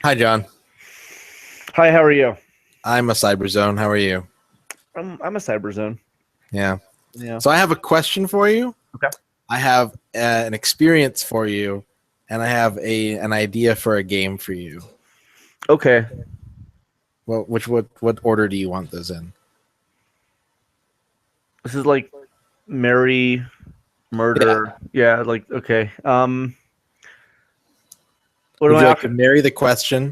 Hi, John. Hi, how are you? I'm a Cyberzone. How are you? I'm a Cyberzone. Yeah. Yeah. So I have a question for you. Okay. I have an experience for you, and I have an idea for a game for you. Okay. Well, what order do you want those in? This is like Mary Yeah. murder. Yeah, like okay. What are Would my you like to options? marry the question?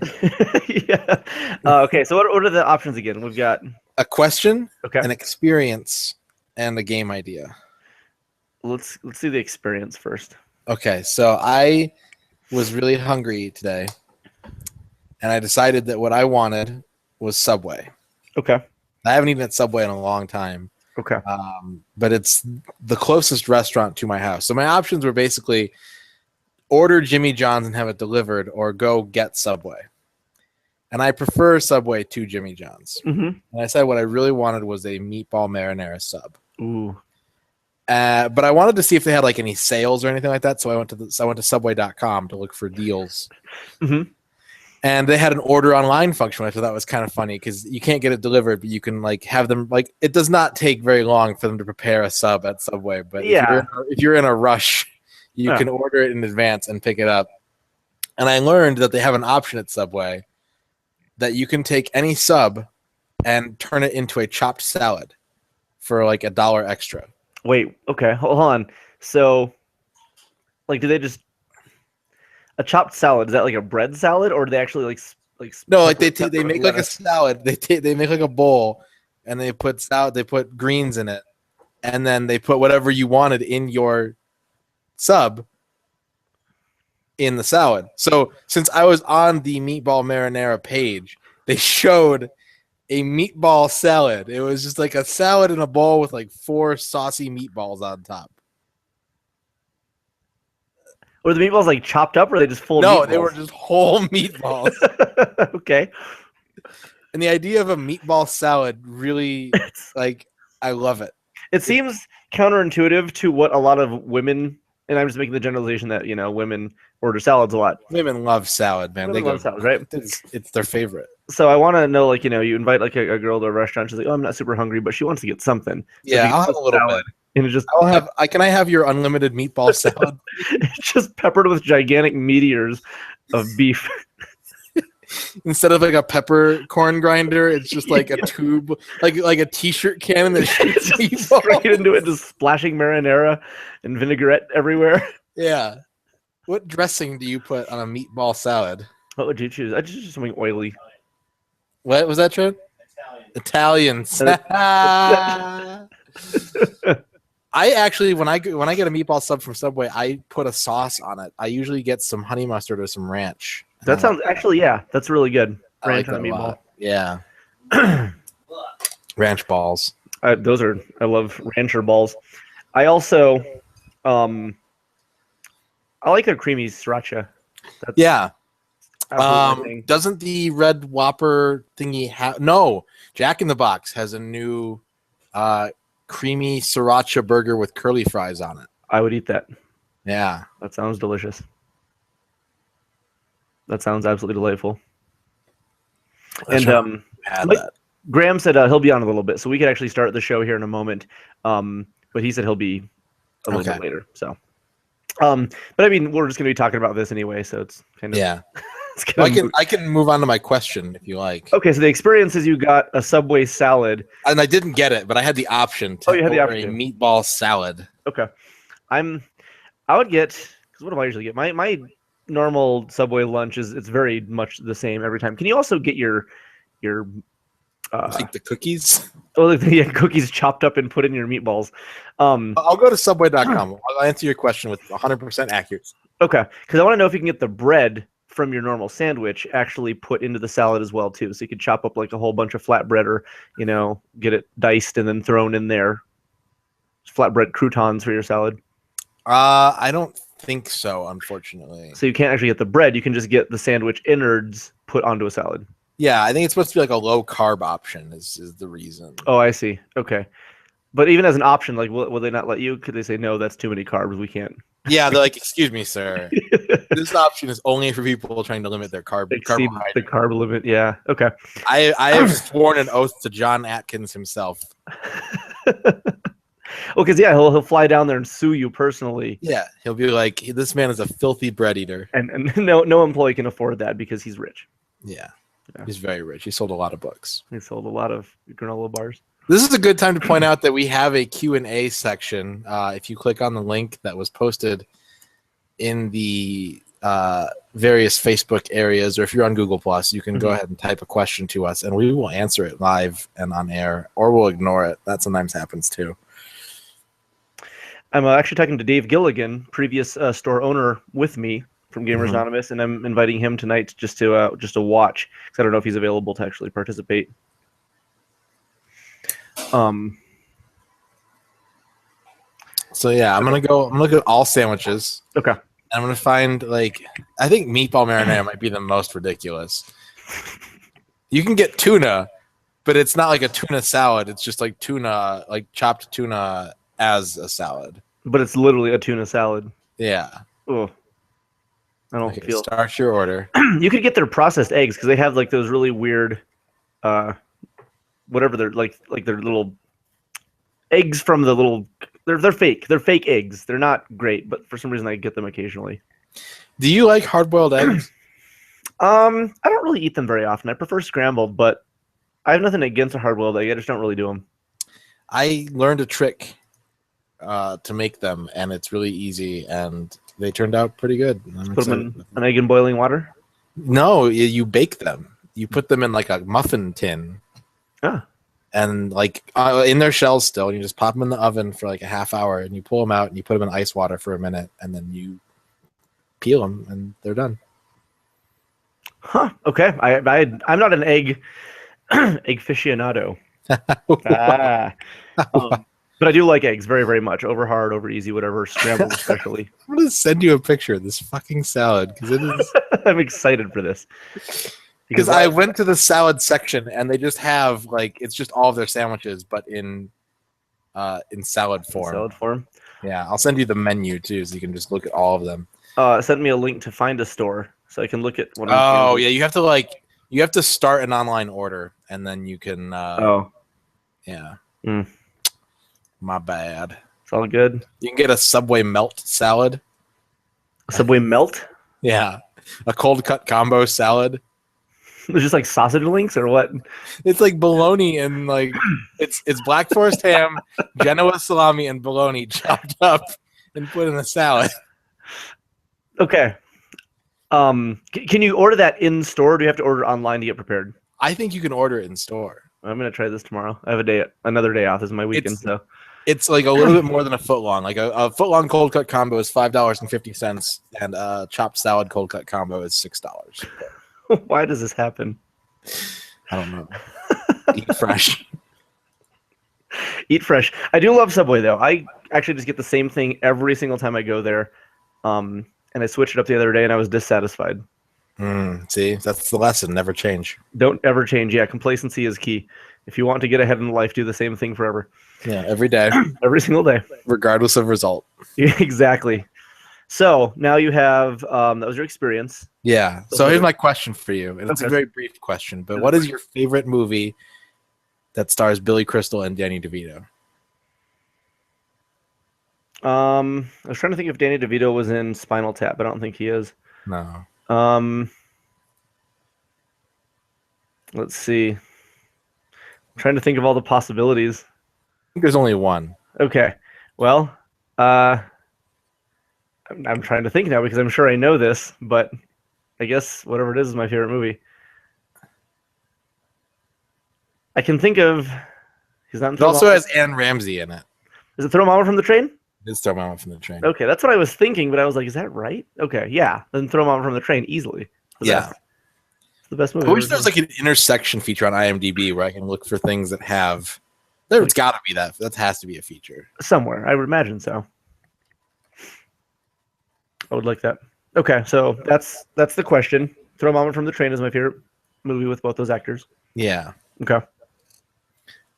Yeah. Okay, so what are the options again? We've got A question, okay. an experience, and a game idea. Let's see the experience first. Okay. So I was really hungry today, and I decided that what I wanted was Subway. Okay. I haven't eaten at Subway in a long time. Okay. But it's the closest restaurant to my house. So my options were basically order Jimmy John's and have it delivered, or go get Subway. And I prefer Subway to Jimmy John's. Mm-hmm. And I said what I really wanted was a meatball marinara sub. Ooh. But I wanted to see if they had like any sales or anything like that. So I went to Subway.com to look for deals. Mm-hmm. And they had an order online function, which I thought was kind of funny because you can't get it delivered, but you can like have them like it does not take very long for them to prepare a sub at Subway. But Yeah. if you're in a rush, you Yeah. can order it in advance and pick it up. And I learned that they have an option at Subway that you can take any sub and turn it into a chopped salad for like $1 extra. Wait. Okay. Hold on. So, like, do they just a chopped salad? Is that like a bread salad, or do they actually No, like pepper they with make like a lettuce? salad. They make like a bowl and they put salad. They put greens in it, and then they put whatever you wanted in your sub in the salad. So since I was on the meatball marinara page, they showed a meatball salad. It was just like a salad in a bowl with like 4 saucy meatballs on top. Or the meatballs like chopped up, or are they just full of No, they were meatballs? just whole meatballs. Okay. And the idea of a meatball salad really It's, like I love it. it seems counterintuitive to what a lot of women, and I'm just making the generalization that, women order salads a lot. Women love salad, man. They Women love go salads, right? it's their favorite. So I want to know, like, you invite like a girl to a restaurant, she's like, oh, I'm not super hungry, but she wants to get something. So Yeah, she I'll gets have a a little bit. salad, and I'll have I can I have your unlimited meatball salad? it's just peppered with gigantic meteors of beef. Instead of like a peppercorn grinder, it's just like a tube, like a t-shirt cannon that shoots Just straight meatballs. into it, just splashing marinara and vinaigrette everywhere. Yeah. What dressing do you put on a meatball salad? What would you choose? I just choose something oily. What was that, Trent? Italians. I actually when I get a meatball sub from Subway, I put a sauce on it. I usually get some honey mustard or some ranch. That sounds actually, yeah, that's really good. I like Ranch on that a a meatball. lot. Yeah. Ranch balls. I love rancher balls. I also, I like their creamy sriracha. That's Yeah. absolutely my thing. Doesn't the Red Whopper thingy have? No, Jack in the Box has a new creamy sriracha burger with curly fries on it. I would eat that. Yeah. That sounds delicious. That sounds absolutely delightful. And Had Mike- that. Graham said he'll be on a little bit, so we could actually start the show here in a moment. But he said he'll be a little bit later. So, but I mean, we're just going to be talking about this anyway, so it's kind of Yeah. It's kind of I can move on to my question if you like. okay. So the experience is you got a Subway salad. And I didn't get it, but I had the option to Oh, you had the order option. a meatball salad. Okay, I would get because what do I usually get? My normal Subway lunch it's very much the same every time. Can you also get your Like the cookies. yeah, cookies chopped up and put in your meatballs? I'll go to subway.com. I'll answer your question with 100% accuracy. Okay, because I want to know if you can get the bread from your normal sandwich actually put into the salad as well too. So you could chop up like a whole bunch of flatbread, or get it diced and then thrown in there. Flatbread croutons for your salad. I don't think so, unfortunately. So you can't actually get the bread. You can just get the sandwich innards put onto a salad. Yeah, I think it's supposed to be like a low carb option is the reason. Oh, I see. Okay. But even as an option, like, will they not let you? Could they say, no, that's too many carbs. We can't. Yeah, they're like, excuse me, sir. This option is only for people trying to limit their Exceed the carbohydrate. carb limit. Yeah. Okay. I have sworn an oath to John Atkins himself. Well, because he'll fly down there and sue you personally, Yeah, he'll be like, this man is a filthy bread eater. and no employee can afford that because he's rich. Yeah, Yeah. he's very rich. He sold a lot of books. He sold a lot of granola bars. This is a good time to point out that we have a Q&A section. If you click on the link that was posted in the various Facebook areas, or if you're on Google Plus, you can go ahead and type a question to us, and we will answer it live and on air, or we'll ignore it. That sometimes happens too. I'm actually talking to Dave Gilligan, previous store owner with me from Gamers Anonymous, and I'm inviting him tonight just to watch, because I don't know if he's available to actually participate. So yeah, I'm gonna look at all sandwiches. Okay. And I'm gonna find, like, I think meatball marinara might be the most ridiculous. You can get tuna, but it's not like a tuna salad. It's just like tuna, like chopped tuna as a salad. But it's literally a tuna salad. Yeah. Oh, I don't Okay, feel. start your order. You could get their processed eggs because they have like those really weird, whatever they're like their little eggs from the little. They're fake. They're fake eggs. They're not great, but for some reason I get them occasionally. Do you like hard-boiled eggs? I don't really eat them very often. I prefer scrambled, but I have nothing against a hard-boiled egg. I just don't really do them. I learned a trick to make them, and it's really easy, and they turned out pretty good. Put them in an egg in boiling water. No, you bake them. You put them in like a muffin tin. Ah. And like in their shells still, and you just pop them in the oven for like a half hour, and you pull them out and you put them in ice water for a minute, and then you peel them, and they're done. Huh. Okay. I'm not an egg aficionado. But I do like eggs very, very much. Over hard, over easy, whatever. Scrambled especially. I'm gonna send you a picture of this fucking salad because it is. I'm excited for this. Because I went to the salad section and they just have like it's just all of their sandwiches, but in salad form. Salad form. Yeah, I'll send you the menu too, so you can just look at all of them. Send me a link to find a store so I can look at what. Oh yeah, you have to start an online order and then you can. Yeah. Mm. My bad. It's all good. You can get a Subway melt salad. Subway melt. Yeah, a cold cut combo salad. It's just like sausage links or what? It's like bologna and like it's Black Forest ham, Genoa salami, and bologna chopped up and put in a salad. Okay. Can you order that in store? Or do you have to order online to get prepared? I think you can order it in store. I'm gonna try this tomorrow. I have another day off. This is my weekend, so it's like a little bit more than a foot long. Like a foot long cold cut combo is $5.50, and a chopped salad cold cut combo is $6. Why does this happen? I don't know. Eat fresh. Eat fresh. I do love Subway though. I actually just get the same thing every single time I go there. And I switched it up the other day and I was dissatisfied. See, that's the lesson. Never change. Don't ever change. Yeah, complacency is key. If you want to get ahead in life, do the same thing forever. Yeah, every day. Every single day. Regardless of result. Exactly. So now you have that was your experience. Yeah. So here's my question for you. And it's a very brief question, but what is your favorite movie that stars Billy Crystal and Danny DeVito? I was trying to think if Danny DeVito was in Spinal Tap, but I don't think he is. No. Let's see. I'm trying to think of all the possibilities. I think there's only one. Okay. Well, I'm trying to think now because I'm sure I know this, but I guess whatever it is my favorite movie. I can think of. He's not. It also has Anne Ramsey in it. Is it Throw Mama from the Train? It's Throw Mama from the Train. Okay, that's what I was thinking, but I was like, is that right? Okay, yeah. Then Throw Mama from the Train easily. Yeah. It's the best movie. I wish there was like an intersection feature on IMDb where I can look for things that have. There's got to be that. That has to be a feature somewhere. I would imagine so. I would like that. Okay, so that's the question. Throw Mama from the Train is my favorite movie with both those actors. Yeah. Okay.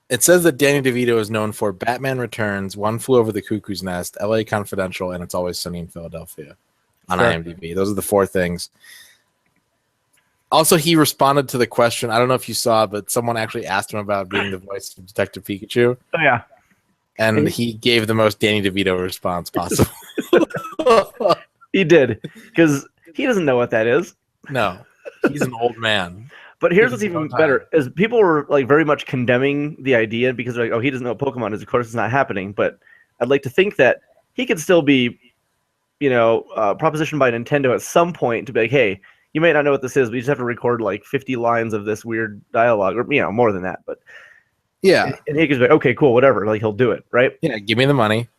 It says that Danny DeVito is known for Batman Returns, One Flew Over the Cuckoo's Nest, L.A. Confidential, and It's Always Sunny in Philadelphia on Fair. IMDb. Those are the 4 things. Also, he responded to the question. I don't know if you saw, but someone actually asked him about being the voice of Detective Pikachu, Oh yeah. and he gave the most Danny DeVito response possible. He did, because he doesn't know what that is. No, he's an old man. But here's He what's doesn't know even time. better: is people were like very much condemning the idea because they're like, "Oh, he doesn't know what Pokemon is. Of course, it's not happening." But I'd like to think that he could still be, propositioned by Nintendo at some point to be like, "Hey, you might not know what this is, but you just have to record like 50 lines of this weird dialogue, or more than that." But Yeah, and he could be like, "Okay, cool, whatever." Like he'll do it, right? yeah. Give me the money.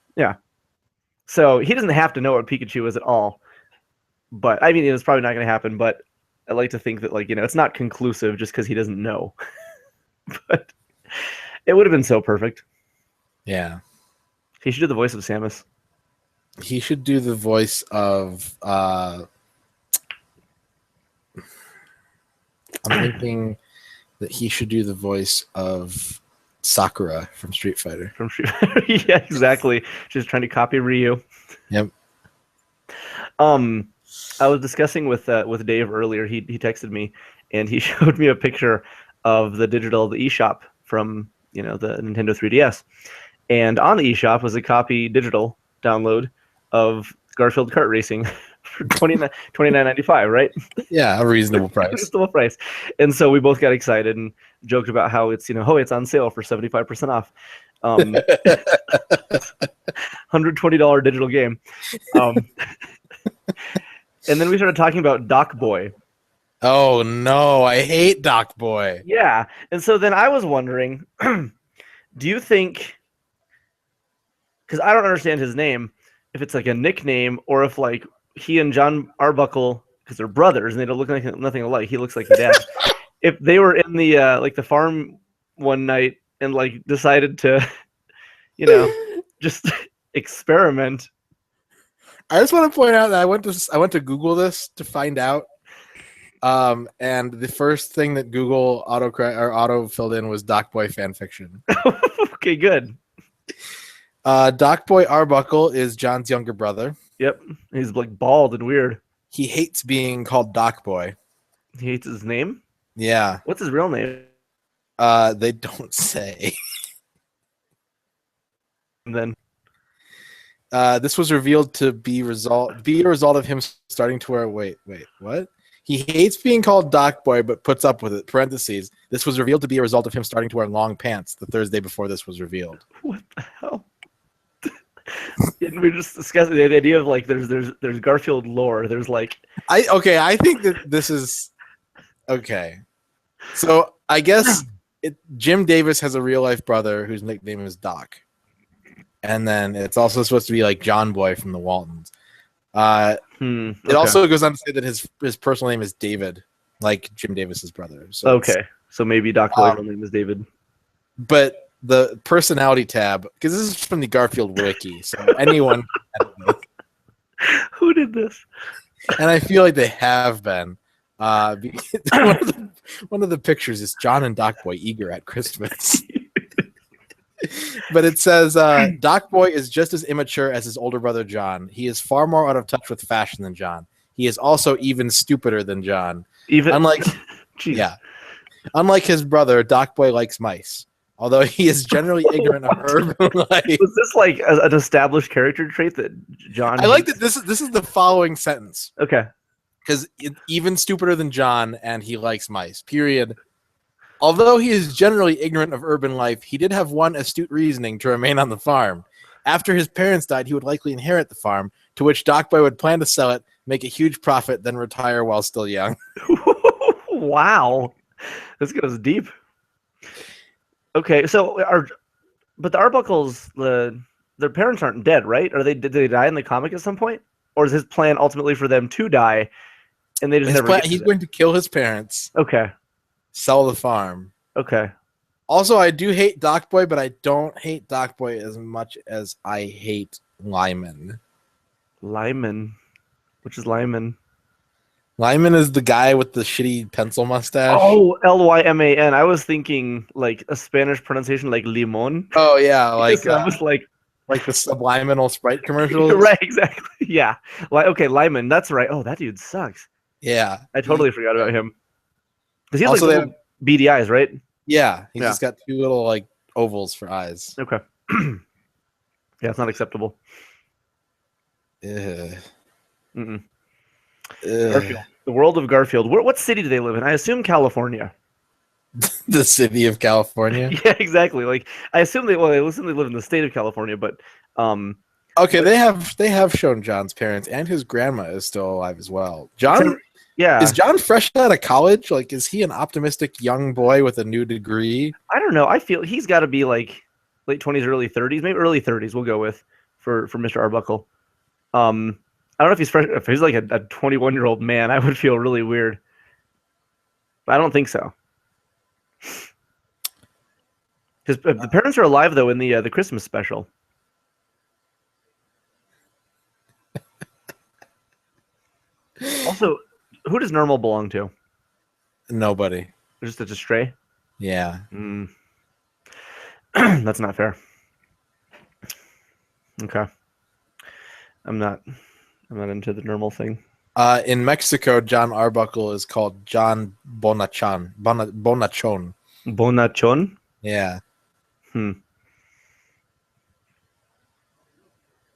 So he doesn't have to know what Pikachu is at all. But I mean, it's probably not going to happen. But I like to think that, it's not conclusive just because he doesn't know. But it would have been so perfect. Yeah, He should do the voice of Samus. he should do the voice of. I'm thinking that he should do the voice of Sakura from Street Fighter. From yeah, exactly. Just trying to copy Ryu. Yep. I was discussing with Dave earlier. He texted me and he showed me a picture of the eShop from the Nintendo 3DS, and on the eShop was a copy digital download of Garfield Kart Racing for $29.95, right? Yeah, a reasonable price. Reasonable price. And so we both got excited and joked about how it's it's on sale for 75% off. $120 digital game. And then we started talking about Doc Boy. Oh no, I hate Doc Boy. Yeah. And so then I was wondering, do you think, because I don't understand his name, if it's like a nickname or if like he and John Arbuckle, because they're brothers and they don't look like nothing alike. He looks like the dad. If they were in the the farm one night and like decided to, just experiment. I just want to point out that I went to Google this to find out, and the first thing that Google auto filled in was Doc Boy fanfiction. Okay, good. Doc Boy Arbuckle is John's younger brother. Yep, he's like bald and weird. He hates being called Doc Boy. He hates his name. Yeah. What's his real name? They don't say. And then this was revealed to be a result of him starting to wear. Wait, what? He hates being called Doc Boy, but puts up with it. Parentheses. This was revealed to be a result of him starting to wear long pants the Thursday before this was revealed. what the hell? And we just discussed the idea of like there's Garfield lore. There's like I think that this is okay. So I guess Jim Davis has a real life brother whose nickname is Doc. And then it's also supposed to be like John Boy from the Waltons. It also goes on to say that his personal name is David, like Jim Davis's brother. So okay. So maybe Doc Boy's real name is David. But the personality tab, because this is from the Garfield wiki, so anyone Who did this? and I feel like they have been. One of the pictures is John and Doc Boy eager at Christmas. But it says Doc Boy is just as immature as his older brother John. He is far more out of touch with fashion than John. He is also even stupider than John. Unlike his brother, Doc Boy likes mice. Although he is generally ignorant of urban life. Was this like an established character trait that John? I like that this is the following sentence. Okay. Because even stupider than John, and he likes mice. Period. Although he is generally ignorant of urban life, he did have one astute reasoning to remain on the farm. After his parents died, he would likely inherit the farm, to which Doc Boy would plan to sell it, make a huge profit, then retire while still young. Wow. This goes deep. Okay, so but the Arbuckles, their parents aren't dead, right? Did they die in the comic at some point? Or is his plan ultimately for them to die and they just He's going to kill his parents. Okay. Sell the farm. Okay. Also, I do hate Doc Boy, but I don't hate Doc Boy as much as I hate Lyman. Lyman. Which is Lyman? Lyman is the guy with the shitty pencil mustache. Oh, Lyman. I was thinking like a Spanish pronunciation like limon. Oh yeah, like I was like the subliminal Sprite commercials. right, exactly. Yeah. Okay, Lyman. That's right. Oh, that dude sucks. Yeah, I totally forgot about him. Because he has Also, like they little beady eyes, right? yeah. He's Yeah. just got two little like ovals for eyes. Okay. Yeah, it's not acceptable. Ugh. Mm-mm. Ugh. Garfield. The world of Garfield. What city do they live in? I assume California. The city of California. Yeah, exactly. Like I assume they live in the state of California, but Okay, they have shown John's parents, and his grandma is still alive as well. John yeah. is John fresh out of college? Like, is he an optimistic young boy with a new degree? I don't know. I feel he's got to be like late 20s, early 30s, maybe early 30s. We'll go with for Mr. Arbuckle. I don't know if he's fresh. If he's like a 21-year-old man, I would feel really weird. But I don't think so. Because the parents are alive though in the Christmas special. Also, who does Normal belong to? Nobody. Just a stray? Yeah. That's not fair. Okay. I'm not into the Normal thing. In Mexico, John Arbuckle is called John Bonachon. Bonachon. Bonachon? Yeah.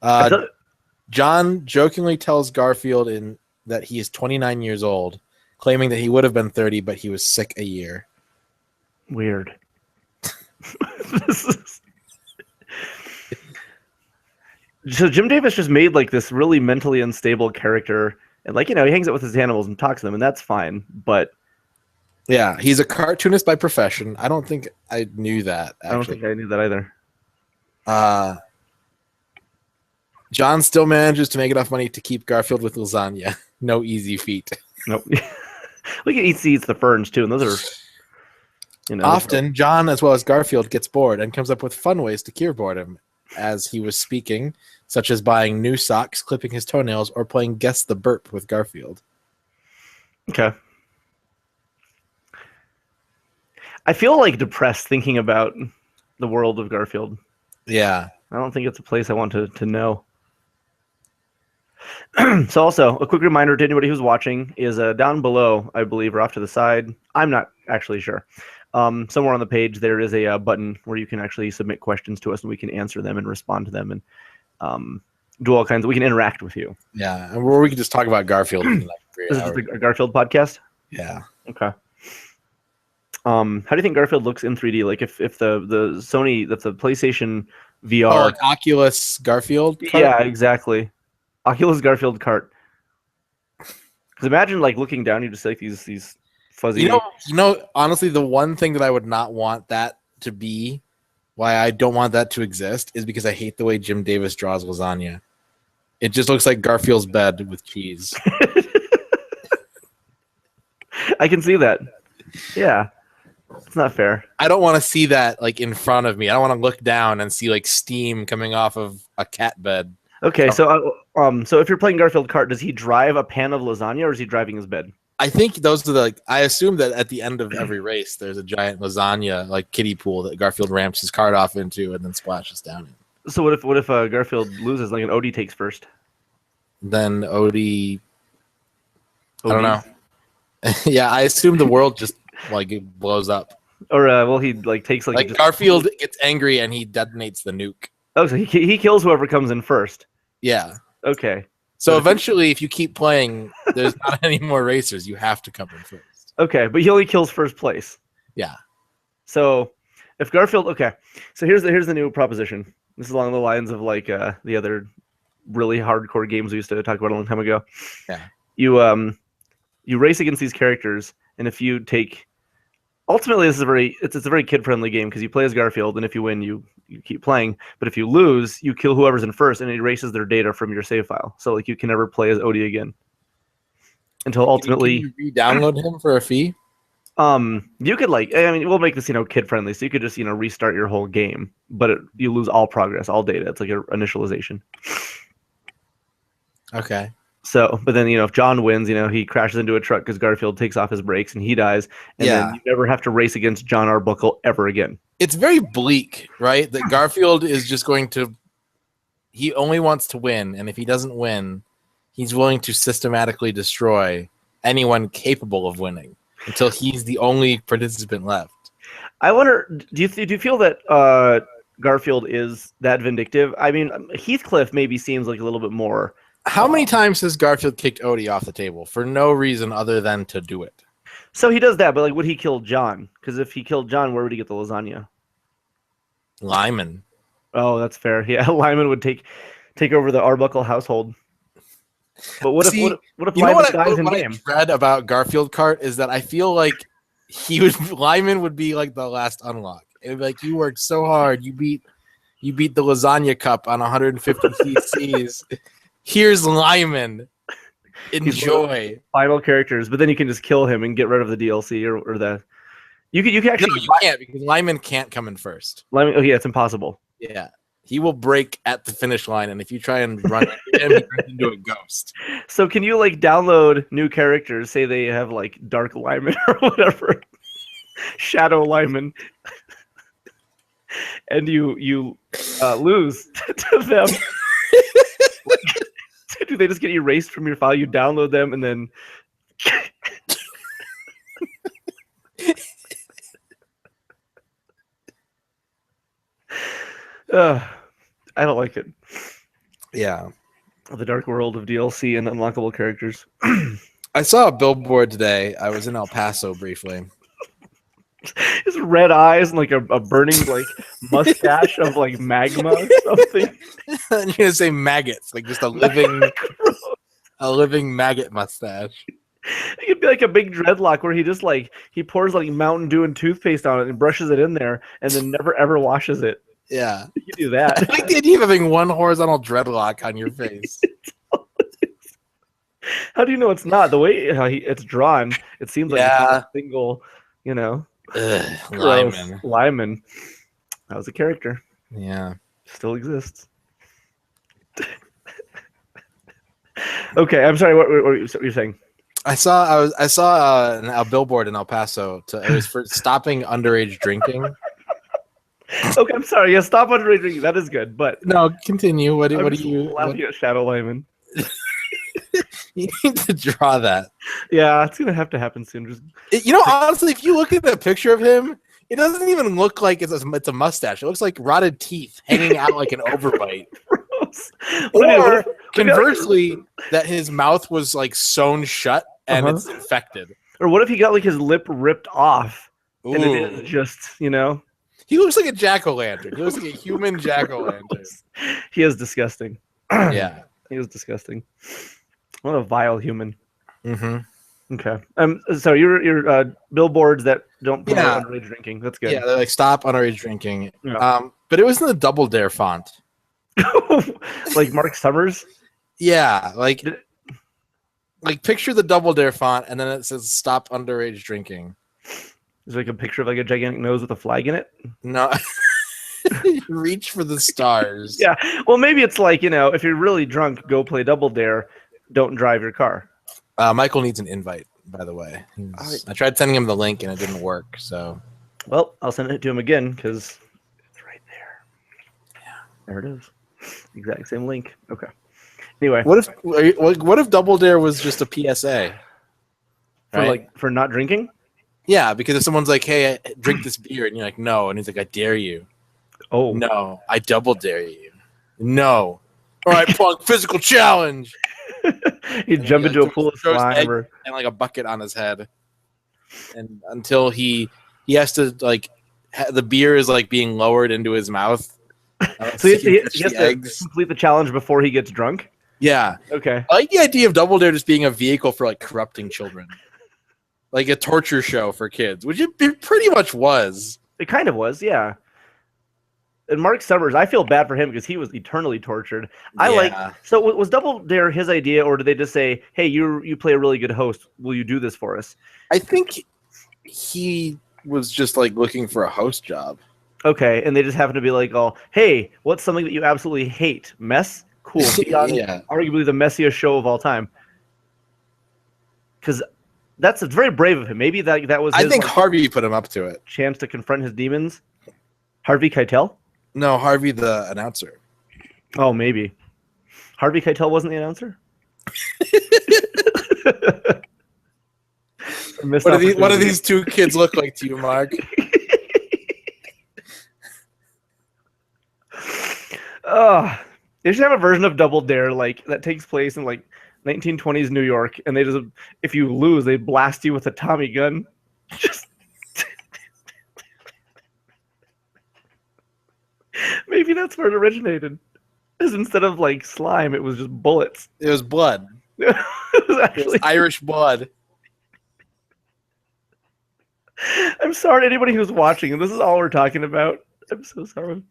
I thought- John jokingly tells Garfield that he is 29 years old, claiming that he would have been 30, but he was sick a year. Weird. So Jim Davis just made like this really mentally unstable character, and like he hangs out with his animals and talks to them, and that's fine. But Yeah, he's a cartoonist by profession. I don't think I knew that. Actually. I don't think I knew that either. John still manages to make enough money to keep Garfield with lasagna. No easy feat. Nope. Look at eats the ferns too, and those are Often, John, as well as Garfield, gets bored and comes up with fun ways to cure boredom as he was speaking, such as buying new socks, clipping his toenails, or playing Guess the Burp with Garfield. Okay. I feel like depressed thinking about the world of Garfield. Yeah. I don't think it's a place I want to know. So also, a quick reminder to anybody who's watching is down below, I believe, or off to the side. I'm not actually sure. Somewhere on the page, there is a button where you can actually submit questions to us, and we can answer them and respond to them and do all kinds of. We can interact with you. Yeah, and where we can just talk about Garfield. For like 3 This hours. is the Garfield podcast? Yeah. Okay. How do you think Garfield looks in 3D? Like if the Sony, if the PlayStation VR, like Oculus Garfield. Cart? yeah, exactly. Oculus Garfield cart. Because imagine like looking down, you just like these fuzzy. You know, honestly, the one thing that I would not want that to be, why I don't want that to exist, is because I hate the way Jim Davis draws lasagna. It just looks like Garfield's bed with cheese. I can see that. Yeah, it's not fair. I don't want to see that like in front of me. I don't want to look down and see like steam coming off of a cat bed. Okay, so if you're playing Garfield Kart, does he drive a pan of lasagna or is he driving his bed? I think those are I assume that at the end of every race, there's a giant lasagna like kiddie pool that Garfield ramps his cart off into and then splashes down in. So what if Garfield loses? Like an Odie takes first. Then Odie, I don't know. Yeah, I assume the world just like it blows up. Or he like takes like Garfield gets angry and he detonates the nuke. Oh, so he kills whoever comes in first. Yeah. Okay. So eventually, if you keep playing, there's not any more racers. You have to come in first. Okay, but he only kills first place. Yeah. So if Garfield, okay, so here's the new proposition. This is along the lines of like the other really hardcore games we used to talk about a long time ago. Yeah. You race against these characters, and if you take, ultimately this is it's a very kid friendly game because you play as Garfield, and if you win, you keep playing. But if you lose, you kill whoever's in first, and it erases their data from your save file. So like you can never play as Odie again until ultimately Can you re-download him for a fee. You could we'll make this kid friendly, so you could just restart your whole game, but you lose all progress, all data. It's like an initialization. Okay. So, but then, if John wins, he crashes into a truck because Garfield takes off his brakes and he dies. And then you never have to race against John Arbuckle ever again. It's very bleak, right? That Garfield is just going to, he only wants to win. And if he doesn't win, he's willing to systematically destroy anyone capable of winning until he's the only participant left. I wonder, do you feel that Garfield is that vindictive? I mean, Heathcliff maybe seems like a little bit more. How many times has Garfield kicked Odie off the table for no reason other than to do it? So he does that, but like, would he kill John? Because if he killed John, where would he get the lasagna? Lyman. Oh, that's fair. Yeah, Lyman would take over the Arbuckle household. But what if Lyman dies in game? What I read about Garfield Kart is that I feel like Lyman would be like the last unlock. It would be like, you worked so hard, you beat the lasagna cup on 150 cc's. Here's Lyman. Enjoy. Final characters, but then you can just kill him and get rid of the DLC or the. You can actually. No, you can't, because Lyman can't come in first. Lyman, yeah, it's impossible. Yeah, he will break at the finish line, and if you try and run into him, he turns into a ghost. So can you like download new characters? Say they have like Dark Lyman or whatever, Shadow Lyman, and you lose to them. Do they just get erased from your file? You download them and then I don't like it. Yeah. The dark world of DLC and unlockable characters. I saw a billboard today. I was in El Paso briefly. His red eyes and like a burning like mustache of like magma or something. You're gonna say maggots, like just a living maggot mustache. It could be like a big dreadlock where he just like he pours like Mountain Dew and toothpaste on it and brushes it in there and then never ever washes it. Yeah, you can do that. I like the idea of having one horizontal dreadlock on your face. How do you know it's not? The way it's drawn, it seems like it's not a single, Lyman. That was a character. Yeah. Still exists. Okay, I'm sorry. What were you saying? I saw a billboard in El Paso. It was for stopping underage drinking. Okay, I'm sorry. Yeah, stop underage drinking. That is good, but no, continue. What do you laughing at Shadow Lyman? You need to draw that. Yeah, it's gonna have to happen soon. Honestly, if you look at the picture of him, it doesn't even look like it's a mustache. It looks like rotted teeth hanging out like an overbite. Or conversely, that his mouth was like sewn shut and it's infected. Or what if he got like his lip ripped off? Ooh. And it is just, He looks like a jack-o'-lantern. He looks like a human jack-o'-lantern. He is disgusting. Yeah. He is disgusting. What a vile human. Mm-hmm. Okay. So your billboards that don't promote underage drinking. That's good. Yeah, they're like stop underage drinking. Yeah. But it was in the Double Dare font. Like Mark Summers? Yeah, like picture the Double Dare font, and then it says "Stop underage drinking." Is like a picture of like a gigantic nose with a flag in it? No, reach for the stars. Yeah, well, maybe it's like if you're really drunk, go play Double Dare. Don't drive your car. Michael needs an invite, by the way. I tried sending him the link, and it didn't work. So, well, I'll send it to him again because it's right there. Yeah, there it is. Exact same link. Okay. Anyway, what if Double Dare was just a PSA? For not drinking? Yeah, because if someone's like, "Hey, drink this beer," and you're like, "No," and he's like, "I dare you." Oh no, I double dare you. No. All right, punk, physical challenge. He'd jump into a pool of slime and like a bucket on his head, and until he has to like the beer is like being lowered into his mouth. So he has to complete the challenge before he gets drunk? Yeah. Okay. I like the idea of Double Dare just being a vehicle for like corrupting children. Like a torture show for kids, which it pretty much was. It kind of was, yeah. And Mark Summers, I feel bad for him because he was eternally tortured. So was Double Dare his idea, or did they just say, "Hey, you play a really good host. Will you do this for us?" I think he was just like looking for a host job. Okay, and they just happened to be like, "Oh, hey, what's something that you absolutely hate? Mess? Cool. Beyond Yeah. arguably the messiest show of all time. Because it's very brave of him. Maybe that was his I think Harvey put him up to it. chance to confront his demons. Harvey Keitel? No, Harvey the announcer. Oh, maybe. Harvey Keitel wasn't the announcer? What do these two kids look like to you, Mark? They should have a version of Double Dare like that takes place in like 1920s New York, and they just, if you lose, they blast you with a Tommy gun. Just maybe that's where it originated. Because instead of like slime, it was just bullets. It was blood. It was It actually. was Irish blood. I'm sorry to anybody who's watching, and this is all we're talking about. I'm so sorry.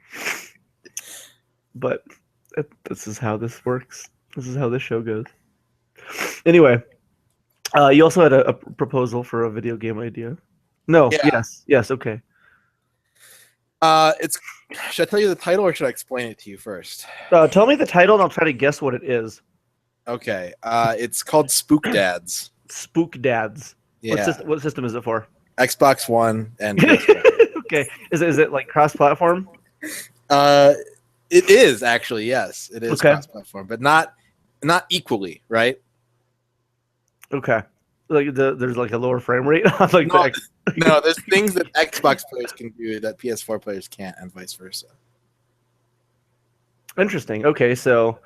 But this is how this works. This is how this show goes. Anyway, you also had a proposal for a video game idea. No, Yeah. yes, okay. Should I tell you the title or should I explain it to you first? Tell me the title, and I'll try to guess what it is. Okay. It's called Spook Dads. Spook Dads. Yeah. What system is it for? Xbox One and PS4. Okay, is it like cross-platform? It is actually, yes. It is Okay. cross-platform, but not equally, right? Okay, like there's like a lower frame rate on like No, the no, there's things that Xbox players can do that PS4 players can't, and vice versa. Interesting. Okay, so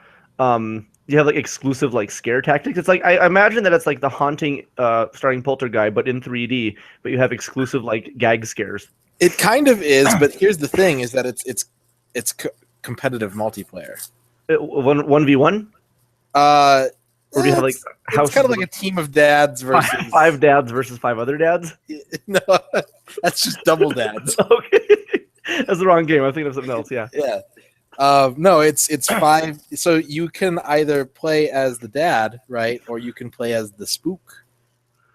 you have like exclusive like scare tactics. It's like I imagine that it's like the Haunting starring Poltergeist, but in 3D. But you have exclusive like gag scares. It kind of is, but here's the thing: is that it's competitive multiplayer. 1v1, or do you have like it's kind of like a team of dads versus five dads versus 5 other dads? No, that's just double dads. Okay, that's the wrong game. I'm thinking of something else. Yeah. Yeah. No, it's 5. So you can either play as the dad, right, or you can play as the spook.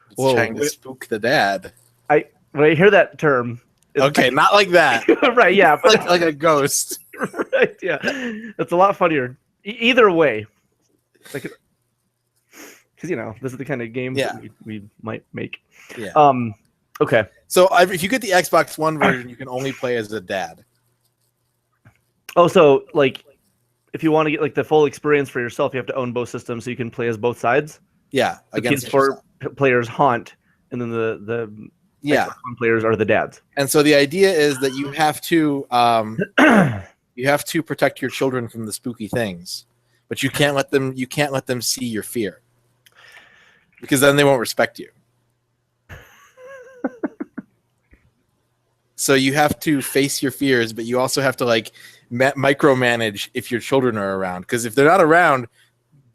It's Whoa. trying to spook the dad. When I hear that term, Okay, not like that. right? Yeah, but like a ghost. right. Yeah, that's a lot funnier. Either way, like, because this is the kind of game that we might make. Yeah. Okay. So if you get the Xbox One version, you can only play as the dad. Oh, so like, if you want to get like the full experience for yourself, you have to own both systems so you can play as both sides. Yeah, The kids for players haunt, and then the yeah. Xbox One players are the dads. And so the idea is that you have to protect your children from the spooky things, but you can't let them see your fear, because then they won't respect you. So you have to face your fears, but you also have to like micromanage if your children are around, because if they're not around,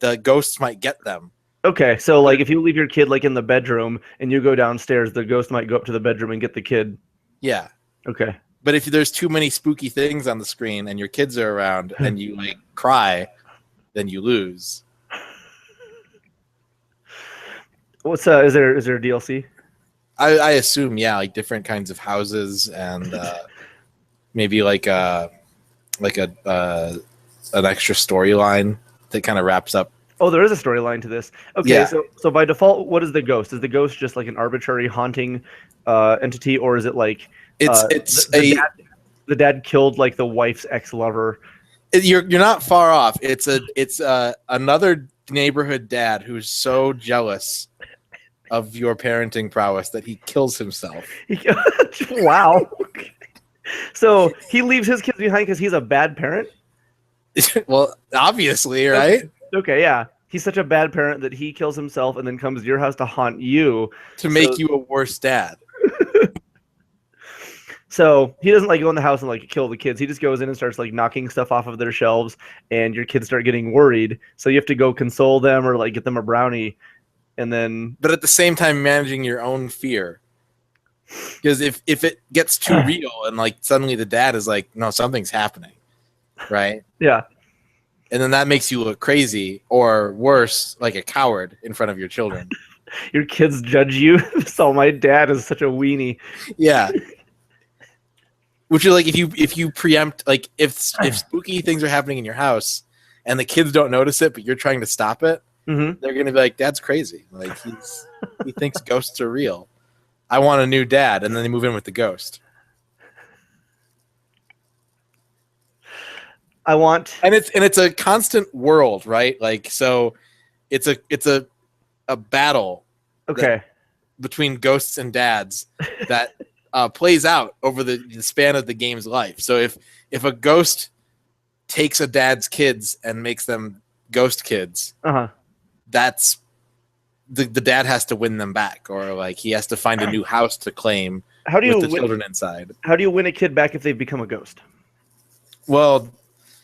the ghosts might get them. Okay, so like if you leave your kid like in the bedroom and you go downstairs, the ghost might go up to the bedroom and get the kid. Yeah. Okay. But if there's too many spooky things on the screen and your kids are around and you like cry, then you lose. What's is there a DLC? I assume, yeah, like different kinds of houses and maybe like an extra storyline that kind of wraps up. Oh, there is a storyline to this. Okay, Yeah. so by default, what is the ghost? Is the ghost just like an arbitrary haunting entity, or is it like the dad killed like the wife's ex-lover? You're not far off. It's another neighborhood dad who's so jealous of your parenting prowess that he kills himself. Wow. So he leaves his kids behind because he's a bad parent? Well, obviously, right? Okay, yeah. He's such a bad parent that he kills himself and then comes to your house to haunt you. To make you a worse dad. So he doesn't like go in the house and like kill the kids. He just goes in and starts like knocking stuff off of their shelves, and your kids start getting worried. So you have to go console them or like get them a brownie, and then. But at the same time, managing your own fear. Because if it gets too real and like suddenly the dad is like, no, something's happening, right? Yeah. And then that makes you look crazy, or worse, like a coward in front of your children. Your kids judge you. So my dad is such a weenie. Yeah. Which is like if you preempt, like if spooky things are happening in your house and the kids don't notice it, but you're trying to stop it, Mm-hmm. they're gonna be like, "Dad's crazy. Like he thinks ghosts are real. I want a new dad," and then they move in with the ghost. I want. And it's a constant world, right? Like so, it's a battle Okay. between ghosts and dads that plays out over the span of the game's life. So if a ghost takes a dad's kids and makes them ghost kids, Uh-huh. that's the dad has to win them back, or like he has to find a new house to claim How do you with the win, children inside. how do you win a kid back if they've become a ghost? Well,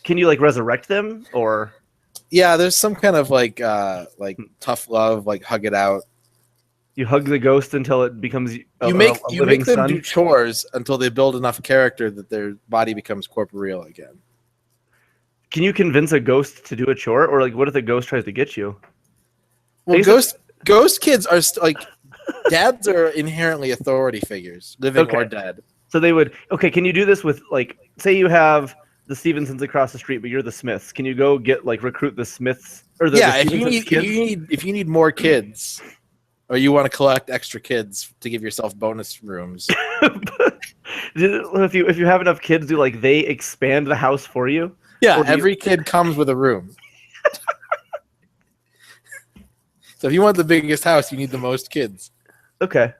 Can you like resurrect them or yeah, there's some kind of like tough love, like hug it out. you hug the ghost until it becomes a You make living them son? do chores until they build enough character that their body becomes corporeal again. Can you convince a ghost to do a chore, or like what if the ghost tries to get you? Well, Basically- ghost kids are like dads are inherently authority figures, living Okay. or dead. So they would. Okay, can you do this with like, say you have the Stevensons across the street, but you're the Smiths? Can you go get like recruit the Smiths or the Yeah, if Stevensons kids? if you need more kids, or you want to collect extra kids to give yourself bonus rooms. if you have enough kids, do like they expand the house for you? Yeah, Or do you- every kid comes with a room. So if you want the biggest house, you need the most kids. Okay.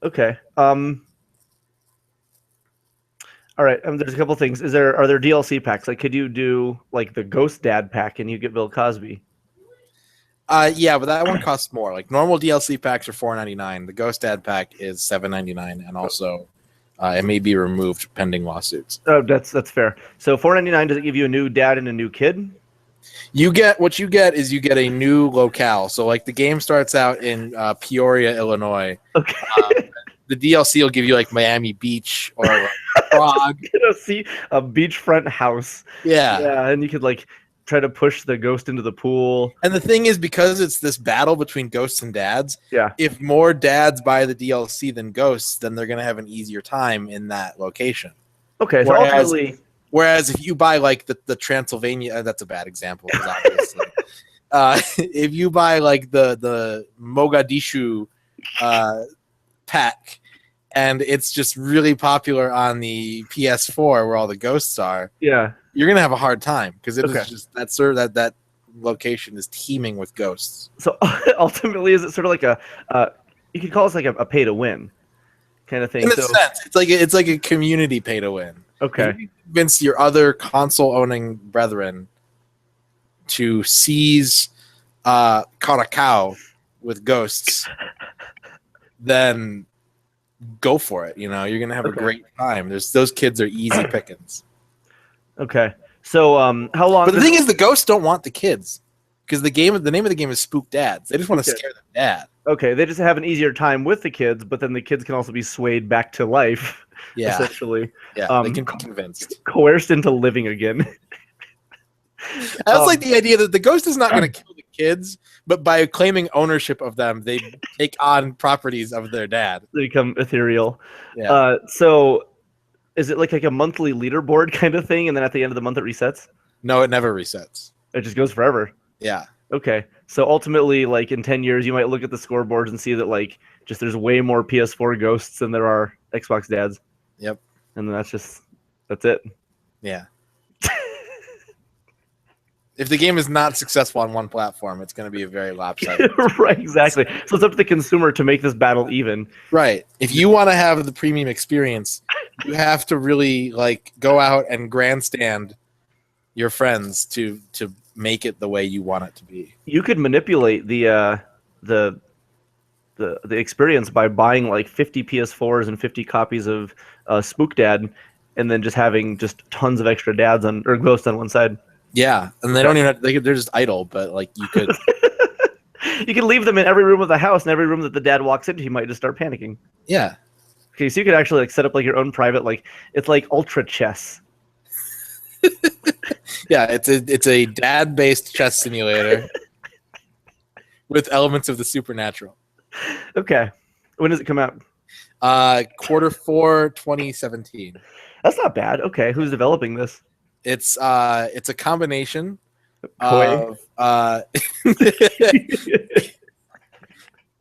Okay. All right. There's a couple things. Are there DLC packs? Like, could you do like the Ghost Dad pack and you get Bill Cosby? Yeah, but that one costs more. Like normal DLC packs are $4.99. The Ghost Dad pack is $7.99, and also it may be removed pending lawsuits. Oh, that's fair. So $4.99, does it give you a new dad and a new kid? You get a new locale. So like the game starts out in Peoria, Illinois. Okay. The DLC will give you like Miami Beach or like, Prague. See a beachfront house. Yeah. Yeah, and you could like try to push the ghost into the pool. And the thing is, because it's this battle between ghosts and dads, Yeah. if more dads buy the DLC than ghosts, then they're going to have an easier time in that location. Okay, so Whereas- ultimately, Whereas if you buy like the Transylvania, that's a bad example, 'cause obviously. If you buy like the Mogadishu pack, and it's just really popular on the PS4 where all the ghosts are, yeah. you're gonna have a hard time because it Okay. is just that location is teeming with ghosts. So ultimately, is it sort of like you could call it like a pay to win kind of thing? In a So sense, it's like a community pay to win. okay, You convince your other console owning brethren to seize Karakau with ghosts, then go for it. You know, you're gonna have a Okay. great time. Those kids are easy pickings. okay. So how long? But the thing is, the ghosts don't want the kids because the name of the game is Spook Dads. They just want to Okay. scare the dad. Okay, they just have an easier time with the kids, but then the kids can also be swayed back to life, Yeah, essentially yeah, Um, they can be convinced. coerced into living again. That's like the idea that the ghost is not going to kill the kids, but by claiming ownership of them, they take on properties of their dad. They become ethereal. Yeah. So is it like a monthly leaderboard kind of thing, and then at the end of the month it resets? No, it never resets. It just goes forever. Yeah. Okay, so ultimately, like in 10 years, you might look at the scoreboards and see that like just there's way more PS4 ghosts than there are Xbox dads. Yep. And then that's it. Yeah. If the game is not successful on one platform, it's going to be a very lopsided. Right, exactly. So it's up to the consumer to make this battle even. Right. If you want to have the premium experience, you have to really like go out and grandstand your friends to make it the way you want it to be. You could manipulate the experience by buying like 50 PS4s and 50 copies of Spook Dad, and then just having just tons of extra dads or ghosts on one side. Yeah, and they don't even they're just idle, but like you could You can leave them in every room of the house, and every room that the dad walks into, he might just start panicking. yeah. Okay, so you could actually like set up like your own private, like it's like ultra chess. Yeah, it's a dad-based chess simulator with elements of the supernatural. Okay, when does it come out? Quarter 4, 2017. That's not bad. Okay, who's developing this? It's a combination Koi. of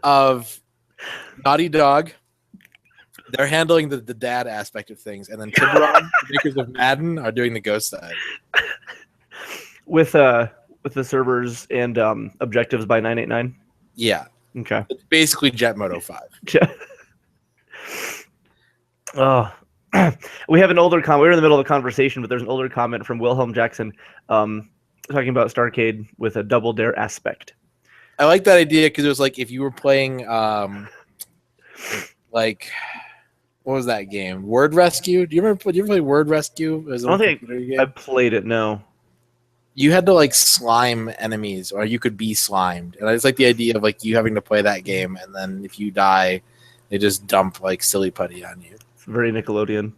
of Naughty Dog. They're handling the dad aspect of things, and then Tiburon, the makers of Madden, are doing the ghost side. With the servers and objectives by 989. Yeah, Okay. it's basically Jet Moto 5. Oh, we have an older comment. We're in the middle of a conversation, but there's an older comment from Wilhelm Jackson talking about Starcade with a Double Dare aspect. I like that idea because it was like if you were playing, like, what was that game? Word Rescue. Do you ever play Word Rescue? I don't think I played it. No. You had to like slime enemies, or you could be slimed, and I just like the idea of like you having to play that game, and then if you die, they just dump like silly putty on you. It's very Nickelodeon.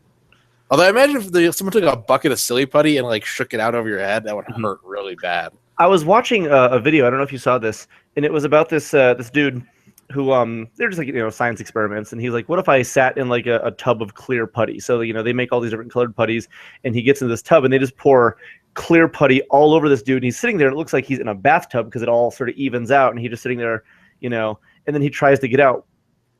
Although I imagine if someone took a bucket of silly putty and like shook it out over your head, that would hurt really bad. I was watching a video. I don't know if you saw this, and it was about this this dude who they're just like science experiments, and he's like, what if I sat in like a tub of clear putty? So they make all these different colored putties, and he gets into this tub, and they just pour clear putty all over this dude, and he's sitting there, and it looks like he's in a bathtub because it all sort of evens out, and he's just sitting there, and then he tries to get out,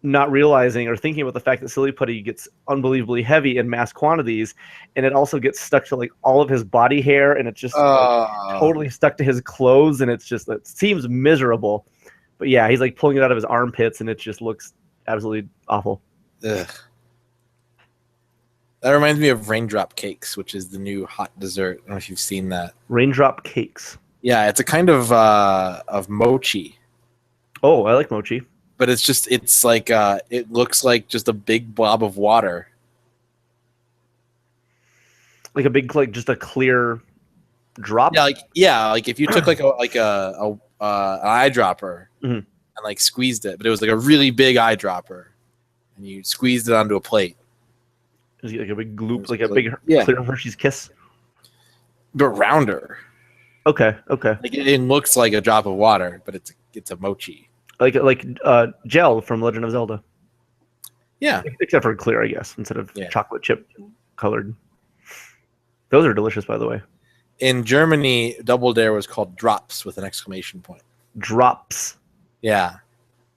not realizing or thinking about the fact that silly putty gets unbelievably heavy in mass quantities, and it also gets stuck to like all of his body hair, and it's just totally stuck to his clothes, and it seems miserable. But yeah, he's like pulling it out of his armpits, and it just looks absolutely awful. Ugh. That reminds me of Raindrop Cakes, which is the new hot dessert. I don't know if you've seen that. Raindrop Cakes. Yeah, it's a kind of mochi. Oh, I like mochi. But it's like it looks like just a big blob of water. Like a big, like just a clear drop. Yeah, like if you took like an eyedropper and like squeezed it, but it was like a really big eyedropper, and you squeezed it onto a plate. Is it like a big gloop, like a big clear Hershey's Kiss? But rounder. Okay. Like it looks like a drop of water, but it's a mochi. Like gel from Legend of Zelda. Yeah. Except for clear, I guess, instead of chocolate chip colored. Those are delicious, by the way. In Germany, Double Dare was called Drops with an exclamation point. Drops. Yeah.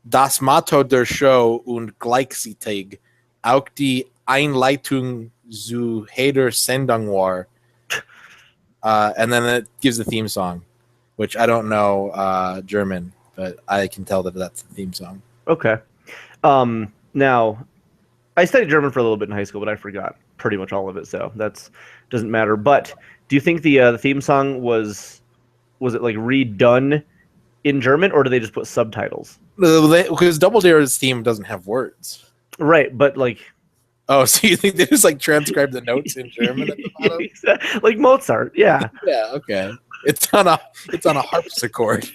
Das Motto der Show und gleichzeitig auch die Einleitung zu jeder Sendung war. And then it gives the theme song, which I don't know German, but I can tell that that's the theme song. Okay. Now, I studied German for a little bit in high school, but I forgot pretty much all of it, so that doesn't matter. But do you think the theme song was it like redone in German, or do they just put subtitles? Because Double Dare's theme doesn't have words. Right, but like... Oh, so you think they just like transcribe the notes in German at the bottom? Like Mozart, yeah. Yeah, okay. It's on a harpsichord.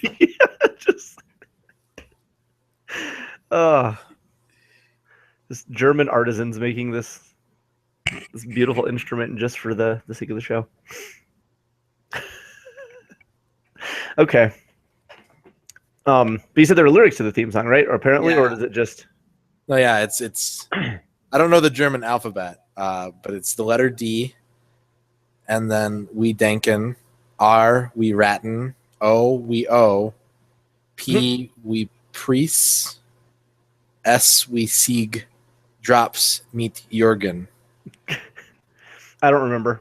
This German artisans making this beautiful instrument just for the sake of the show. Okay. But you said there were lyrics to the theme song, right? Or apparently, or is it just? No, yeah, it's. I don't know the German alphabet, but it's the letter D, and then we denken, R we ratten, O we O, P we priest, S we sieg, drops meet Jürgen. I don't remember.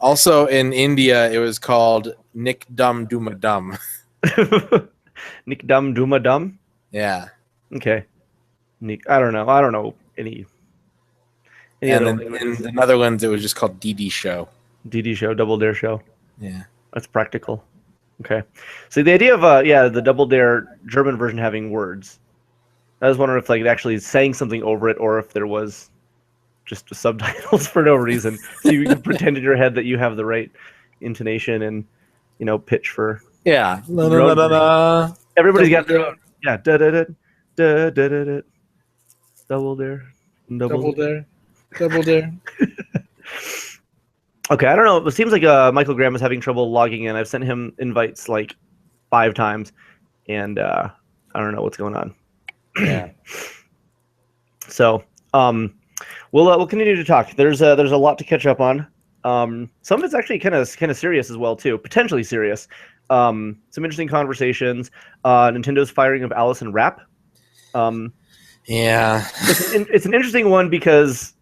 Also in India, it was called Nick Dum Duma Dum. Nick Dum Duma Dum? Yeah. Okay. Nick, I don't know any and then in the Netherlands, it was just called DD Show. DD Show, Double Dare Show. Yeah. That's practical. Okay. So the idea of the Double Dare German version having words. I was wondering if like it actually sang something over it, or if there was just subtitles for no reason, so you can pretend in your head that you have the right intonation and pitch for. Yeah. La, la, la, la. Everybody's got their own. Yeah. Da da da da da da da. Double Dare. Double Dare. Double Dare. Okay, I don't know. It seems like Michael Graham is having trouble logging in. I've sent him invites like 5 times, and I don't know what's going on. Yeah. So, we'll continue to talk. There's a lot to catch up on. Some of it's actually kind of serious as well too, potentially serious. Some interesting conversations. Nintendo's firing of Allison Rapp. Yeah. It's an interesting one because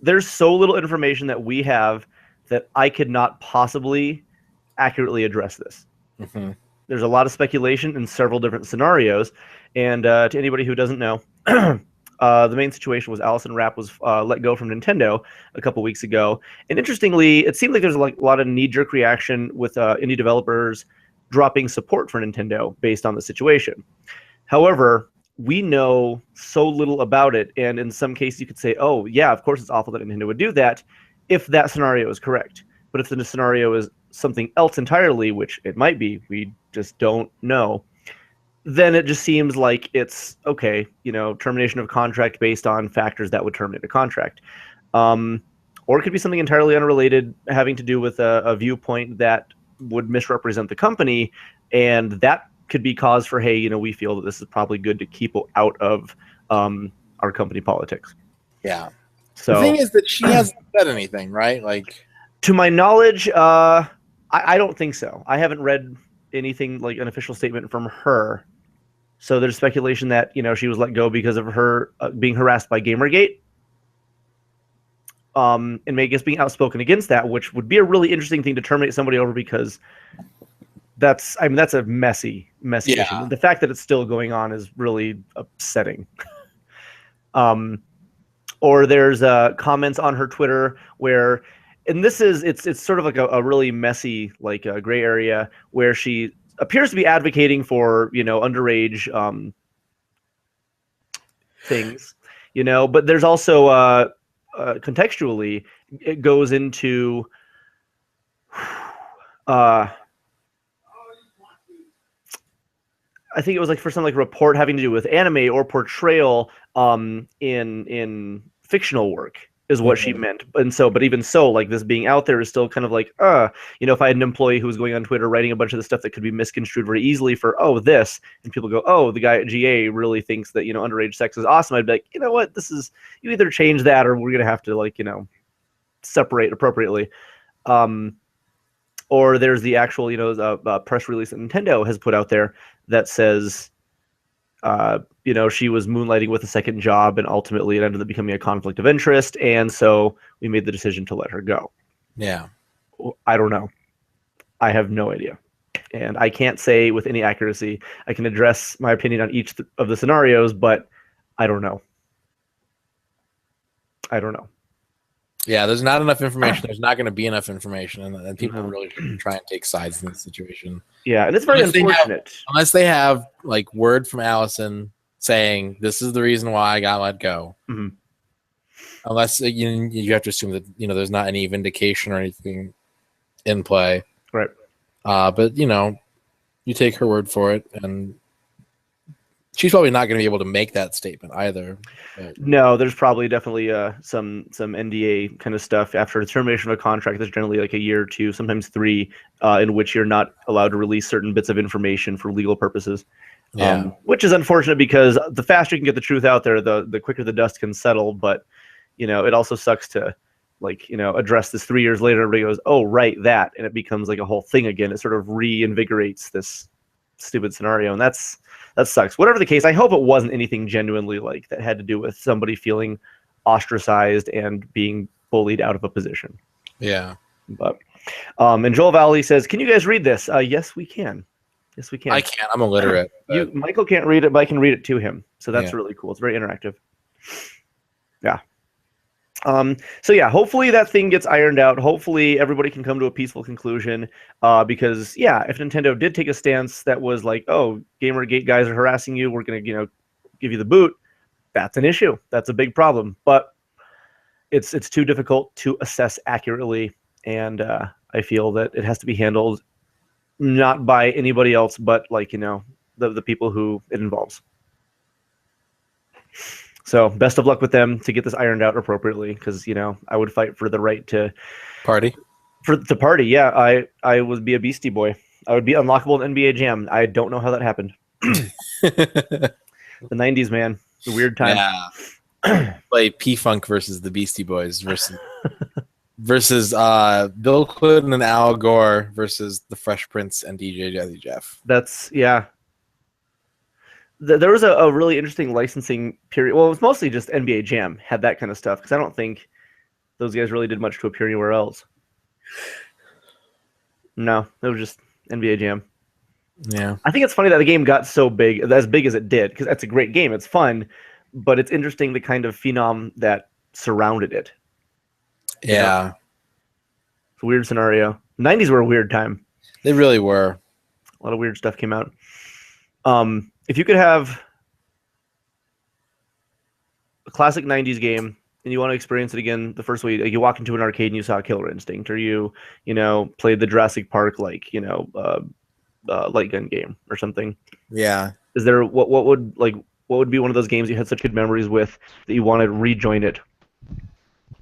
there's so little information that we have that I could not possibly accurately address this. Mm-hmm. There's a lot of speculation in several different scenarios, and to anybody who doesn't know, the main situation was Allison Rapp was let go from Nintendo a couple weeks ago, and interestingly, it seemed like there's a lot of knee-jerk reaction with indie developers dropping support for Nintendo based on the situation. However, we know so little about it, and in some cases you could say, oh yeah, of course it's awful that Nintendo would do that if that scenario is correct. But if the scenario is something else entirely, which it might be, we just don't know, then it just seems like it's okay, termination of contract based on factors that would terminate a contract. Or it could be something entirely unrelated, having to do with a viewpoint that would misrepresent the company, and that could be cause for, hey, we feel that this is probably good to keep out of our company politics. Yeah. So the thing is that she hasn't said anything, right? Like, to my knowledge, I don't think so. I haven't read anything like an official statement from her. So there's speculation that she was let go because of her being harassed by Gamergate. And I guess being outspoken against that, which would be a really interesting thing to terminate somebody over, because that's a messy Yeah. issue. The fact that it's still going on is really upsetting. Or there's comments on her Twitter where, and this is it's sort of like a really messy gray area where she appears to be advocating for underage things, but there's also contextually it goes into I think it was for some report having to do with anime or portrayal in fictional work is what she meant. And so, but even so, this being out there is still kind of if I had an employee who was going on Twitter writing a bunch of the stuff that could be misconstrued very easily for, this, and people go, oh, the guy at GA really thinks that, underage sex is awesome. I'd be like, you know what, you either change that or we're going to have to separate appropriately. Or there's the actual, press release that Nintendo has put out there that says, she was moonlighting with a second job, and ultimately it ended up becoming a conflict of interest, and so we made the decision to let her go. Yeah. I don't know. I have no idea. And I can't say with any accuracy. I can address my opinion on each of the scenarios, but I don't know. Yeah, there's not enough information. There's not going to be enough information, and people really shouldn't try and take sides in this situation. Yeah, and it's very unfortunate. Unless they have word from Allison saying this is the reason why I got let go. Mm-hmm. Unless you have to assume that there's not any vindication or anything in play, right? But you take her word for it, and she's probably not going to be able to make that statement either. But. No, there's probably definitely some NDA kind of stuff after the termination of a contract. There's generally a year or two, sometimes 3, in which you're not allowed to release certain bits of information for legal purposes. Yeah. Which is unfortunate, because the faster you can get the truth out there, the quicker the dust can settle. But it also sucks to address this 3 years later. Everybody goes, oh right, that, and it becomes a whole thing again. It sort of reinvigorates this stupid scenario, and that sucks. Whatever the case, I hope it wasn't anything genuinely that had to do with somebody feeling ostracized and being bullied out of a position. Yeah. But and Joel Valley says, can you guys read this? Yes, we can. Yes, we can. I can't. I'm illiterate. Michael can't read it, but I can read it to him. So that's really cool. It's very interactive. Yeah. So yeah, hopefully that thing gets ironed out. Hopefully everybody can come to a peaceful conclusion. Because if Nintendo did take a stance that was oh, Gamergate guys are harassing you, we're gonna give you the boot, that's an issue. That's a big problem. But it's too difficult to assess accurately, and I feel that it has to be handled not by anybody else, but the people who it involves. So best of luck with them to get this ironed out appropriately, because I would fight for the right to party. For the party, yeah. I would be a Beastie Boy. I would be unlockable in NBA Jam. I don't know how that happened. The 90s, man. It's a weird time. Yeah. Play P-Funk versus the Beastie Boys versus versus Bill Clinton and Al Gore versus the Fresh Prince and DJ Jazzy Jeff. That's yeah. There was a really interesting licensing period. Well, it was mostly just NBA Jam had that kind of stuff because I don't think those guys really did much to appear anywhere else. No, it was just NBA Jam. Yeah, I think it's funny that the game got so big, as big as it did, because that's a great game. It's fun, but it's interesting the kind of phenom that surrounded it. yeah, It's a weird scenario. 90s were a weird time. they really were. A lot of weird stuff came out. If you could have a classic 90s game and you want to experience it again the first way, like you walk into an arcade and you saw Killer Instinct, or you played the Jurassic Park, light gun game or something. Yeah. Is there what would be one of those games you had such good memories with that you want to rejoin it?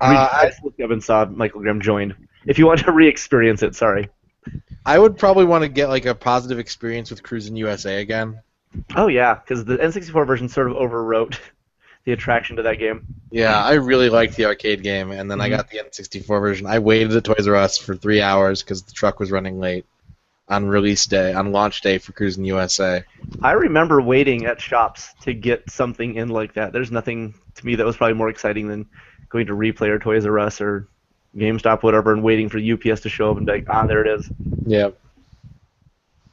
Kevin saw Michael Graham joined. If you want to re-experience it, sorry. I would probably want to get like a positive experience with Cruis'n USA again. Oh yeah, because the N64 version sort of overwrote the attraction to that game. Yeah, I really liked the arcade game, and then I got the N64 version. I waited at Toys R Us for 3 hours because the truck was running late on launch day for Cruis'n USA. I remember waiting at shops to get something in like that. There's nothing to me that was probably more exciting than going to Replay or Toys R Us or GameStop, whatever, and waiting for UPS to show up and be like, there it is. Yeah.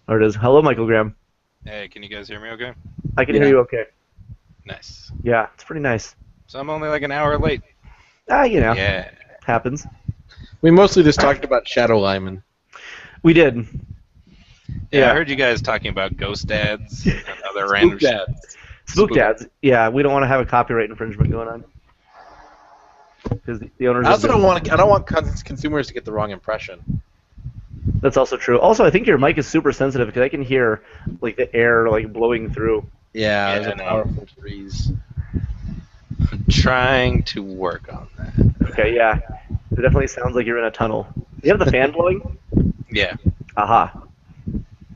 There it is. Hello, Michael Graham. Hey, can you guys hear me okay? I can hear you okay. Nice. Yeah, it's pretty nice. So I'm only like an hour late. Yeah. Happens. We mostly just talked about Shadow Lyman. We did. Yeah, I heard you guys talking about ghost dads and other random shit. Spook dads. Yeah, we don't want to have a copyright infringement going on. Because the owners. I also don't want consumers to get the wrong impression. That's also true. Also, I think your mic is super sensitive because I can hear like the air like blowing through. Yeah, there's I a know. powerful breeze. I'm trying to work on that. Okay, yeah. It definitely sounds like you're in a tunnel. You have the fan blowing? Yeah. Aha.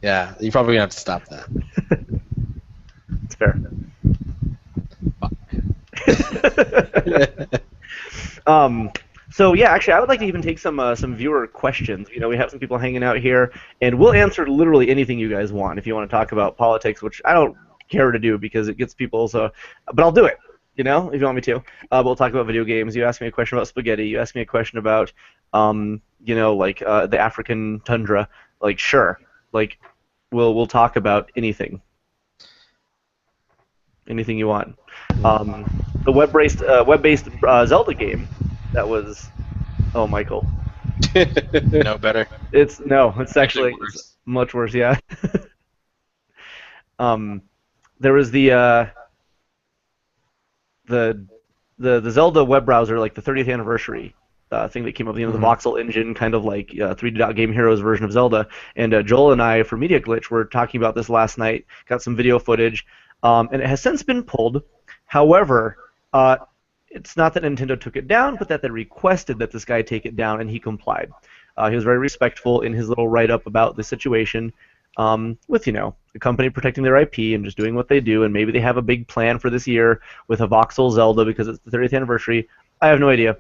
Yeah, you're probably gonna have to stop that. It's fair. So yeah, actually, I would like to even take some viewer questions. We have some people hanging out here, and we'll answer literally anything you guys want. If you want to talk about politics, which I don't care to do because it gets people. But I'll do it. If you want me to. We'll talk about video games. You asked me a question about spaghetti. You asked me a question about, the African tundra. Like, sure. Like, we'll talk about anything. Anything you want. The web-based Zelda game. That was, Michael. No better. It's actually worse. much worse. Yeah. There was the Zelda web browser, like the 30th anniversary thing that came up. The voxel engine, kind of like 3D Game Heroes version of Zelda. And Joel and I, for Media Glitch, were talking about this last night. Got some video footage, and it has since been pulled. However, it's not that Nintendo took it down, but that they requested that this guy take it down, and he complied. He was very respectful in his little write-up about the situation, with the company protecting their IP and just doing what they do, and maybe they have a big plan for this year with a voxel Zelda because it's the 30th anniversary. I have no idea,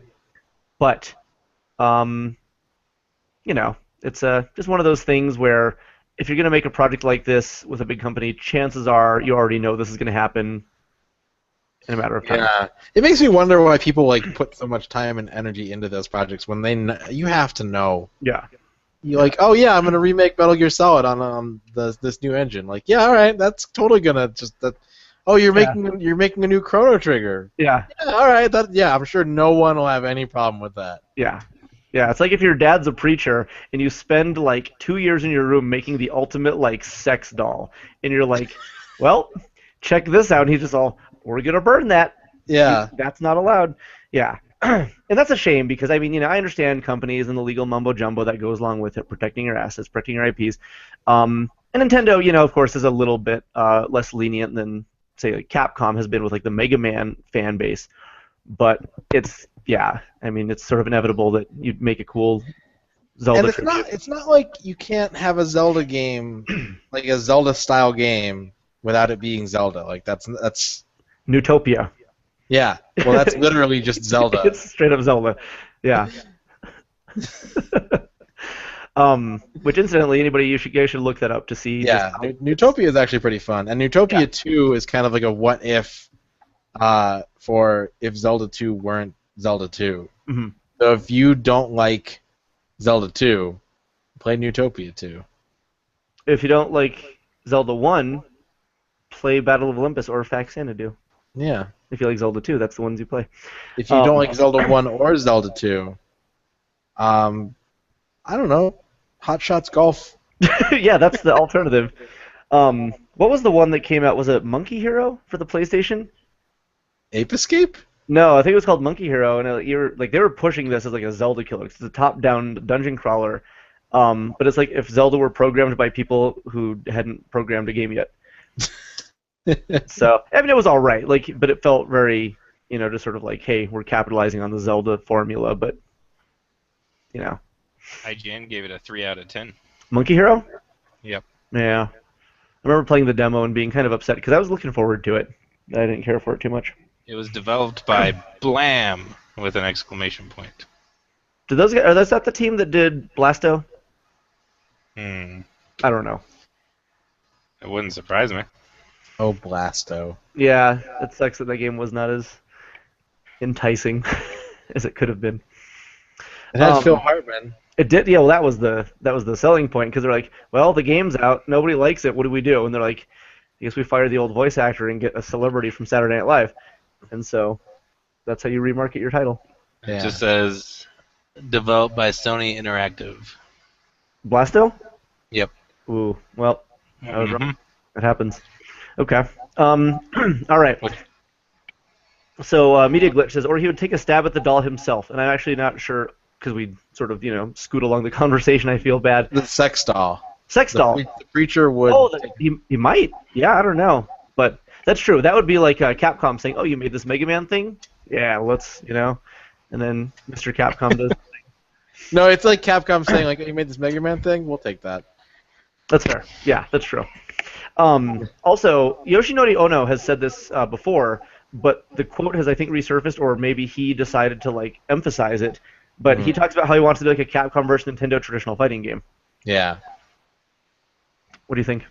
but it's just one of those things where if you're going to make a project like this with a big company, chances are you already know this is going to happen in a matter of time. Yeah, it makes me wonder why people put so much time and energy into those projects when you have to know. Yeah. You're like, oh yeah, I'm gonna remake Metal Gear Solid on this new engine. Like, yeah, all right, that's totally gonna just that. Oh, you're making a new Chrono Trigger. Yeah. All right, I'm sure no one will have any problem with that. Yeah. Yeah, it's like if your dad's a preacher and you spend 2 years in your room making the ultimate sex doll, and you're like, well, check this out, and he's just all, we're gonna burn that. Yeah. That's not allowed. Yeah. And that's a shame because, I understand companies and the legal mumbo-jumbo that goes along with it, protecting your assets, protecting your IPs. And Nintendo, of course, is a little bit less lenient than, say, Capcom has been with, the Mega Man fan base. But it's sort of inevitable that you'd make a cool Zelda tribute. It's not like you can't have a Zelda game, like a Zelda-style game, without it being Zelda. That's Newtopia. Yeah, well, that's literally just Zelda. It's straight up Zelda. Yeah. Which incidentally, you guys should look that up to see. Yeah, Newtopia is actually pretty fun, and Newtopia 2 is kind of like a what if, for if Zelda 2 weren't Zelda 2. Mhm. So if you don't like Zelda 2, play Newtopia 2. If you don't like Zelda 1, play Battle of Olympus or Faxanadu. Yeah. If you like Zelda 2, that's the ones you play. If you don't like Zelda 1 or Zelda 2, I don't know, Hot Shots Golf. Yeah, that's the alternative. What was the one that came out? Was it Monkey Hero for the PlayStation? Ape Escape? No, I think it was called Monkey Hero, and they were pushing this as like a Zelda killer. It's a top-down dungeon crawler, but it's like if Zelda were programmed by people who hadn't programmed a game yet. So I mean, it was all right, but it felt very, just sort of like, hey, we're capitalizing on the Zelda formula, but IGN gave it a 3 out of 10. Monkey Hero. Yep. Yeah, I remember playing the demo and being kind of upset because I was looking forward to it. I didn't care for it too much. It was developed by Blam with an exclamation point. Did those guys, are that the team that did Blasto? Hmm. I don't know. It wouldn't surprise me. Oh, Blasto. Yeah, it sucks that that game was not as enticing as it could have been. It has Phil Hartman. It did. Yeah, well, that was the selling point because they're like, well, the game's out, nobody likes it. What do we do? And they're like, I guess we fire the old voice actor and get a celebrity from Saturday Night Live. And so that's how you remarket your title. Yeah. It just says developed by Sony Interactive. Blasto? Yep. Ooh, well, I was Mhm. wrong. It happens. Okay. All right. So Media Glitch says, or he would take a stab at the doll himself. And I'm actually not sure because we sort of, scoot along the conversation. I feel bad. The sex doll. Sex doll. The preacher would. Oh, he might. Yeah, I don't know. But that's true. That would be like Capcom saying, oh, you made this Mega Man thing? Yeah, let's, and then Mr. Capcom does. No, it's like Capcom saying, like, you made this Mega Man thing? We'll take that. That's fair. Yeah, that's true. Also, Yoshinori Ono has said this before, but the quote has, I think, resurfaced, or maybe he decided to, emphasize it. But he talks about how he wants to do, a Capcom versus Nintendo traditional fighting game. Yeah. What do you think?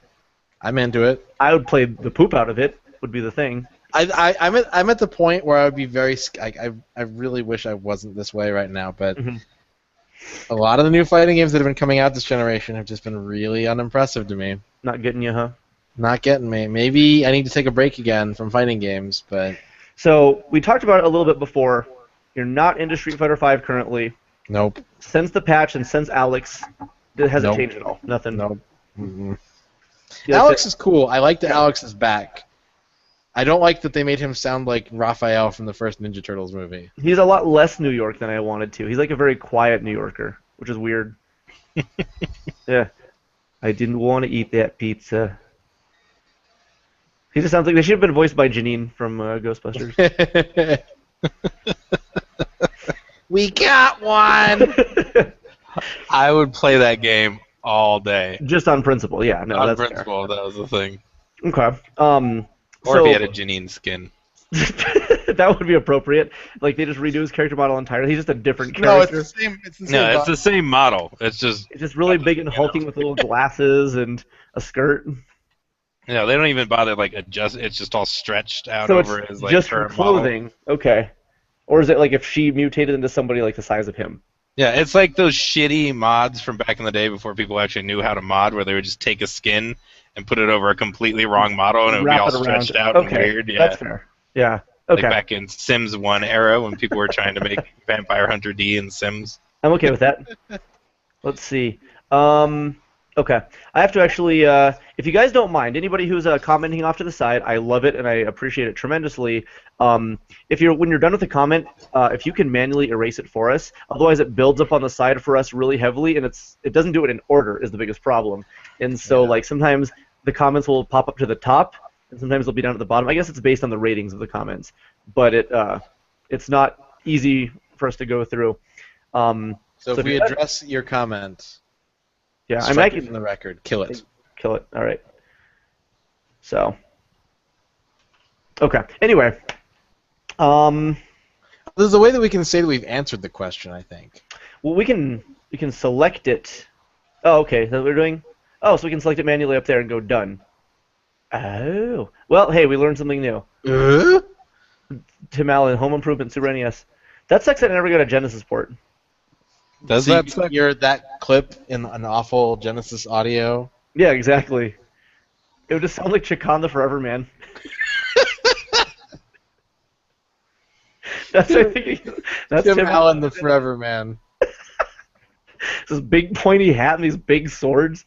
I'm into it. I would play the poop out of it, would be the thing. I'm at the point where I would be very. I really wish I wasn't this way right now, but a lot of the new fighting games that have been coming out this generation have just been really unimpressive to me. Not getting you, huh? Not getting me. Maybe I need to take a break again from fighting games, but. So we talked about it a little bit before. You're not into Street Fighter V currently. Nope. Since the patch and since Alex, it hasn't Nope. changed at all. Nothing. Nope. Mm-mm. Yeah, Alex is cool. I like that Alex is back. I don't like that they made him sound like Raphael from the first Ninja Turtles movie. He's a lot less New York than I wanted to. He's like a very quiet New Yorker, which is weird. Yeah. I didn't want to eat that pizza. He just sounds like they should have been voiced by Janine from Ghostbusters. We got one! I would play that game all day. Just on principle, yeah. No, On that's principle, that was the thing. fair. Okay. Or So- if he had a Janine skin. that would be appropriate. Like they just redo his character model entirely. He's just a different No, it's character. the same. It's the same. No, it's body. the same model. It's just It's just really big and hulking with little glasses and a skirt. they don't even bother adjust. It's just all stretched out So over it's his just for current model. clothing. Okay. Or is it like if she mutated into somebody like the size of him? Yeah, it's like those shitty mods from back in the day before people actually knew how to mod, where they would just take a skin and put it over a completely wrong model, and it would be Wrap all it around. stretched out Okay, and weird. Yeah, that's fair. Yeah. like Okay. back in Sims 1 era when people were trying to make Vampire Hunter D in Sims. I'm okay with that. Let's see. Okay. I have to actually, if you guys don't mind, anybody who's commenting off to the side, I love it and I appreciate it tremendously. When you're done with the comment, if you can manually erase it for us, otherwise it builds up on the side for us really heavily, and it doesn't do it in order is the biggest problem. And so sometimes the comments will pop up to the top, and sometimes they'll be down at the bottom. I guess it's based on the ratings of the comments, but it's not easy for us to go through. So if if we you- address your comment, Yeah, I strike might it from the record, kill it. kill it. All right. So. Okay. Anyway. there's a way that we can say that we've answered the question, I think. Well, we can select it. Oh, okay. That's what we're doing. Oh, so we can select it manually up there and go done. Oh. Well, hey, we learned something new. Tim Allen, Home Improvement, Super NES. That sucks that I never got a Genesis port. Does So that you suck? hear that clip in an awful Genesis audio? Yeah, exactly. It would just sound like Chacon the Forever Man. That's I think that's Tim Tim Allen, the Forever Man. This big pointy hat and these big swords.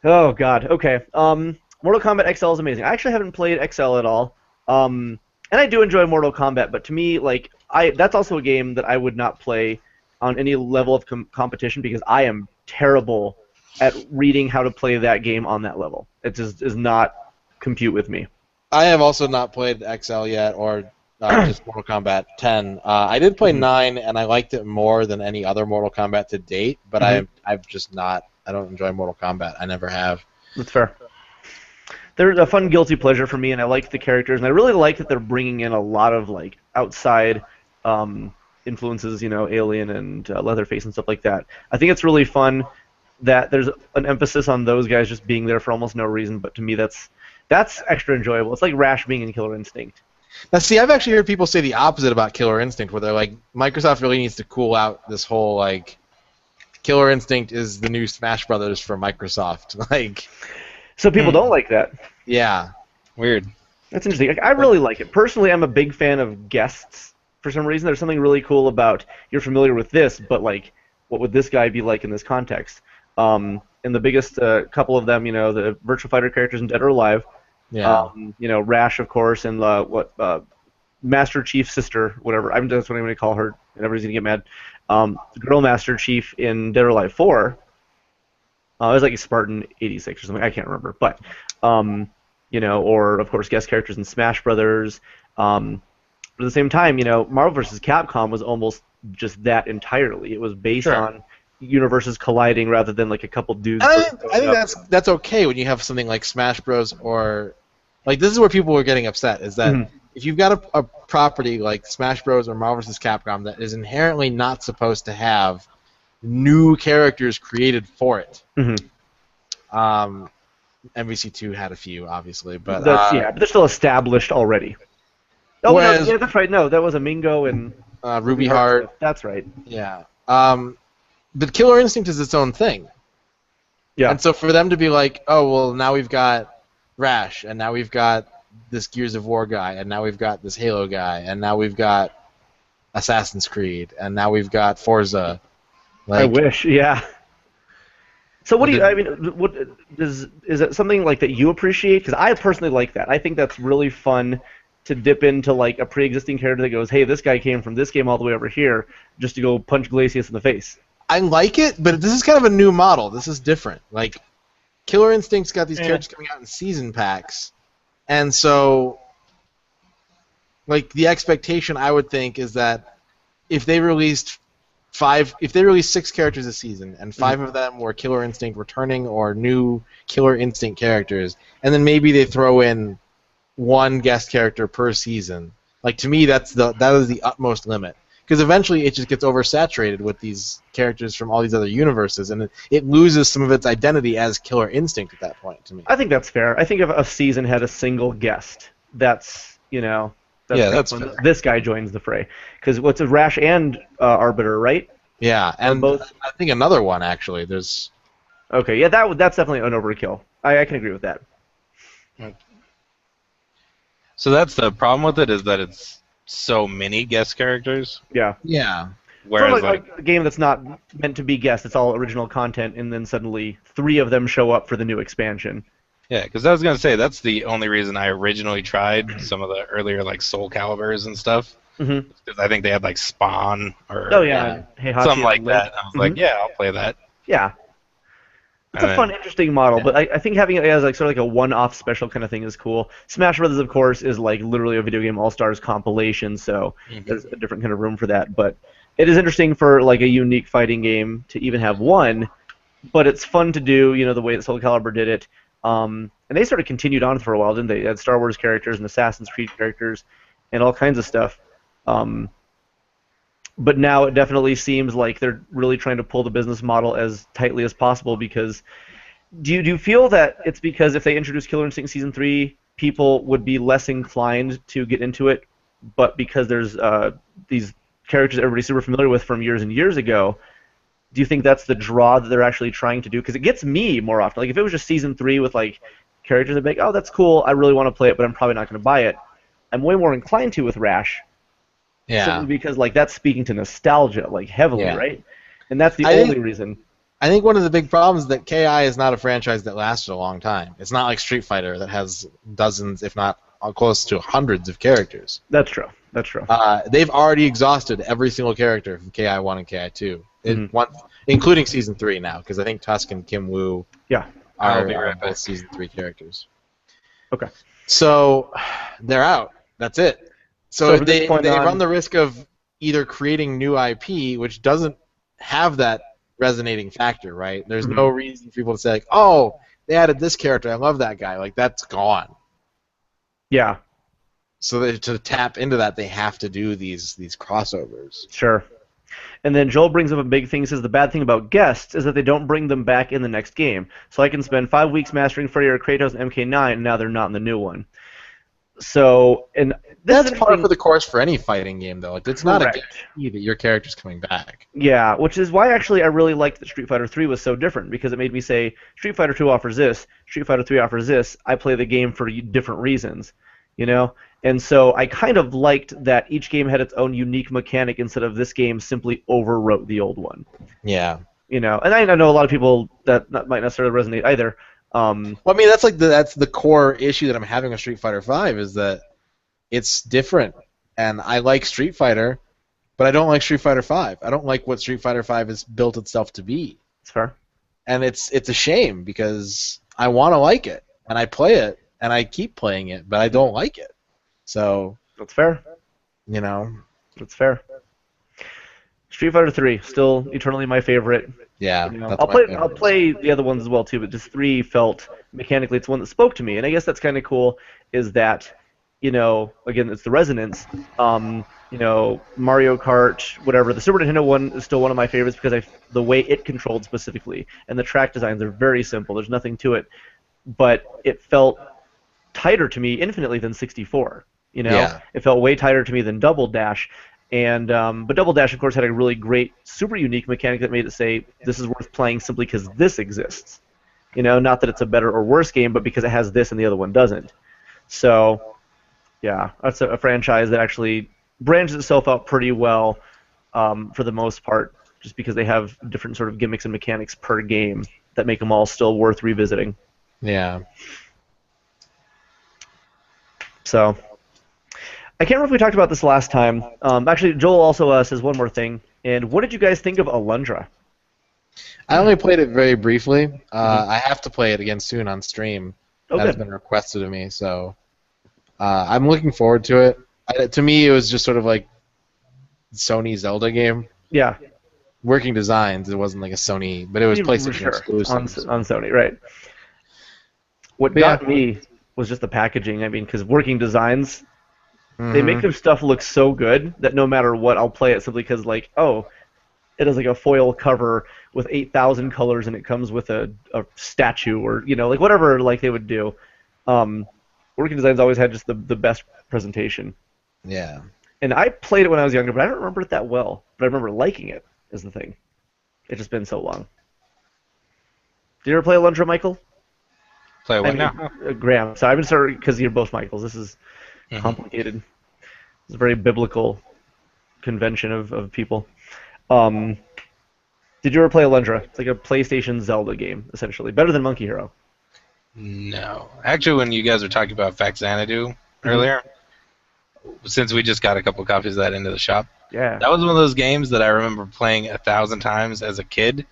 Oh God. Okay. Mortal Kombat XL is amazing. I actually haven't played XL at all. And I do enjoy Mortal Kombat, but to me, like that's also a game that I would not play on any level of competition because I am terrible at reading how to play that game on that level. It just does not compute with me. I have also not played XL yet, or just Mortal Kombat 10. I did play 9, and I liked it more than any other Mortal Kombat to date, but I've just not. I don't enjoy Mortal Kombat. I never have. That's fair. They're a fun guilty pleasure for me, and I like the characters, and I really like that they're bringing in a lot of like outside influences, you know, Alien and Leatherface and stuff like that. I think it's really fun that there's an emphasis on those guys just being there for almost no reason, but to me that's extra enjoyable. It's like Rash being in Killer Instinct. Now, see, I've actually heard people say the opposite about Killer Instinct, where they're like, Microsoft really needs to cool out this whole like, Killer Instinct is the new Smash Brothers for Microsoft. Like, So people don't like that. yeah, Weird. That's interesting. Like, I really like it. Personally, I'm a big fan of guests. For some reason, there's something really cool about you're familiar with this, but like, what would this guy be like in this context? And the biggest couple of them, you know, the Virtua Fighter characters in Dead or Alive. yeah. You know, Rash, of course, and Master Chief's sister, whatever. That's what I'm going to call her, and everybody's going to get mad. The girl Master Chief in Dead or Alive 4. It was like a Spartan 86 or something. I can't remember. But, you know, or, of course, guest characters in Smash Brothers. But at the same time, you know, Marvel vs. Capcom was almost just that entirely. It was based on universes colliding rather than like a couple dudes. I think that's okay when you have something like Smash Bros. Or like this is where people are getting upset is that if you've got a property like Smash Bros. Or Marvel vs. Capcom that is inherently not supposed to have new characters created for it. MVC2 had a few, obviously, but but they're still established already. Oh, whereas, no, yeah, that's right. No, that was a Mingo and Ruby Heart. That's right. Yeah. But Killer Instinct is its own thing. Yeah. And so for them to be like, oh, well, now we've got Rash, and now we've got this Gears of War guy, and now we've got this Halo guy, and now we've got Assassin's Creed, and now we've got Forza. Like, I wish, yeah. So what do you? I mean, what is it something like that you appreciate? Because I personally like that. I think that's really fun to dip into like a pre-existing character that goes, hey, this guy came from this game all the way over here just to go punch Glacius in the face. I like it, but this is kind of a new model. This is different. Like, Killer Instinct's got these characters coming out in season packs, and so, like, the expectation I would think is that if they released 6 characters a season, and 5 of them were Killer Instinct returning or new Killer Instinct characters, and then maybe they throw in 1 guest character per season. Like, to me, that is the utmost limit. Because eventually it just gets oversaturated with these characters from all these other universes, and it loses some of its identity as Killer Instinct at that point, to me. I think that's fair. I think if a season had a single guest, that's, you know... that's when fair. this guy joins the fray. Because what's a Rash and Arbiter, right? Yeah, and both... I think another one, actually. There's... Okay, yeah, that's definitely an overkill. I can agree with that. So that's the problem with it, is that it's so many guest characters. Yeah. Yeah. Whereas, like a game that's not meant to be guest, it's all original content, and then suddenly 3 of them show up for the new expansion. yeah, because I was going to say, that's the only reason I originally tried some of the earlier, like, Soul Calibers and stuff. Mm-hmm. Because I think they had, like, Spawn or Oh, yeah. Heihachi something like and that. I was like, yeah, I'll play that. Yeah. It's And a fun, interesting model, but I think having it as like sort of like a one-off special kind of thing is cool. Smash Brothers, of course, is like literally a video game all-stars compilation, so there's a different kind of room for that. But it is interesting for like a unique fighting game to even have one, but it's fun to do, you know, the way that Soul Calibur did it. And they sort of continued on for a while, didn't they? They had Star Wars characters and Assassin's Creed characters and all kinds of stuff. but now it definitely seems like they're really trying to pull the business model as tightly as possible. Because do you feel that it's because if they introduce Killer Instinct Season 3, people would be less inclined to get into it, but because there's these characters everybody's super familiar with from years and years ago, do you think that's the draw that they're actually trying to do? Because it gets me more often. Like if it was just Season 3 with like characters, I'd be like, oh, that's cool, I really want to play it, but I'm probably not going to buy it. I'm way more inclined to with Rash, simply because like that's speaking to nostalgia like heavily, right? And that's the only reason. I think one of the big problems is that KI is not a franchise that lasted a long time. It's not like Street Fighter that has dozens, if not close to hundreds of characters. That's true. That's true. They've already exhausted every single character from KI1 and KI2, including Season 3 now, because I think Tusk and Kim Woo are both Season 3 characters. Okay. So they're out. That's it. So they run the risk of either creating new IP, which doesn't have that resonating factor, right? There's no reason for people to say, like, oh, they added this character, I love that guy. Like, that's gone. Yeah. So to tap into that, they have to do these crossovers. Sure. And then Joel brings up a big thing. He says the bad thing about guests is that they don't bring them back in the next game. So I can spend 5 weeks mastering Freddy or Kratos and MK9, and now they're not in the new one. So, and that's par for the course for any fighting game, though. Like, it's not a guarantee that your character's coming back. Yeah, which is why actually I really liked that Street Fighter 3 was so different, because it made me say, Street Fighter 2 offers this, Street Fighter 3 offers this, I play the game for different reasons, you know? And so I kind of liked that each game had its own unique mechanic instead of this game simply overwrote the old one. Yeah. You know, and I know a lot of people that might necessarily resonate either. Well, I mean, that's the core issue that I'm having with Street Fighter V is that it's different, and I like Street Fighter, but I don't like Street Fighter V. I don't like what Street Fighter V has built itself to be. That's fair. And it's a shame because I want to like it, and I play it, and I keep playing it, but I don't like it. So that's fair. You know, that's fair. Street Fighter 3 still eternally my favorite. Yeah, you know, I'll play the other ones as well too, but just 3 felt mechanically it's one that spoke to me, and I guess that's kind of cool. Is that, you know, again, it's the resonance. You know, Mario Kart, whatever. The Super Nintendo one is still one of my favorites because the way it controlled specifically, and the track designs are very simple. There's nothing to it, but it felt tighter to me infinitely than 64. You know, it felt way tighter to me than Double Dash. And but Double Dash, of course, had a really great, super unique mechanic that made it say this is worth playing simply because this exists. You know, not that it's a better or worse game, but because it has this and the other one doesn't. So, yeah, that's a franchise that actually branches itself out pretty well for the most part, just because they have different sort of gimmicks and mechanics per game that make them all still worth revisiting. Yeah. So, I can't remember if we talked about this last time. Actually, Joel also says one more thing. And what did you guys think of Alundra? I only played it very briefly. I have to play it again soon on stream. Oh, That's been requested of me, so I'm looking forward to it. To me, it was just sort of like Sony Zelda game. Yeah. Working designs. It wasn't like a Sony, but it was PlayStation exclusive. On Sony, right. What got me was just the packaging. I mean, because working designs, they make their stuff look so good that no matter what, I'll play it simply because, like, oh, it is like a foil cover with 8,000 colors and it comes with a statue or, you know, like whatever like they would do. Working Designs always had just the best presentation. Yeah. And I played it when I was younger, but I don't remember it that well. But I remember liking it, is the thing. It's just been so long. Did you ever play Alundra, Michael? Play what now? Graham. So I've been starting because you're both Michaels. This is complicated. It's a very biblical convention of people. Did you ever play Alundra? It's like a PlayStation Zelda game, essentially. Better than Monkey Hero. No. Actually, when you guys were talking about Faxanadu earlier, since we just got a couple copies of that into the shop, that was one of those games that I remember playing 1,000 times as a kid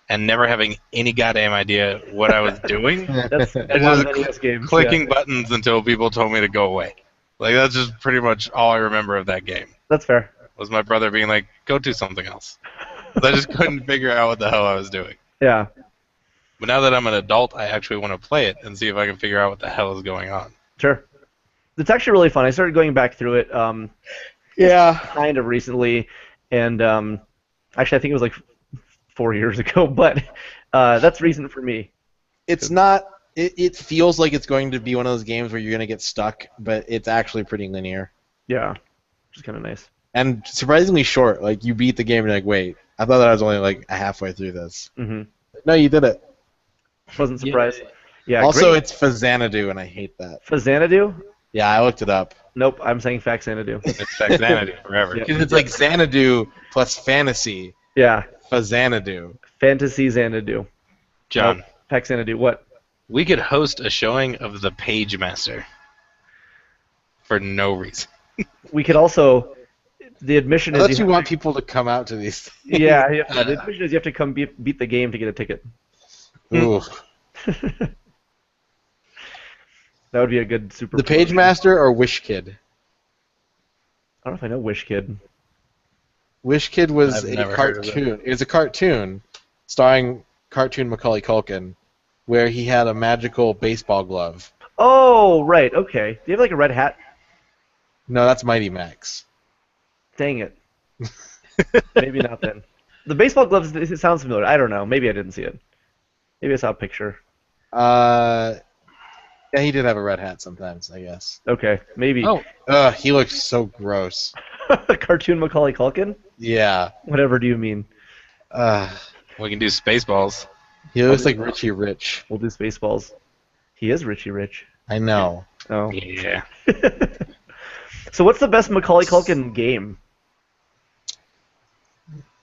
and never having any goddamn idea what I was doing. That's and just clicking buttons until people told me to go away. Like, that's just pretty much all I remember of that game. That's fair. Was my brother being like, go do something else. I just couldn't figure out what the hell I was doing. Yeah. But now that I'm an adult, I actually want to play it and see if I can figure out what the hell is going on. Sure. It's actually really fun. I started going back through it kind of recently, and actually I think it was like 4 years ago, but that's recent for me. It's not. It feels like it's going to be one of those games where you're going to get stuck, but it's actually pretty linear. Yeah, which is kind of nice. And surprisingly short. Like, you beat the game and you're like, wait, I thought that I was only like halfway through this. Mm-hmm. No, you did it. Wasn't surprised. Yeah. Also, great. it's Fazanadu, and I hate that. Fazanadu? Yeah, I looked it up. Nope, I'm saying Faxanadu. It's Faxanadu forever. Yeah. Because it's like Xanadu plus fantasy. Yeah, Fazanadu. Fantasy Xanadu. John, Nope. Faxanadu. What? we could host a showing of the Page Master for no reason. We could also. The admission is. Unless you want people to come out to these things. Yeah, the admission is you have to come beat the game to get a ticket. Ooh. That would be a good super. The Page Master or Wish Kid? I don't know if I know Wish Kid. Wish Kid was I've a never heard of it. cartoon. It was a cartoon starring cartoon Macaulay Culkin, where he had a magical baseball glove. Oh, right. Okay. Do you have like a red hat? No, that's Mighty Max. Dang it. Maybe not then. The baseball gloves. It sounds familiar. I don't know. Maybe I didn't see it. Maybe I saw a picture. Yeah, he did have a red hat sometimes, I guess. Okay. Maybe. Oh, He looks so gross. Cartoon Macaulay Culkin? Yeah. Whatever do you mean? we can do Spaceballs. He looks like Richie Rich. We'll do Spaceballs. He is Richie Rich. I know. Oh. Yeah. So what's the best Macaulay Culkin game?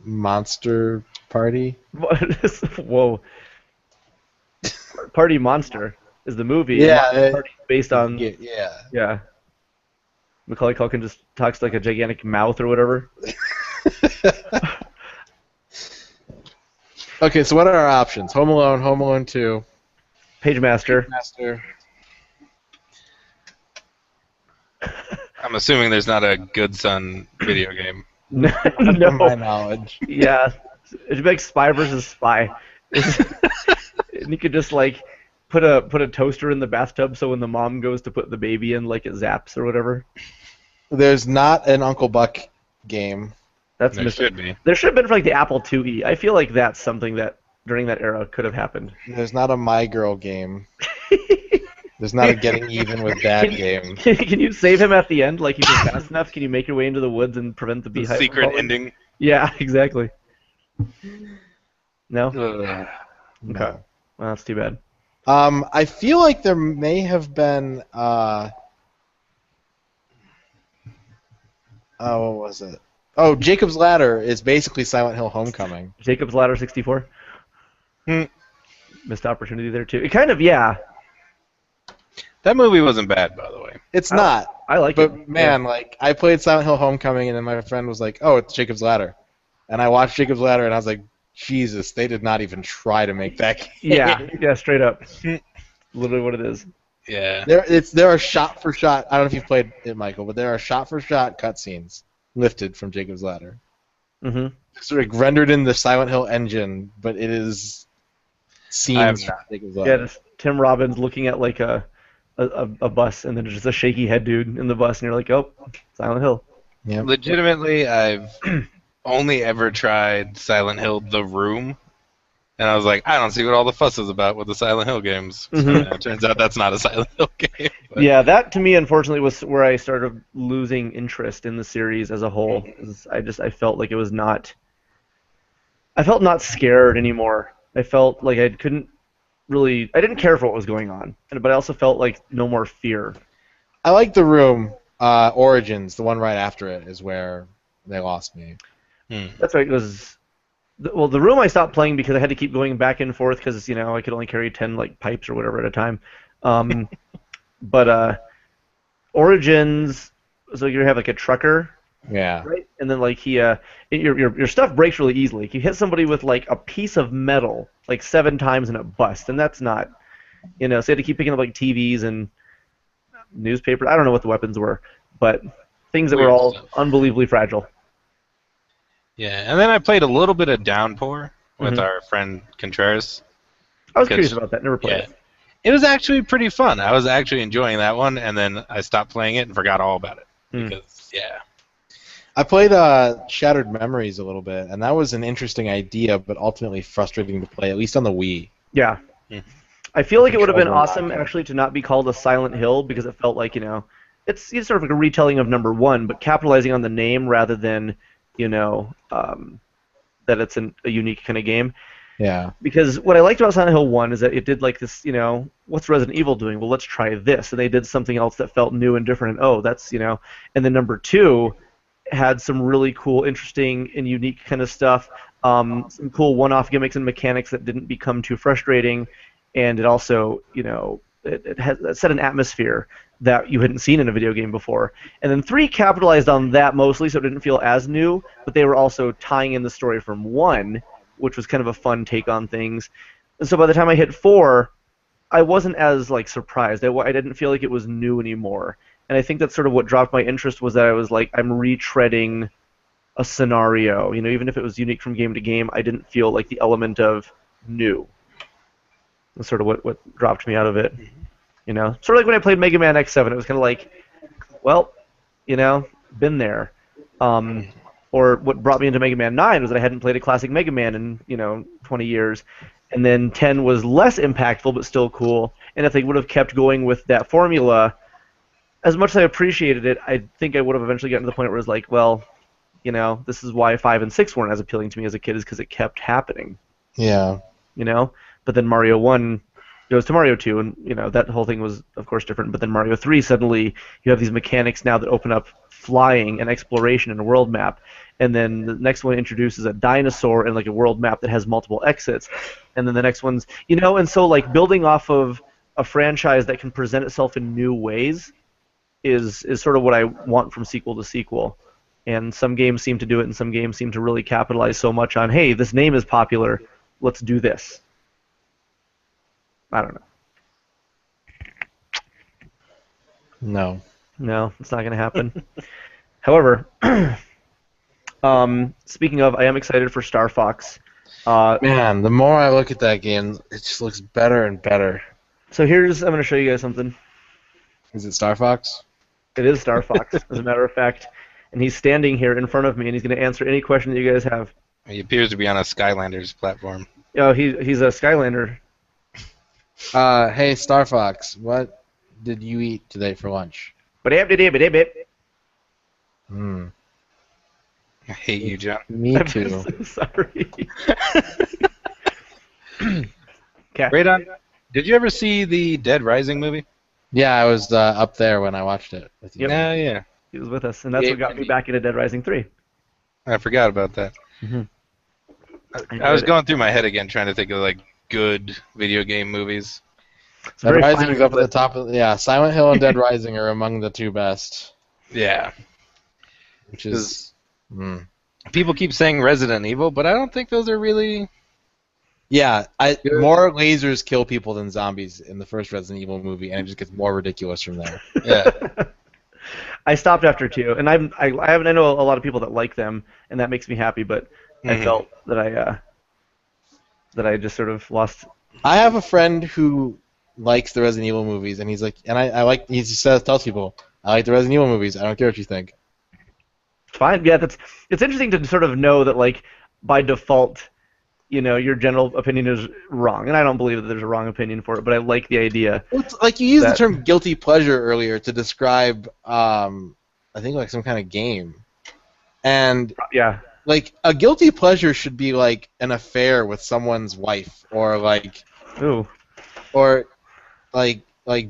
Monster Party? Whoa. Party Monster is the movie. Yeah. Party based on. Yeah. Yeah. Macaulay Culkin just talks like a gigantic mouth or whatever. Okay, so what are our options? Home Alone 2, Page Master. Master. I'm assuming there's not a Good Son video game. No. From my knowledge. Yeah. It'd be like Spy versus Spy. And you could just like put a toaster in the bathtub so when the mom goes to put the baby in, like it zaps or whatever. There's not an Uncle Buck game. That's There missing. should be. There should have been for like the Apple IIe. I feel like that's something that during that era could have happened. There's not a My Girl game. There's not a Getting Even with Dad game. Can you save him at the end? Like, if you're fast enough, can you make your way into the woods and prevent the The beehive? secret from falling? ending. Yeah, exactly. No? Ugh. Okay. No. Well, that's too bad. I feel like there may have been. What was it? Oh, Jacob's Ladder is basically Silent Hill Homecoming. Jacob's Ladder 64? Hmm. Missed opportunity there, too. It kind of, yeah. That movie wasn't bad, by the way. It's I- not, I like but it. man, like I played Silent Hill Homecoming, and then my friend was like, "Oh, it's Jacob's Ladder," and I watched Jacob's Ladder, and I was like, "Jesus, they did not even try to make that game." Yeah, straight up. Literally what it is. Yeah. There are shot for shot. I don't know if you've played it, Michael, but there are shot for shot cutscenes lifted from Jacob's Ladder. Mm-hmm. Sort of rendered in the Silent Hill engine, but it is scenes from Jacob's Yeah, Ladder. just Tim Robbins looking at like a bus, and then just a shaky head dude in the bus, and you're like, oh, Silent Hill. Yep. Legitimately, I've only ever tried Silent Hill The Room, and I was like, I don't see what all the fuss is about with the Silent Hill games. Mhm. And it turns out that's not a Silent Hill game. But Yeah, that to me, unfortunately, was where I started losing interest in the series as a whole. 'Cause I felt like it was not. I felt not scared anymore. I felt like I didn't care for what was going on, but I also felt like no more fear. I like The Room. Origins, the one right after it, is where they lost me. That's right. It was. Well, the room I stopped playing because I had to keep going back and forth because I could only carry 10 like pipes or whatever at a time. But Origins, so you have like a trucker, Yeah. right? And then like your stuff breaks really easily. You hit somebody with like a piece of metal like 7 times and it busts, and that's not, so you had to keep picking up like TVs and newspapers. I don't know what the weapons were, but things that were Weird all stuff. unbelievably fragile. Yeah, and then I played a little bit of Downpour with Mhm. our friend Contreras. I was Because- curious about that. Never played Yeah. it. It was actually pretty fun. I was actually enjoying that one, and then I stopped playing it and forgot all about it. Hmm. Because, yeah. I played Shattered Memories a little bit, and that was an interesting idea, but ultimately frustrating to play, at least on the Wii. Yeah. Hmm. I feel like it would have been Controls were awesome lacking. actually to not be called a Silent Hill because it felt like, it's sort of like a retelling of number one, but capitalizing on the name rather than, that it's a unique kind of game. Yeah. Because what I liked about Silent Hill 1 is that it did like this, what's Resident Evil doing? Well, let's try this. And they did something else that felt new and different. And oh, that's, and then number 2 had some really cool, interesting, and unique kind of stuff. Some cool one-off gimmicks and mechanics that didn't become too frustrating. And it also, it set an atmosphere that you hadn't seen in a video game before. And then 3 capitalized on that mostly, so it didn't feel as new, but they were also tying in the story from 1, which was kind of a fun take on things. And so by the time I hit 4, I wasn't as surprised. I didn't feel like it was new anymore. And I think that's sort of what dropped my interest was that I was like, I'm retreading a scenario. Even if it was unique from game to game, I didn't feel like the element of new. That's sort of what dropped me out of it. Sort of like when I played Mega Man X7, it was kind of like, well, been there. Or what brought me into Mega Man 9 was that I hadn't played a classic Mega Man in 20 years. And then 10 was less impactful but still cool. And if they would have kept going with that formula, as much as I appreciated it, I think I would have eventually gotten to the point where it was like, well, this is why 5 and 6 weren't as appealing to me as a kid, is because it kept happening. Yeah. But then Mario 1 goes to Mario 2, and that whole thing was, of course, different. But then Mario 3, suddenly you have these mechanics now that open up flying and exploration and a world map. And then the next one introduces a dinosaur and a world map that has multiple exits. And then the next one's, and so building off of a franchise that can present itself in new ways is sort of what I want from sequel to sequel. And some games seem to do it, and some games seem to really capitalize so much on, hey, this name is popular, let's do this. I don't know. No, it's not going to happen. However, speaking of, I am excited for Star Fox. Man, the more I look at that game, it just looks better and better. So I'm going to show you guys something. Is it Star Fox? It is Star Fox, as a matter of fact. And he's standing here in front of me, and he's going to answer any question that you guys have. He appears to be on a Skylanders platform. Oh, he's a Skylander. Hey, Star Fox, what did you eat today for lunch? Hmm. I hate you, John. Me I'm too. so sorry. Okay. Radon, did you ever see the Dead Rising movie? Yeah, I was up there when I watched it with you. Yeah, yeah. He was with us, and that's what got me back into Dead Rising 3. I forgot about that. Mhm. I was going through my head again, trying to think of good video game movies. It's Dead very Rising funny, is up at but- the top of Silent Hill and Dead Rising are among the 2 best, Yeah. which is People keep saying Resident Evil, but I don't think those are really. yeah. More lasers kill people than zombies in the first Resident Evil movie, and it just gets more ridiculous from there. Yeah. I stopped after 2, and I know a lot of people that like them, and that makes me happy. But I felt that I just sort of lost. I have a friend who likes the Resident Evil movies, and he's like, and I like. He tells people, I like the Resident Evil movies. I don't care what you think. Fine, yeah, it's interesting to sort of know that by default, your general opinion is wrong, and I don't believe that there's a wrong opinion for it, but I like the idea. Well, you used the term guilty pleasure earlier to describe, I think some kind of game, and yeah, a guilty pleasure should be an affair with someone's wife, or ooh, or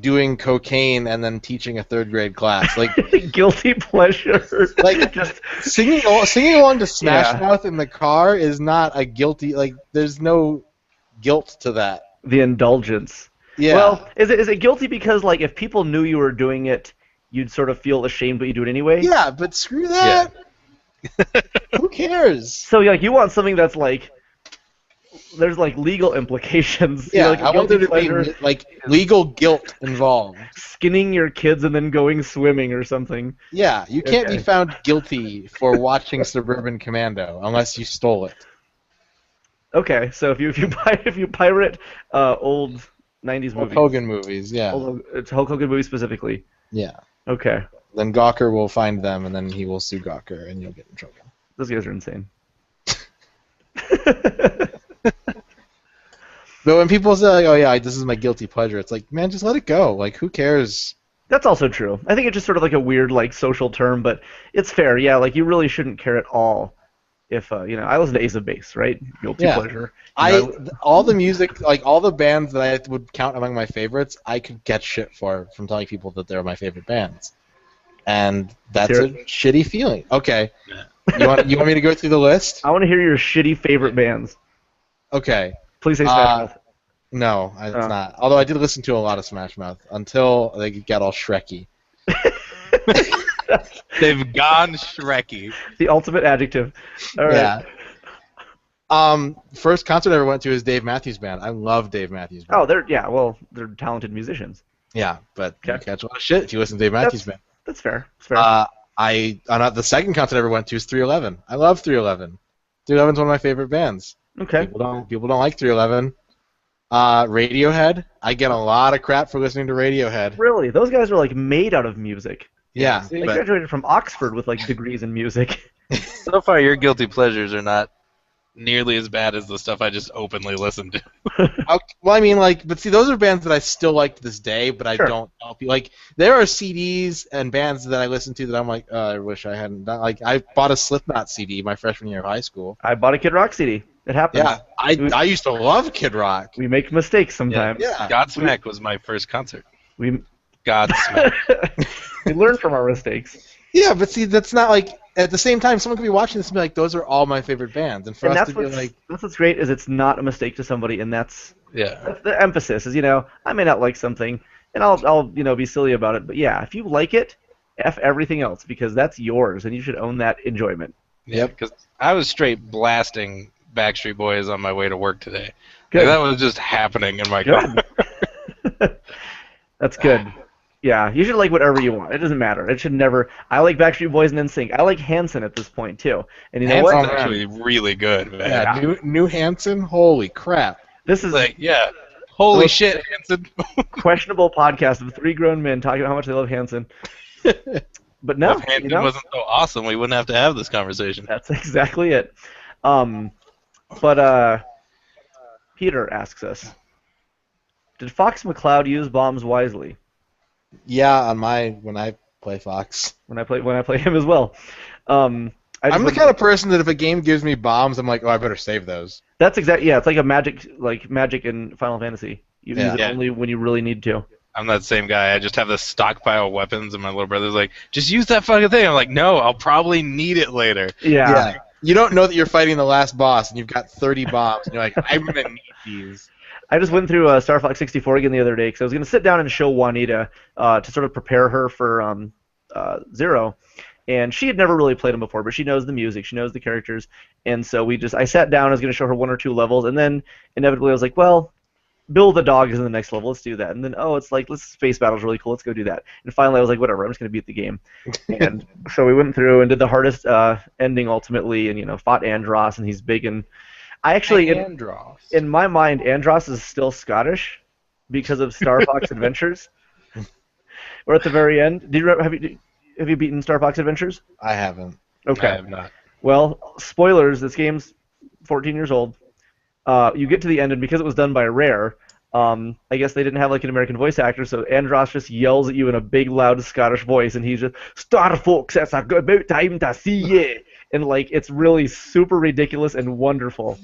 doing cocaine and then teaching a 3rd grade class, guilty pleasure, just singing along to Smash Mouth in the car is not a guilty. There's no guilt to that. The indulgence. Yeah. Well, is it guilty because if people knew you were doing it, you'd sort of feel ashamed, but you do it anyway? Yeah, but screw that. Yeah. Who cares? So you want something that's there's legal implications. Yeah, I want there to be legal guilt involved. Skinning your kids and then going swimming or something. Yeah, you can't be found guilty for watching Suburban Commando unless you stole it. Okay, so if you pirate old 90s movies. Hulk Hogan movies, yeah. It's Hulk Hogan movies specifically. Yeah. Okay. Then Gawker will find them, and then he will sue Gawker, and you'll get in trouble. Those guys are insane. But when people say, like, "Oh yeah, this is my guilty pleasure," it's like, man, just let it go. Like, who cares? That's also true. I think it's just sort of like a weird like social term, but it's fair. Yeah, like you really shouldn't care at all if I listen to Ace of Base, right? Guilty pleasure. All the music, like all the bands that I would count among my favorites, I could get shit for from telling people that they're my favorite bands, and that's a shitty feeling. Okay, you want me to go through the list? I want to hear your shitty favorite bands. Okay. Please say Smash Mouth. No, it's not. Although I did listen to a lot of Smash Mouth until they got all Shrekky. They've gone Shrekky. The ultimate adjective. All right. Yeah. First concert I ever went to is Dave Matthews Band. I love Dave Matthews Band. Oh, they're talented musicians. Yeah, but you catch a lot of shit if you listen to Dave Matthews Band. That's fair. That's fair. The second concert I ever went to is 311. I love 311. 311's one of my favorite bands. Okay. People don't like 311. Radiohead. I get a lot of crap for listening to Radiohead. Really? Those guys are like made out of music. Yeah. They graduated from Oxford with like degrees in music. So far, your guilty pleasures are not nearly as bad as the stuff I just openly listen to. Well, I mean, but see, those are bands that I still like to this day, but I don't tell people. Like, there are CDs and bands that I listen to that I'm like, I wish I hadn't done. Like, I bought a Slipknot CD my freshman year of high school. I bought a Kid Rock CD. It happens. Yeah, I used to love Kid Rock. We make mistakes sometimes. Yeah. Godsmack was my first concert. Godsmack. We learn from our mistakes. Yeah, but see, that's not like at the same time. Someone could be watching this and be like, "Those are all my favorite bands," and us to be like, "That's what's great is it's not a mistake to somebody," and that's the emphasis. Is I may not like something, and I'll be silly about it, but yeah, if you like it, F everything else because that's yours, and you should own that enjoyment. Yeah, because I was straight blasting Backstreet Boys on my way to work today. Good. Like, that was just happening in my car. That's good. Yeah, you should like whatever you want. It doesn't matter. It should never. I like Backstreet Boys and NSYNC. I like Hanson at this point too. And you know Hanson's what? actually really good, man. Yeah, new Hanson. Holy crap! This is holy shit, Hanson. Questionable podcast of three grown men talking about how much they love Hanson. But no, if Hanson wasn't so awesome, we wouldn't have to have this conversation. That's exactly it. But Peter asks us, did Fox McCloud use bombs wisely? Yeah, when I play Fox. When I play him as well. I'm the kind of person that if a game gives me bombs, I'm like, oh, I better save those. That's exactly it's like a magic in Final Fantasy. You use it only when you really need to. I'm that same guy. I just have this stockpile of weapons, and my little brother's like, just use that fucking thing. I'm like, no, I'll probably need it later. Yeah. You don't know that you're fighting the last boss, and you've got 30 bombs, and you're like, I'm going to need these. I just went through Star Fox 64 again the other day because I was going to sit down and show Juanita to sort of prepare her for Zero. And she had never really played them before, but she knows the music, she knows the characters. And so I sat down, I was going to show her one or two levels, and then inevitably I was like, well, Bill the dog is in the next level, let's do that. And then, it's like, Space Battle's really cool, let's go do that. And finally I was like, whatever, I'm just going to beat the game. And so we went through and did the hardest ending ultimately, and, fought Andros, and he's big and... I actually, in my mind, Andros is still Scottish because of Star Fox Adventures. We're at the very end. Have you beaten Star Fox Adventures? I haven't. Okay. I have not. Well, spoilers. This game's 14 years old. You get to the end, and because it was done by Rare, I guess they didn't have an American voice actor, so Andros just yells at you in a big, loud Scottish voice, and he's just, Star Fox, it's about time to see ye. And it's really super ridiculous and wonderful.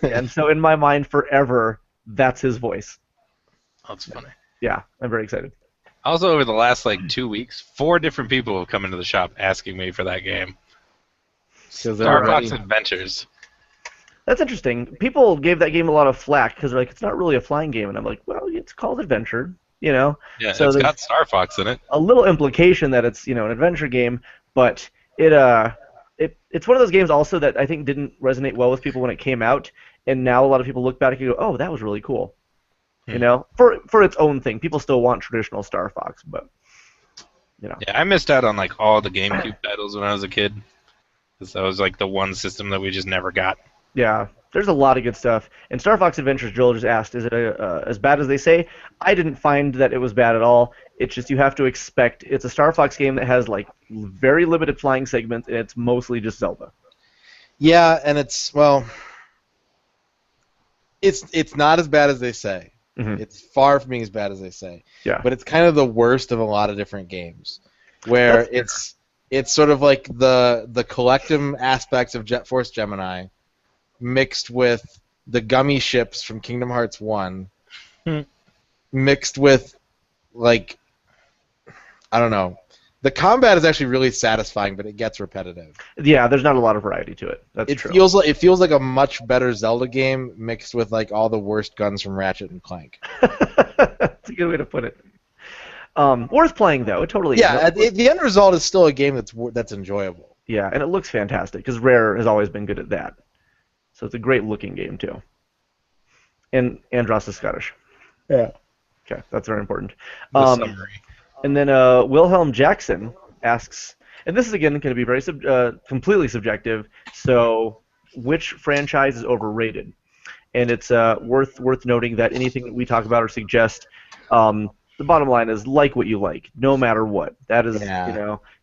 And so in my mind, forever, that's his voice. That's funny. Yeah, I'm very excited. Also, over the last 2 weeks, 4 different people have come into the shop asking me for that game. Star Fox Adventures. That's interesting. People gave that game a lot of flack because they're like, it's not really a flying game. And I'm like, well, it's called Adventure, Yeah, so it's got Star Fox in it. A little implication that it's, an adventure game, but it's one of those games also that I think didn't resonate well with people when it came out, and now a lot of people look back and go, oh, that was really cool. For its own thing. People still want traditional Star Fox, but, Yeah, I missed out on, all the GameCube titles when I was a kid. Because that was, the one system that we just never got. Yeah. There's a lot of good stuff. And Star Fox Adventures, Joel just asked, is it as bad as they say? I didn't find that it was bad at all. It's just you have to expect. It's a Star Fox game that has like very limited flying segments, and it's mostly just Zelda. Yeah, and it's not as bad as they say. Mm-hmm. It's far from being as bad as they say. Yeah. But it's kind of the worst of a lot of different games, where it's sort of like the collective aspects of Jet Force Gemini mixed with the gummy ships from Kingdom Hearts 1, mixed with, like, I don't know. The combat is actually really satisfying, but it gets repetitive. Yeah, there's not a lot of variety to it. That's true. It feels like a much better Zelda game mixed with, like, all the worst guns from Ratchet and Clank. That's a good way to put it. Worth playing, though. It totally is. The end result is still a game that's enjoyable. Yeah, and it looks fantastic, because Rare has always been good at that. So it's a great-looking game, too. And Andros is Scottish. Yeah. Okay, that's very important. The summary. And then Wilhelm Jackson asks, and this is, again, going to be very completely subjective, so which franchise is overrated? And it's worth noting that anything that we talk about or suggest, the bottom line is like what you like, no matter what. That is,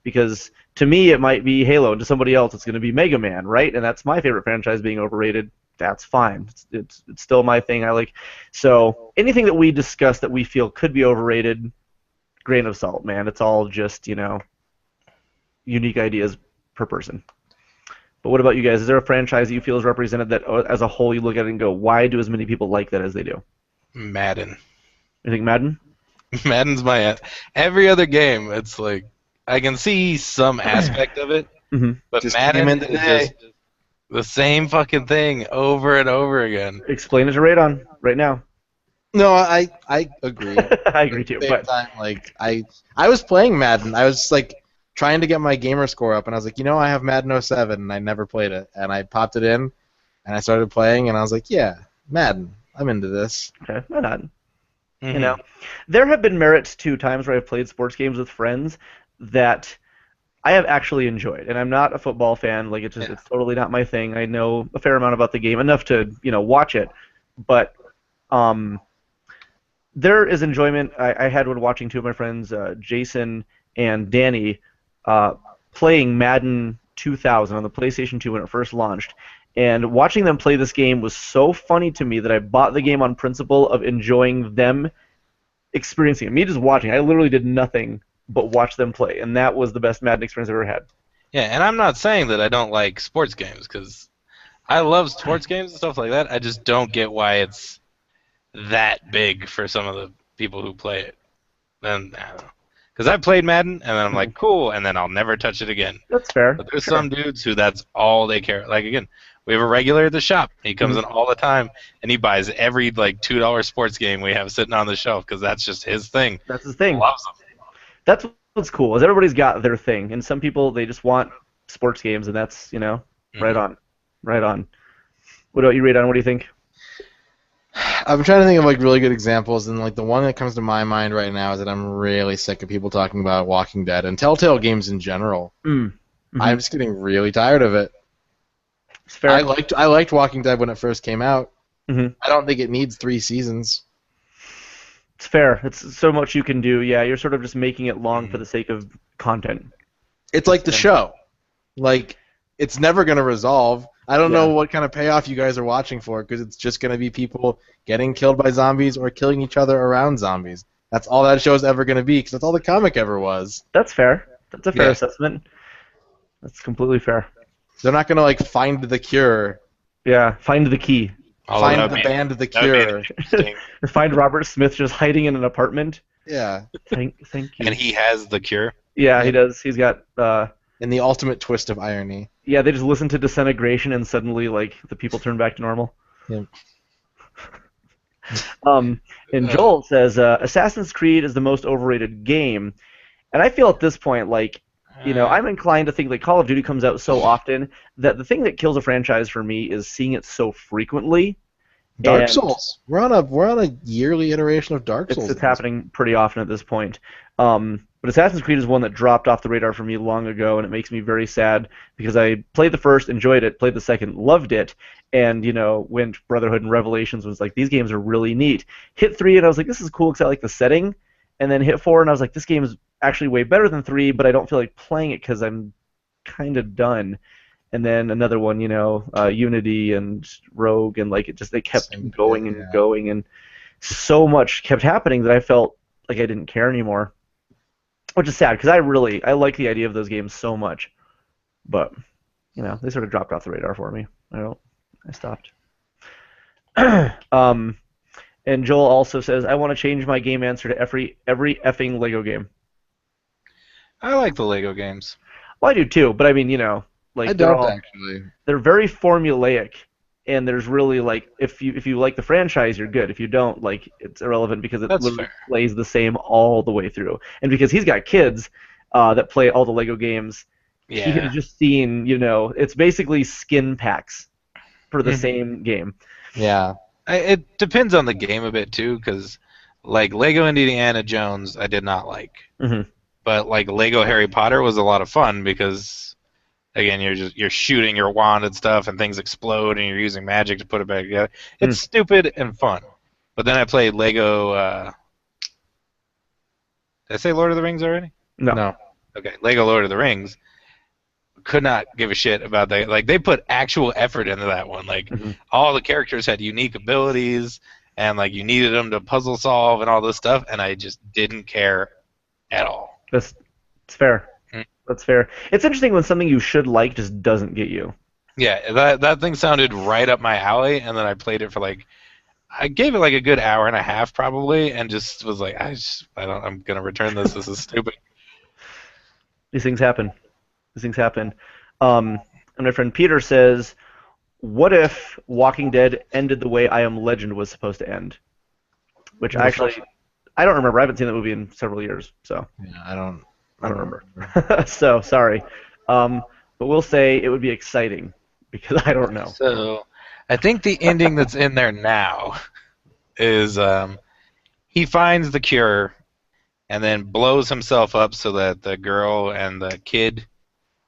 because to me it might be Halo, and to somebody else it's going to be Mega Man, right? And that's my favorite franchise being overrated. That's fine. It's still my thing. I like. So anything that we discuss that we feel could be overrated, grain of salt, man. It's all just unique ideas per person. But what about you guys? Is there a franchise that you feel is represented that, as a whole, you look at it and go, why do as many people like that as they do? Madden. You think Madden? Madden's my every other game. It's like I can see some aspect of it, but Just Madden is just the same fucking thing over and over again. Explain it to Radon right now. No, I agree. I agree too. At the But same time, like I was playing Madden. I was like trying to get my gamer score up, and I was like, I have Madden 07, and I never played it, and I popped it in, and I started playing, and I was like, yeah, Madden, I'm into this. Okay, why not? There have been merits to times where I've played sports games with friends that I have actually enjoyed, and I'm not a football fan. Like it's totally not my thing. I know a fair amount about the game, enough to watch it, but there is enjoyment. I had when watching two of my friends, Jason and Danny, playing Madden 2000 on the PlayStation 2 when it first launched. And watching them play this game was so funny to me that I bought the game on principle of enjoying them experiencing it. Me just watching. I literally did nothing but watch them play, and that was the best Madden experience I've ever had. Yeah, and I'm not saying that I don't like sports games, because I love sports games and stuff like that. I just don't get why it's that big for some of the people who play it. And I don't know. Because I played Madden, and then I'm like, cool, and then I'll never touch it again. That's fair. But there's some dudes who that's all they care. Like, again, we have a regular at the shop. He comes in all the time, and he buys every, like, $2 sports game we have sitting on the shelf, because that's just his thing. That's his thing. He loves them. That's what's cool, is everybody's got their thing. And some people, they just want sports games, and that's, right on. Right on. What about you, Radon? What do you think? I'm trying to think of like really good examples, and like the one that comes to my mind right now is that I'm really sick of people talking about Walking Dead and Telltale games in general. I'm just getting really tired of it. It's fair. I liked Walking Dead when it first came out. I don't think it needs 3 seasons. It's fair. It's so much you can do. Yeah, you're sort of just making it long for the sake of content. It's like the show. Like, it's never going to resolve. I don't know what kind of payoff you guys are watching for, because it's just going to be people getting killed by zombies or killing each other around zombies. That's all that show's ever going to be, because that's all the comic ever was. That's fair. That's a fair assessment. That's completely fair. They're not going to, like, find the cure. Yeah, find the key. Find the band The Cure. Find Robert Smith just hiding in an apartment. Yeah. Thank you. And he has the cure? Yeah, he does. He's got... in the ultimate twist of irony. Yeah, they just listen to Disintegration and suddenly, like, the people turn back to normal. Yeah. And Joel says, Assassin's Creed is the most overrated game. And I feel at this point, like, I'm inclined to think that Call of Duty comes out so often that the thing that kills a franchise for me is seeing it so frequently. Dark Souls. We're on a yearly iteration of Dark Souls. It's happening pretty often at this point. But Assassin's Creed is one that dropped off the radar for me long ago, and it makes me very sad because I played the first, enjoyed it, played the second, loved it, and went Brotherhood and Revelations was like, these games are really neat. Hit 3 and I was like, this is cool because I like the setting, and then hit 4 and I was like, this game is actually way better than 3, but I don't feel like playing it because I'm kind of done. And then another one, Unity and Rogue, and like they kept going and going, and so much kept happening that I felt like I didn't care anymore. Which is sad because I like the idea of those games so much, but they sort of dropped off the radar for me. I stopped. And Joel also says, I want to change my game answer to every effing Lego game. I like the Lego games. Well, I do too, but I mean, like I don't actually. They're very formulaic, and there's really like if you like the franchise, you're good. If you don't, like, it's irrelevant because it literally plays the same all the way through. And because he's got kids that play all the Lego games, he has just seen, it's basically skin packs for the same game. Yeah. It depends on the game a bit too, because like Lego Indiana Jones, I did not like, but like Lego Harry Potter was a lot of fun because. Again, you're shooting your wand and stuff, and things explode, and you're using magic to put it back together. It's stupid and fun. But then I played Lego. Did I say Lord of the Rings already? No. Okay, Lego Lord of the Rings. Could not give a shit about that. Like they put actual effort into that one. Like all the characters had unique abilities, and like you needed them to puzzle solve and all this stuff, and I just didn't care at all. It's fair. That's fair. It's interesting when something you should like just doesn't get you. Yeah, that thing sounded right up my alley, and then I played it for I gave it like a good hour and a half probably, and just was like, I'm gonna return this. This is stupid. These things happen. And my friend Peter says, what if Walking Dead ended the way I Am Legend was supposed to end? Which I don't remember. I haven't seen that movie in several years, so. Yeah, I don't remember. So, sorry. But we'll say it would be exciting, because I don't know. So, I think the ending that's in there now is he finds the cure and then blows himself up so that the girl and the kid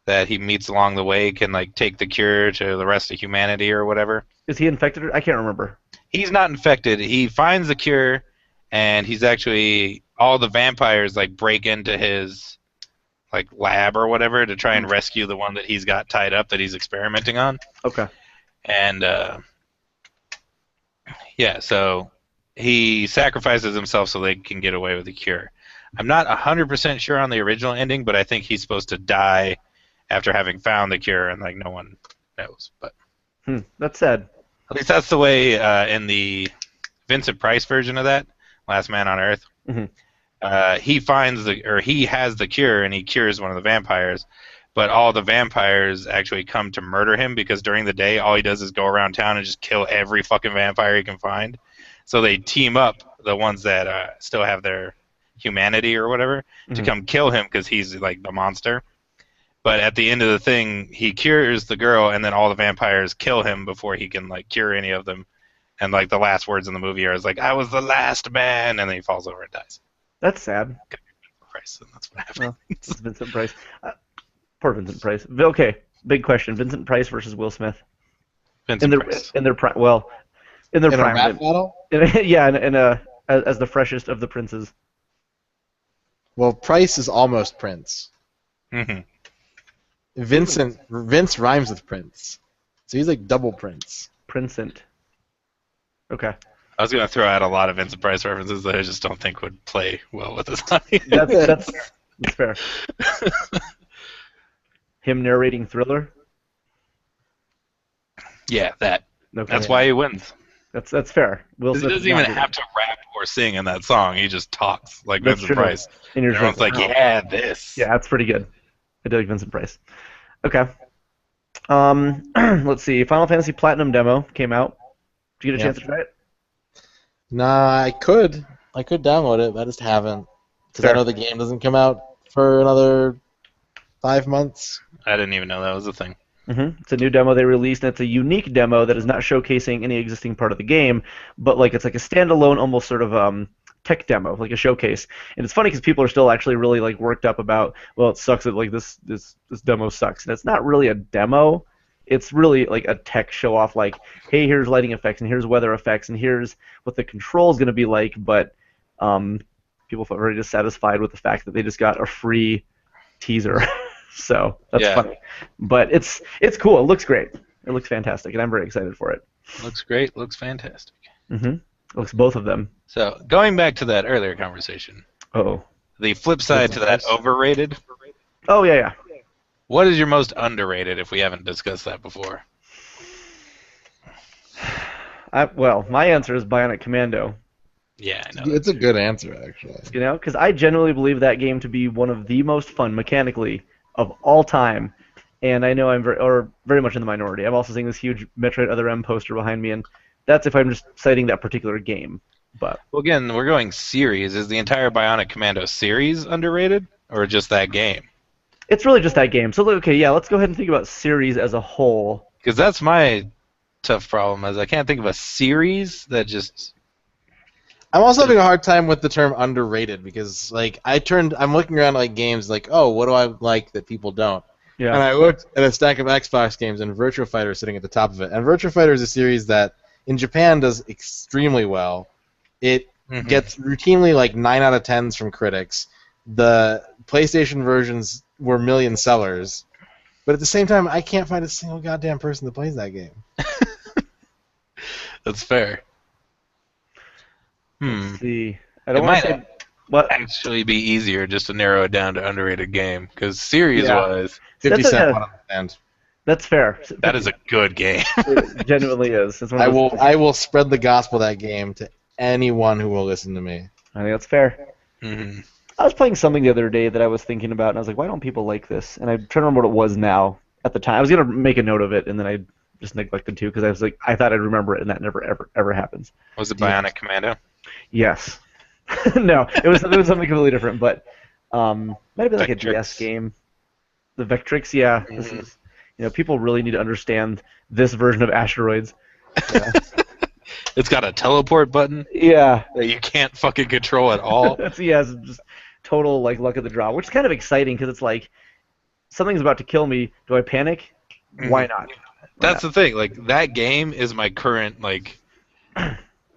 that he meets along the way can take the cure to the rest of humanity or whatever. Is he infected? I can't remember. He's not infected. He finds the cure, and he's actually all the vampires break into his lab or whatever to try and rescue the one that he's got tied up that he's experimenting on. Okay. And so he sacrifices himself so they can get away with the cure. I'm not 100% sure on the original ending, but I think he's supposed to die after having found the cure, and no one knows. But that's sad. At least that's the way in the Vincent Price version of that, Last Man on Earth. He has the cure, and he cures one of the vampires, but all the vampires actually come to murder him because during the day all he does is go around town and just kill every fucking vampire he can find. So they team up, the ones that still have their humanity or whatever, to come kill him because he's the monster. But at the end of the thing, he cures the girl, and then all the vampires kill him before he can cure any of them. And the last words in the movie are I was the last man, and then he falls over and dies. That's sad. Price, and that's what happened. Well, it's Vincent Price. Poor Vincent Price. Okay, big question: Vincent Price versus Will Smith. Vincent Price. In their prime. Well, in their prime. A rap battle? Yeah, as the freshest of the princes. Well, Price is almost Prince. Vince rhymes with Prince, so he's double Prince. Princent. Okay. I was going to throw out a lot of Vincent Price references that I just don't think would play well with this audience. That's fair. Him narrating Thriller? Yeah, that. Okay. That's why he wins. That's fair. Will Smith he doesn't even have to rap or sing in that song. He just talks like that's Vincent true. Price. And everyone's yeah, this. Yeah, that's pretty good. I do like Vincent Price. Okay. Let's see. Final Fantasy Platinum demo came out. Did you get a chance to try it? Nah, I could download it, but I just haven't. Because I know the game doesn't come out for another 5 months. I didn't even know that was a thing. It's a new demo they released, and it's a unique demo that is not showcasing any existing part of the game, but it's a standalone, almost sort of tech demo, like a showcase. And it's funny because people are still actually really like worked up about, well, it sucks that like this demo sucks, and it's not really a demo. It's really like a tech show off, like, hey, here's lighting effects and here's weather effects and here's what the control is going to be like. But people felt very dissatisfied with the fact that they just got a free teaser. So that's funny. But it's cool. It looks great. It looks fantastic, and I'm very excited for it. Looks great. Looks fantastic. Mm-hmm. Looks both of them. So going back to that earlier conversation. Oh. The flip side to that, overrated. Oh yeah. What is your most underrated? If we haven't discussed that before. Well, my answer is Bionic Commando. Yeah, I know. It's a good answer, actually. You know, because I genuinely believe that game to be one of the most fun mechanically of all time, and I know I'm very much in the minority. I'm also seeing this huge Metroid Other M poster behind me, and that's if I'm just citing that particular game. But well, again, we're going series. Is the entire Bionic Commando series underrated, or just that game? It's really just that game. So okay, yeah, let's go ahead and think about series as a whole. Because that's my tough problem, is I can't think of a series that just. I'm also having a hard time with the term underrated because, like, I'm looking around at, like, games like, oh, what do I like that people don't? Yeah. And I looked at a stack of Xbox games and Virtua Fighter is sitting at the top of it. And Virtua Fighter is a series that in Japan does extremely well. It gets routinely like 9 out of 10s from critics. The PlayStation versions were million sellers. But at the same time, I can't find a single goddamn person that plays that game. That's fair. Let's see. It might actually be easier just to narrow it down to underrated game, because series-wise, 50 Cent won't understand. That's fair. That is a good game. It genuinely is. It's I will spread the gospel of that game to anyone who will listen to me. I think that's fair. Mm-hmm. I was playing something the other day that I was thinking about, and I was like, why don't people like this? And I'm trying to remember what it was now. At the time, I was going to make a note of it, and then I just neglected to, because I was like, I thought I'd remember it, and that never, ever happens. Was it Bionic Commando? Yes. No, it was something completely different, but might have been like a DS game. The Vectrix, yeah. Mm-hmm. This is, people really need to understand this version of Asteroids. Yeah. It's got a teleport button. Yeah. That you can't fucking control at all. It's just total like luck of the draw, which is kind of exciting because it's like something's about to kill me. Do I panic? Why not? That's the thing. Like, that game is my current like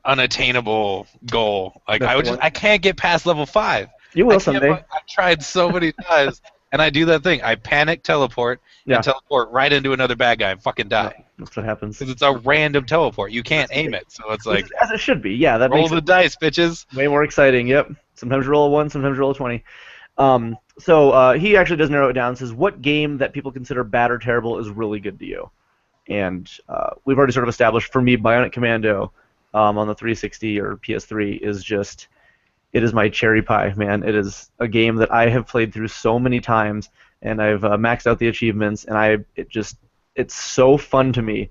unattainable goal. Like, I can't get past level 5. You will someday. I've tried so many times, and I do that thing. I panic, teleport, and teleport right into another bad guy and fucking die. Yeah, that's what happens. Because it's a random teleport. You can't aim it, so it's like... As it should be, yeah. That roll makes the dice, bitches. Way more exciting, yep. Sometimes you roll a 1, sometimes you roll a 20. So he actually does narrow it down and says, what game that people consider bad or terrible is really good to you? And we've already sort of established, for me, Bionic Commando on the 360 or PS3 is just, it is my cherry pie, man. It is a game that I have played through so many times, and I've maxed out the achievements, and it's so fun to me.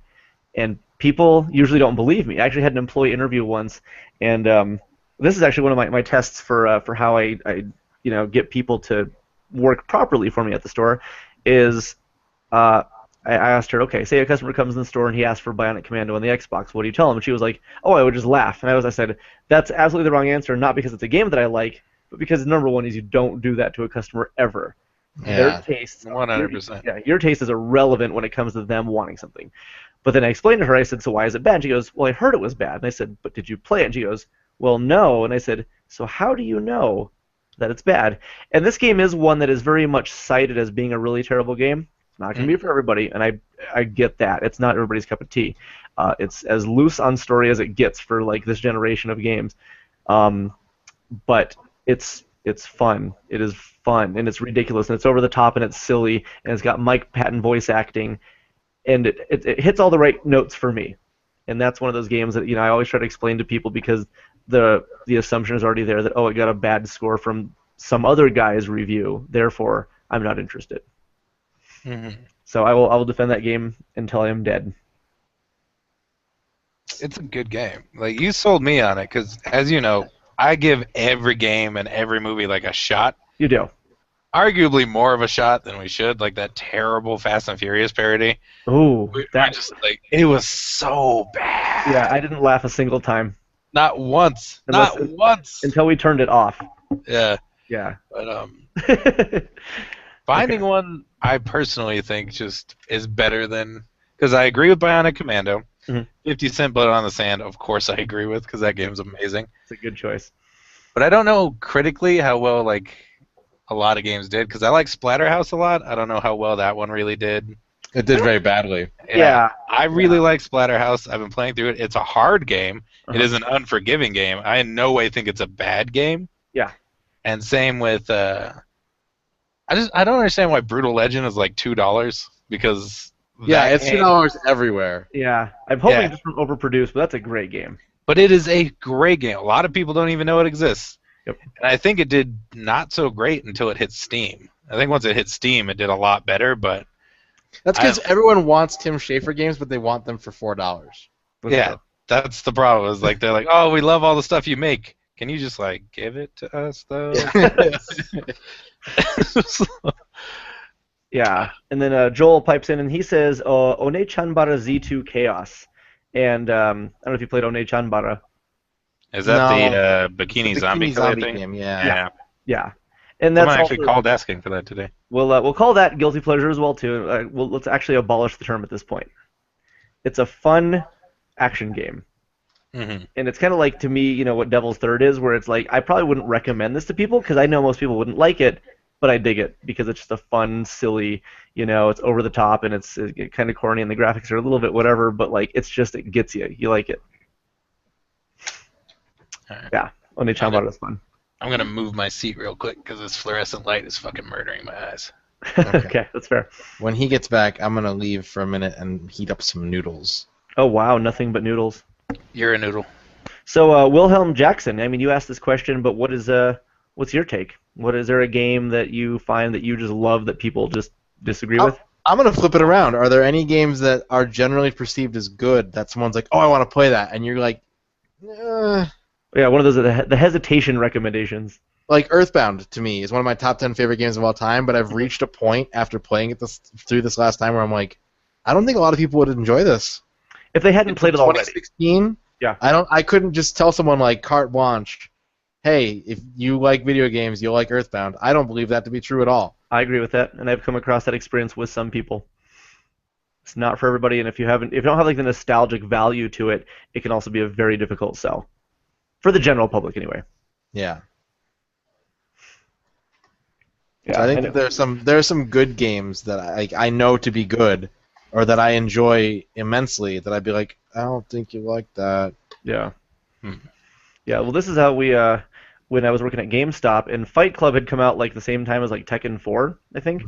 And people usually don't believe me. I actually had an employee interview once, and this is actually one of my tests for how I get people to work properly for me at the store. Is I asked her, okay, say a customer comes in the store and he asks for Bionic Commando on the Xbox, what do you tell him? And she was like, oh, I would just laugh. And I said, that's absolutely the wrong answer, not because it's a game that I like, but because number one is you don't do that to a customer ever. Yeah. Their tastes, 100%. Your taste is irrelevant when it comes to them wanting something. But then I explained to her, I said, so why is it bad? And she goes, well, I heard it was bad. And I said, but did you play it? And she goes, well, no. And I said, so how do you know that it's bad? And this game is one that is very much cited as being a really terrible game. It's not going to be for everybody, and I get that. It's not everybody's cup of tea. It's as loose on story as it gets for like this generation of games. But it's fun. It is fun, and it's ridiculous, and it's over the top, and it's silly, and it's got Mike Patton voice acting, and it hits all the right notes for me. And that's one of those games that I always try to explain to people, because the assumption is already there that, oh, it got a bad score from some other guy's review, therefore I'm not interested. Mm-hmm. So I will defend that game until I am dead. It's a good game. Like, you sold me on it, because as you know, I give every game and every movie like a shot. You do. Arguably more of a shot than we should, like that terrible Fast and Furious parody. Ooh, that just like, it was so bad. Yeah, I didn't laugh a single time. Not once. Unless- Not once. Until we turned it off. Yeah. Yeah. But finding one I personally think just is better than, because I agree with Bionic Commando. 50 Cent Blood on the Sand, of course I agree with, because that game's amazing. It's a good choice. But I don't know critically how well like a lot of games did, because I like Splatterhouse a lot. I don't know how well that one really did. It did very badly. Yeah. I really like Splatterhouse. I've been playing through it. It's a hard game. Uh-huh. It is an unforgiving game. I in no way think it's a bad game. Yeah. And same with I don't understand why Brutal Legend is like $2, because Yeah, that it's game- $2 everywhere. Yeah. I'm hoping Yeah. it's from overproduced, but that's a great game. But it is a great game. A lot of people don't even know it exists. Yep. And I think it did not so great until it hit Steam. I think once it hit Steam, it did a lot better. But That's because everyone wants Tim Schafer games, but they want them for $4. yeah, that's the problem. Is like they're like, oh, we love all the stuff you make. Can you just like give it to us though? Yeah, and then Joel pipes in and he says, One-chanbara Z2 Chaos. And I don't know if you played One-chanbara. Is that No. the Bikini It's a Zombie killer thing? game, yeah. Yeah. And that's Someone actually also, called asking for that today. we'll call that guilty pleasure as well, too. Let's actually abolish the term at this point. It's a fun action game. Mm-hmm. And it's kind of like, to me, what Devil's Third is, where it's like, I probably wouldn't recommend this to people because I know most people wouldn't like it, but I dig it because it's just a fun, silly, it's over the top and it's kind of corny and the graphics are a little bit whatever, but like it gets you. You like it. All right. Yeah, One-chanbara is fun. I'm gonna move my seat real quick because this fluorescent light is fucking murdering my eyes. Okay, that's fair. When he gets back, I'm going to leave for a minute and heat up some noodles. Oh wow, nothing but noodles. You're a noodle. So Wilhelm Jackson, I mean, you asked this question, but what's your take? Is there a game that you find that you just love that people just disagree with? I'm going to flip it around. Are there any games that are generally perceived as good that someone's like, oh, I want to play that, and you're like, Yeah, one of those the hesitation recommendations. Like Earthbound to me is one of my top 10 favorite games of all time, but I've reached a point after playing it through this last time where I'm like, I don't think a lot of people would enjoy this. If they hadn't played it already. 2016. Yeah. I couldn't just tell someone like carte blanche, hey, if you like video games, you'll like Earthbound. I don't believe that to be true at all. I agree with that, and I've come across that experience with some people. It's not for everybody, and if you don't have like the nostalgic value to it, it can also be a very difficult sell. For the general public, anyway. Yeah. Yeah, So I think that there are some good games that I know to be good, or that I enjoy immensely. That I'd be like, I don't think you like that. Yeah. Yeah. Well, this is how we when I was working at GameStop, and Fight Club had come out like the same time as like Tekken 4, I think.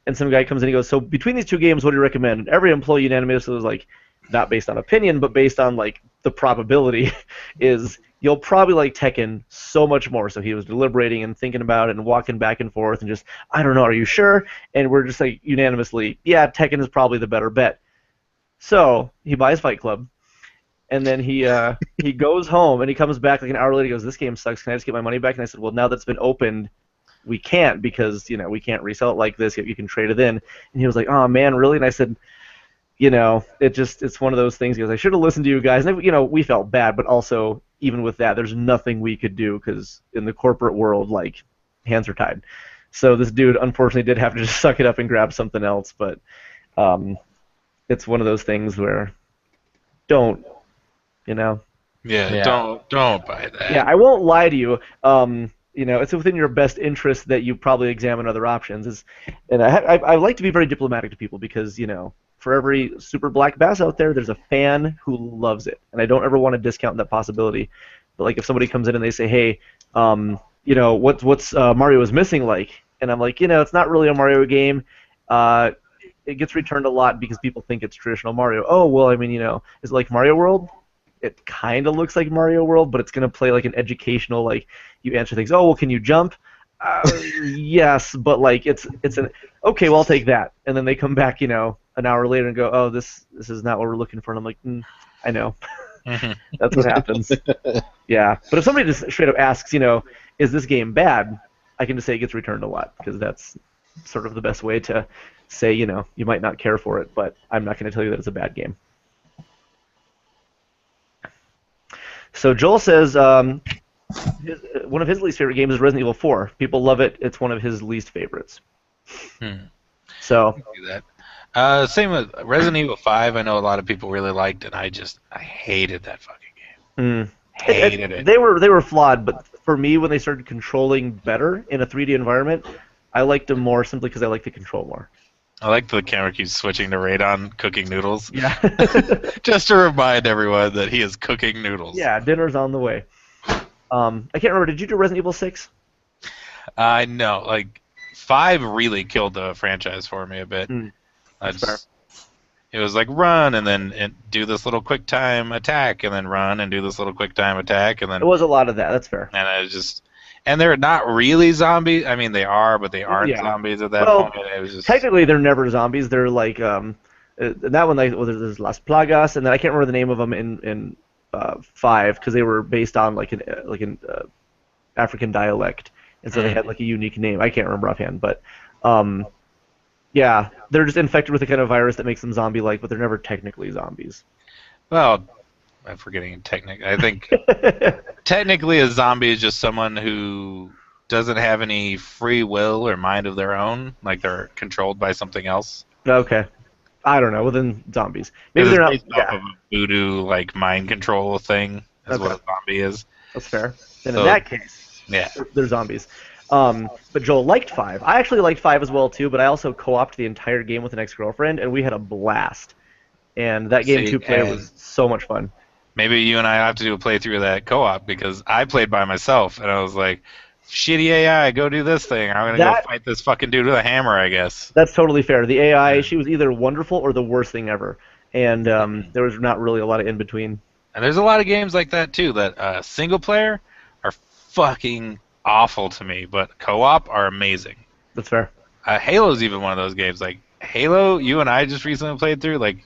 And some guy comes in and he goes, so between these two games, what do you recommend? And every employee unanimously was like, not based on opinion, but based on like the probability, is you'll probably like Tekken so much more. So he was deliberating and thinking about it and walking back and forth and just, I don't know, are you sure? And we're just like unanimously, yeah, Tekken is probably the better bet. So he buys Fight Club. And then he goes home and he comes back like an hour later. He goes, "This game sucks. Can I just get my money back?" And I said, "Well, now that's been opened, we can't because we can't resell it like this. You can trade it in." And he was like, "Oh man, really?" And I said, it's one of those things." He goes, "I should have listened to you guys." And we felt bad, but also even with that, there's nothing we could do because in the corporate world, like hands are tied. So this dude unfortunately did have to just suck it up and grab something else. But it's one of those things where don't. Yeah, don't buy that. Yeah, I won't lie to you. It's within your best interest that you probably examine other options. And I like to be very diplomatic to people because for every super black bass out there, there's a fan who loves it, and I don't ever want to discount that possibility. But like if somebody comes in and they say, "Hey, what's Mario is missing like?" and I'm like, it's not really a Mario game. It gets returned a lot because people think it's traditional Mario. Oh well, I mean, is it like Mario World? It kind of looks like Mario World, but it's going to play like an educational, like you answer things. Oh, well, can you jump? Yes, but like it's an okay. Well, I'll take that. And then they come back, an hour later and go, oh, this is not what we're looking for. And I'm like, I know. That's what happens. Yeah, but if somebody just straight up asks, is this game bad? I can just say it gets returned a lot because that's sort of the best way to say, you might not care for it, but I'm not going to tell you that it's a bad game. So Joel says one of his least favorite games is Resident Evil 4. People love it. It's one of his least favorites. So do that. Same with Resident Evil 5. I know a lot of people really liked, and I hated that fucking game. Hated it. They were flawed, but for me, when they started controlling better in a 3D environment, I liked them more simply because I like the control more. I like the camera keeps switching to Radon cooking noodles. Yeah. Just to remind everyone that he is cooking noodles. Yeah, dinner's on the way. I can't remember. Did you do Resident Evil 6? No, like 5 really killed the franchise for me a bit. It was like run and then do this little quick time attack and then run and do this little quick time attack and then. It was a lot of that. That's fair. And I just. And they're not really zombies. I mean, they are, but they aren't zombies at that point. It was just... Technically, they're never zombies. They're like that one. There's Las Plagas, and then I can't remember the name of them in 5 because they were based on like an African dialect, and so they had like a unique name. I can't remember offhand, but yeah, they're just infected with a kind of virus that makes them zombie-like, but they're never technically zombies. Well. I'm forgetting I think technically a zombie is just someone who doesn't have any free will or mind of their own, like they're controlled by something else. Okay. I don't know. Well, then zombies. Maybe they're not. Based off of a voodoo like mind control thing. That's what a zombie is. That's fair. Then in that case, they're zombies. But Joel liked 5. I actually liked 5 as well too, but I also co-opted the entire game with an ex-girlfriend, and we had a blast. And that game 2-player was so much fun. Maybe you and I have to do a playthrough of that co-op because I played by myself and I was like, shitty AI, go do this thing. I'm going to go fight this fucking dude with a hammer, I guess. That's totally fair. The AI, she was either wonderful or the worst thing ever. And there was not really a lot of in between. And there's a lot of games like that too that single player are fucking awful to me, but co-op are amazing. That's fair. Halo's even one of those games. Like Halo, you and I just recently played through. Like,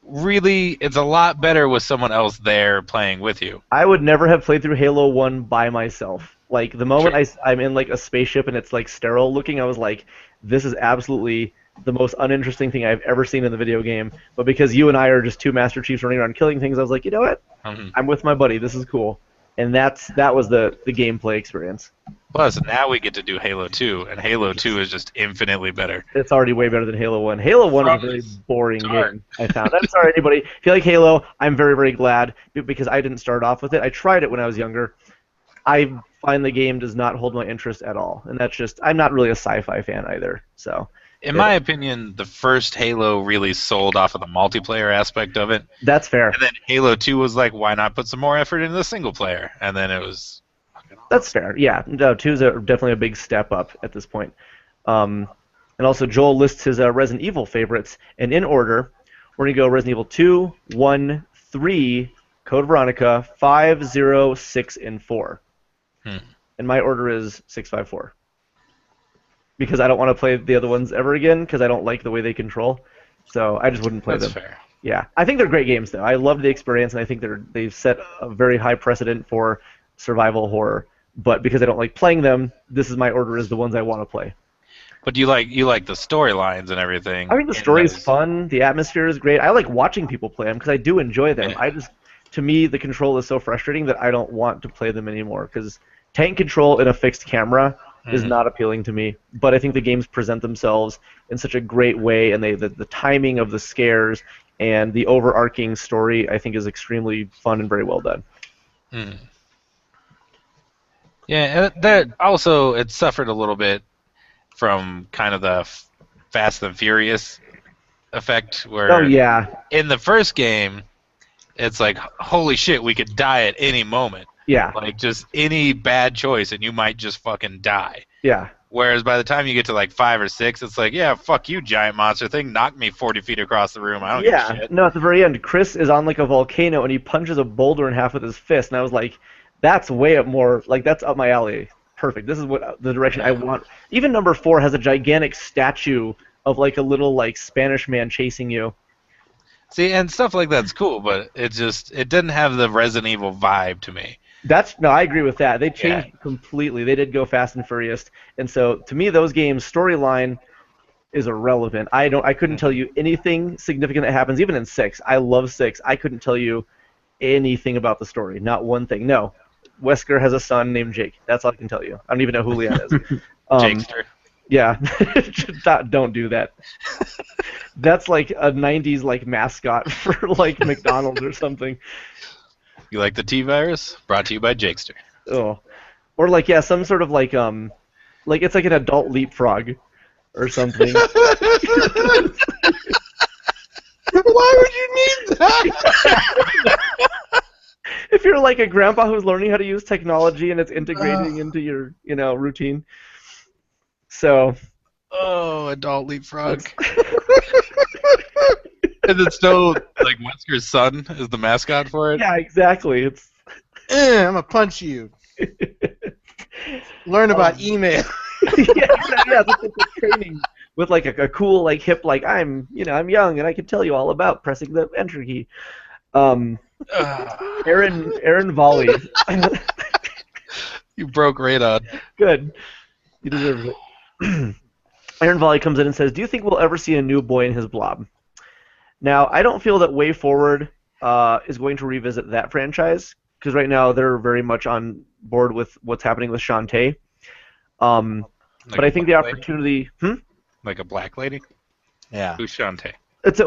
really, it's a lot better with someone else there playing with you. I would never have played through Halo 1 by myself. Like, the moment I'm in, like, a spaceship and it's, like, sterile looking, I was like, this is absolutely the most uninteresting thing I've ever seen in the video game. But because you and I are just two Master Chiefs running around killing things, I was like, you know what? I'm with my buddy. This is cool. And that was the gameplay experience. Plus, now we get to do Halo 2, and Halo 2 is just infinitely better. It's already way better than Halo 1. Halo 1 is a very boring game, I found. I'm sorry, anybody. If you like Halo, I'm very, very glad, because I didn't start off with it. I tried it when I was younger. I find the game does not hold my interest at all, and that's just, I'm not really a sci-fi fan either, so... In my opinion, the first Halo really sold off of the multiplayer aspect of it. That's fair. And then Halo 2 was like, why not put some more effort into the single player? And then it was... That's fair. Yeah, no, 2 is definitely a big step up at this point. And also, Joel lists his Resident Evil favorites, and in order, we're going to go Resident Evil 2, 1, 3, Code Veronica, 5, 0, 6, and 4. And my order is 6, 5, 4. Because I don't want to play the other ones ever again, because I don't like the way they control. So I just wouldn't play them. That's fair. Yeah, I think they're great games, though. I loved the experience, and I think they've set a very high precedent for survival horror. But because I don't like playing them, this is my order as the ones I want to play. But you like the storylines and everything. I think the story is fun. The atmosphere is great. I like watching people play them because I do enjoy them. Yeah. To me, the control is so frustrating that I don't want to play them anymore. Because tank control in a fixed camera is not appealing to me. But I think the games present themselves in such a great way, and the timing of the scares and the overarching story, I think, is extremely fun and very well done. Yeah, that also, it suffered a little bit from kind of the Fast and Furious effect, where in the first game, it's like, holy shit, we could die at any moment. Yeah. Like, just any bad choice, and you might just fucking die. Yeah. Whereas by the time you get to, like, 5 or 6, it's like, yeah, fuck you, giant monster thing. Knock me 40 feet across the room. I don't give a shit. No, at the very end, Chris is on, like, a volcano, and he punches a boulder in half with his fist, and I was like, that's way up more, like, that's up my alley. Perfect. This is what the direction I want. Even number 4 has a gigantic statue of, like, a little, like, Spanish man chasing you. See, and stuff like that's cool, but it didn't have the Resident Evil vibe to me. No, I agree with that. They changed completely. They did go Fast and Furious, and so to me, those games' storyline is irrelevant. I couldn't tell you anything significant that happens, even in 6. I love 6. I couldn't tell you anything about the story. Not one thing. No. Wesker has a son named Jake. That's all I can tell you. I don't even know who Leon is. Jakester. Yeah. Don't do that. That's like a 90s like mascot for like McDonald's or something. You like the T-Virus? Brought to you by Jakester. Oh. Or like, yeah, some sort of like it's like an adult leapfrog or something. Why would you need that? If you're like a grandpa who's learning how to use technology and it's integrating into your, routine. So. Oh, adult leapfrog. Is it still like Wesker's son is the mascot for it? Yeah, exactly. It's. I'm gonna punch you. Learn about email. yeah, that's the training with like a cool like hip like I'm young and I can tell you all about pressing the enter key. Aaron Volley. You broke Radon. Good. You deserve it. Aaron Volley comes in and says, "Do you think we'll ever see a new Boy in His Blob?" Now, I don't feel that Way Forward is going to revisit that franchise because right now they're very much on board with what's happening with Shantae. But I think the opportunity. Like a black lady? Yeah. Who's Shantae? It's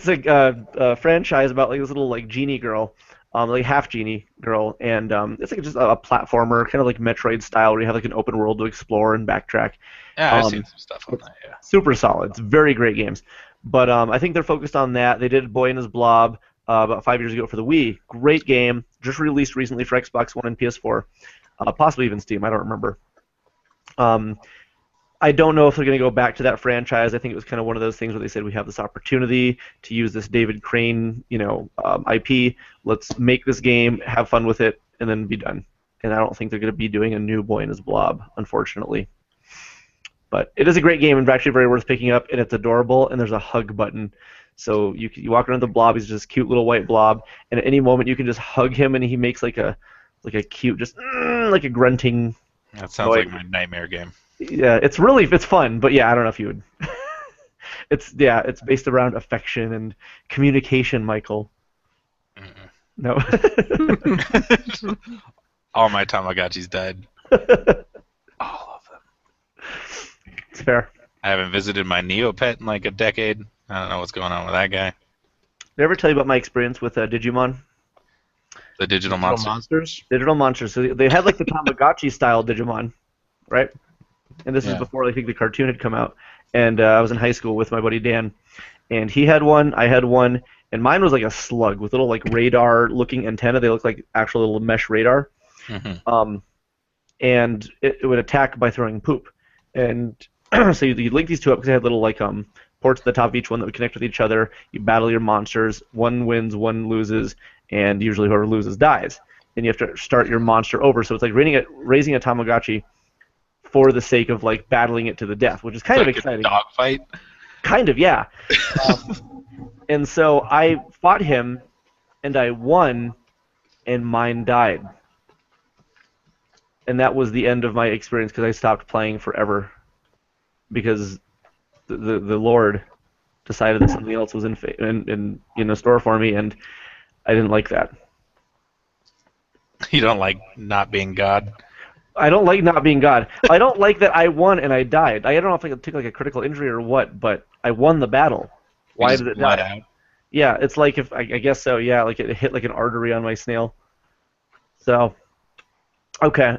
a franchise about like this little like genie girl, like half genie girl, and it's like just a platformer, kind of like Metroid style, where you have like an open world to explore and backtrack. Yeah, I've seen some stuff on that. Yeah. Super solid. It's very great games, but I think they're focused on that. They did Boy and His Blob about 5 years ago for the Wii. Great game, just released recently for Xbox One and PS4, possibly even Steam. I don't remember. I don't know if they're going to go back to that franchise. I think it was kind of one of those things where they said we have this opportunity to use this David Crane, IP. Let's make this game, have fun with it, and then be done. And I don't think they're going to be doing a new Boy and His Blob, unfortunately. But it is a great game and actually very worth picking up, and it's adorable. And there's a hug button, so you walk around the blob. He's just a cute little white blob, and at any moment you can just hug him, and he makes like a cute, just like a grunting. That sounds like my nightmare game. Yeah, it's fun, but yeah, I don't know if you would. It's based around affection and communication, Michael. No. All my Tamagotchis died. All of them. It's fair. I haven't visited my Neopet in like a decade. I don't know what's going on with that guy. Did I ever tell you about my experience with Digimon? The digital monsters? Digital monsters. So they had like the Tamagotchi style Digimon, right? And this is before I think the cartoon had come out. And I was in high school with my buddy Dan, and he had one, I had one, and mine was like a slug with little like radar-looking antenna. They look like actual little mesh radar. Mm-hmm. And it would attack by throwing poop. And so you link these two up because they had little like ports at the top of each one that would connect with each other. You battle your monsters. One wins, one loses, and usually whoever loses dies. Then you have to start your monster over. So it's like raising a Tamagotchi for the sake of like battling it to the death, which is kind of exciting. A dogfight? Kind of, yeah. And so I fought him, and I won, and mine died. And that was the end of my experience because I stopped playing forever because the Lord decided that something else was in store for me, and I didn't like that. You don't like not being God? I don't like not being God. I don't like that I won and I died. I don't know if I took like a critical injury or what, but I won the battle. Why did it die? Out. Yeah, it's like if I guess so. Yeah, like it hit like an artery on my snail. So, okay.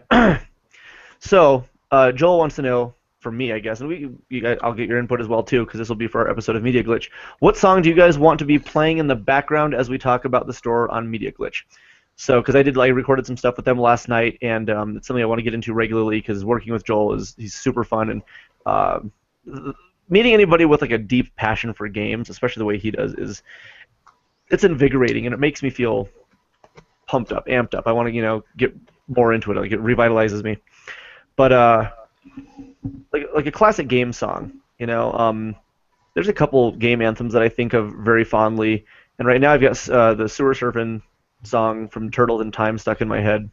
So Joel wants to know from me, I guess, and I'll get your input as well too, because this will be for our episode of Media Glitch. What song do you guys want to be playing in the background as we talk about the store on Media Glitch? So, because I recorded some stuff with them last night, and it's something I want to get into regularly because working with Joel he's super fun, and meeting anybody with like a deep passion for games, especially the way he does, it's invigorating, and it makes me feel pumped up, amped up. I want to get more into it. Like it revitalizes me. But like a classic game song, there's a couple game anthems that I think of very fondly, and right now I've got the Sewer Surfing song from Turtles in Time stuck in my head.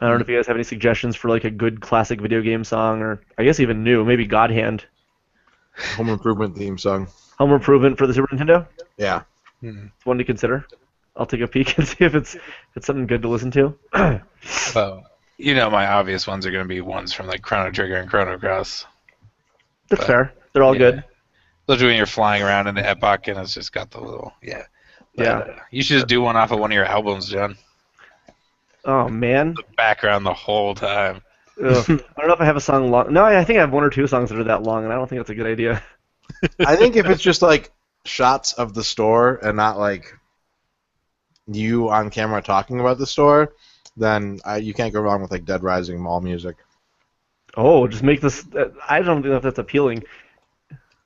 I don't know if you guys have any suggestions for like a good classic video game song, or I guess even new, maybe God Hand. Home Improvement theme song. Home Improvement for the Super Nintendo? Yeah. It's one to consider. I'll take a peek and see if it's something good to listen to. Well, my obvious ones are going to be ones from like Chrono Trigger and Chrono Cross. That's fair. They're all good. Especially when you're flying around in the Epoch and it's just got the little you should just do one off of one of your albums, John. Oh man. The background the whole time. I don't know if I have a song long. No, I think I have one or two songs that are that long, and I don't think that's a good idea. I think if it's just like shots of the store and not like you on camera talking about the store, then you can't go wrong with like Dead Rising mall music. Oh, just make this. I don't know if that's appealing.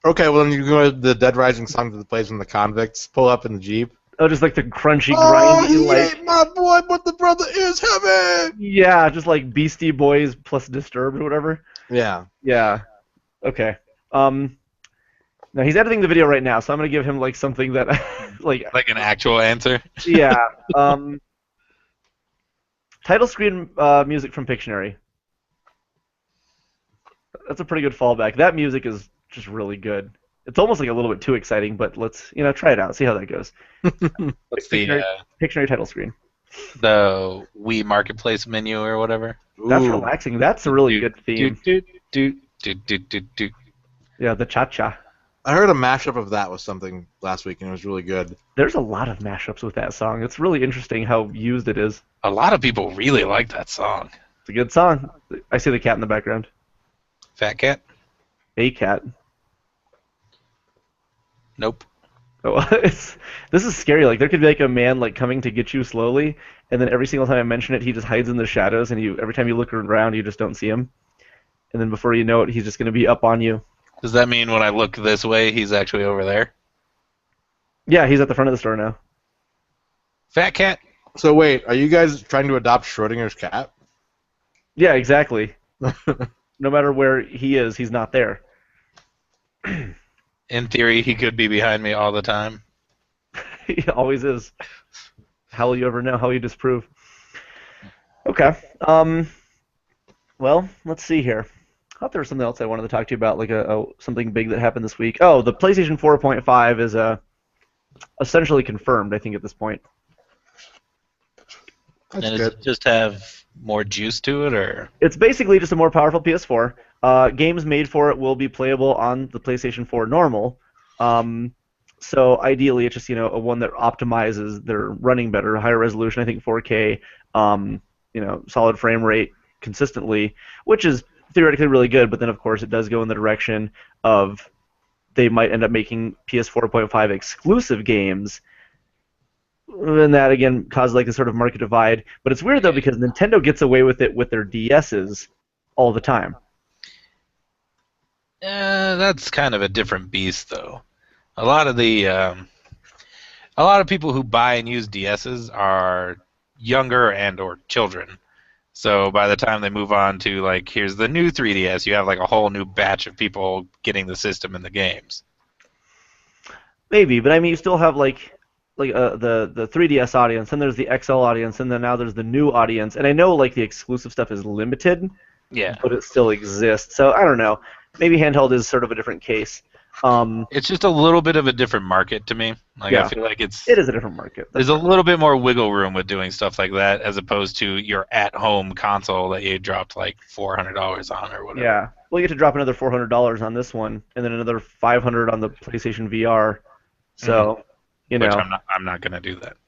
Okay, well then you go to the Dead Rising song that plays when the convicts pull up in the Jeep. Oh, just like the crunchy, grindy, he like. ate my boy, but the brother is heavy. Yeah, just like Beastie Boys plus Disturbed or whatever. Yeah. Yeah. Okay. Now he's editing the video right now, so I'm gonna give him like something that, like an actual answer. Yeah. Title screen music from Pictionary. That's a pretty good fallback. That music is just really good. It's almost like a little bit too exciting, but let's try it out, see how that goes. What's the Pictionary title screen? The Wii Marketplace menu or whatever. That's relaxing. That's a really good theme. Do. Yeah, the cha-cha. I heard a mashup of that with something last week, and it was really good. There's a lot of mashups with that song. It's really interesting how used it is. A lot of people really like that song. It's a good song. I see the cat in the background. Fat cat? A cat. Nope. Oh, this is scary. Like there could be like a man like coming to get you slowly, and then every single time I mention it, he just hides in the shadows, and every time you look around, you just don't see him. And then before you know it, he's just going to be up on you. Does that mean when I look this way, he's actually over there? Yeah, he's at the front of the store now. Fat cat? So wait, are you guys trying to adopt Schrodinger's cat? Yeah, exactly. No matter where he is, he's not there. In theory, he could be behind me all the time. He always is. How will you ever know? How will you disprove? Okay. Well, let's see here. I thought there was something else I wanted to talk to you about, like something big that happened this week. Oh, the PlayStation 4.5 is essentially confirmed, I think, at this point. That's and good. Does it just have more juice to it, or? It's basically just a more powerful PS4. Games made for it will be playable on the PlayStation 4 normal. So ideally, it's just a one that optimizes their running better, higher resolution. I think 4K, solid frame rate consistently, which is theoretically really good. But then, of course, it does go in the direction of they might end up making PS 4.5 exclusive games. And that again causes like a sort of market divide. But it's weird though because Nintendo gets away with it with their DSs all the time. That's kind of a different beast, though. A lot of people who buy and use DSs are younger and/or children. So by the time they move on to like, here's the new 3DS, you have like a whole new batch of people getting the system and the games. Maybe, but I mean, you still have like the 3DS audience, and there's the XL audience, and then now there's the new audience. And I know like the exclusive stuff is limited. Yeah. But it still exists. So I don't know. Maybe handheld is sort of a different case. It's just a little bit of a different market to me. Like Yeah. I feel like it is a different market. There's a little bit more wiggle room with doing stuff like that as opposed to your at-home console that you dropped like $400 on or whatever. Yeah. Well, you get to drop another $400 on this one, and then another $500 on the PlayStation VR. So, Which I'm not gonna do that.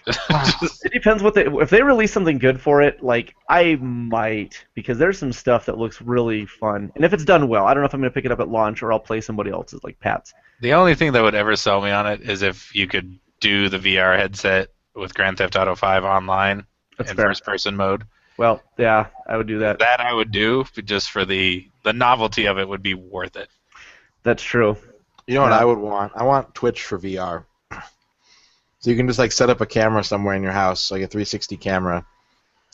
It depends if they release something good for it. Like I might, because there's some stuff that looks really fun, and if it's done well, I don't know if I'm gonna pick it up at launch or I'll play somebody else's, like Pat's. The only thing that would ever sell me on it is if you could do the VR headset with Grand Theft Auto 5 online in first-person mode. Well, yeah, I would do that. That I would do, but just for the novelty of it would be worth it. That's true. You know what I would want? I want Twitch for VR. So you can just like set up a camera somewhere in your house, like a 360 camera,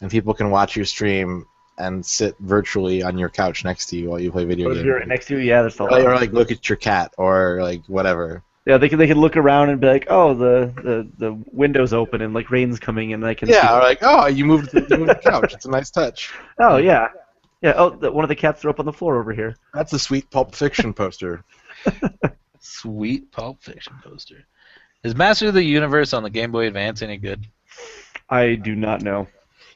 and people can watch you stream and sit virtually on your couch next to you while you play video games. If you're right next to you, yeah, that's all. Or like look at your cat or like whatever. Yeah, they can look around and be like, oh, the window's open and like rain's coming and I can. Yeah, or like, oh, you moved the couch. It's a nice touch. Oh yeah, yeah. Oh, one of the cats are up on the floor over here. That's a sweet Pulp Fiction poster. Sweet Pulp Fiction poster. Is Master of the Universe on the Game Boy Advance any good? I do not know.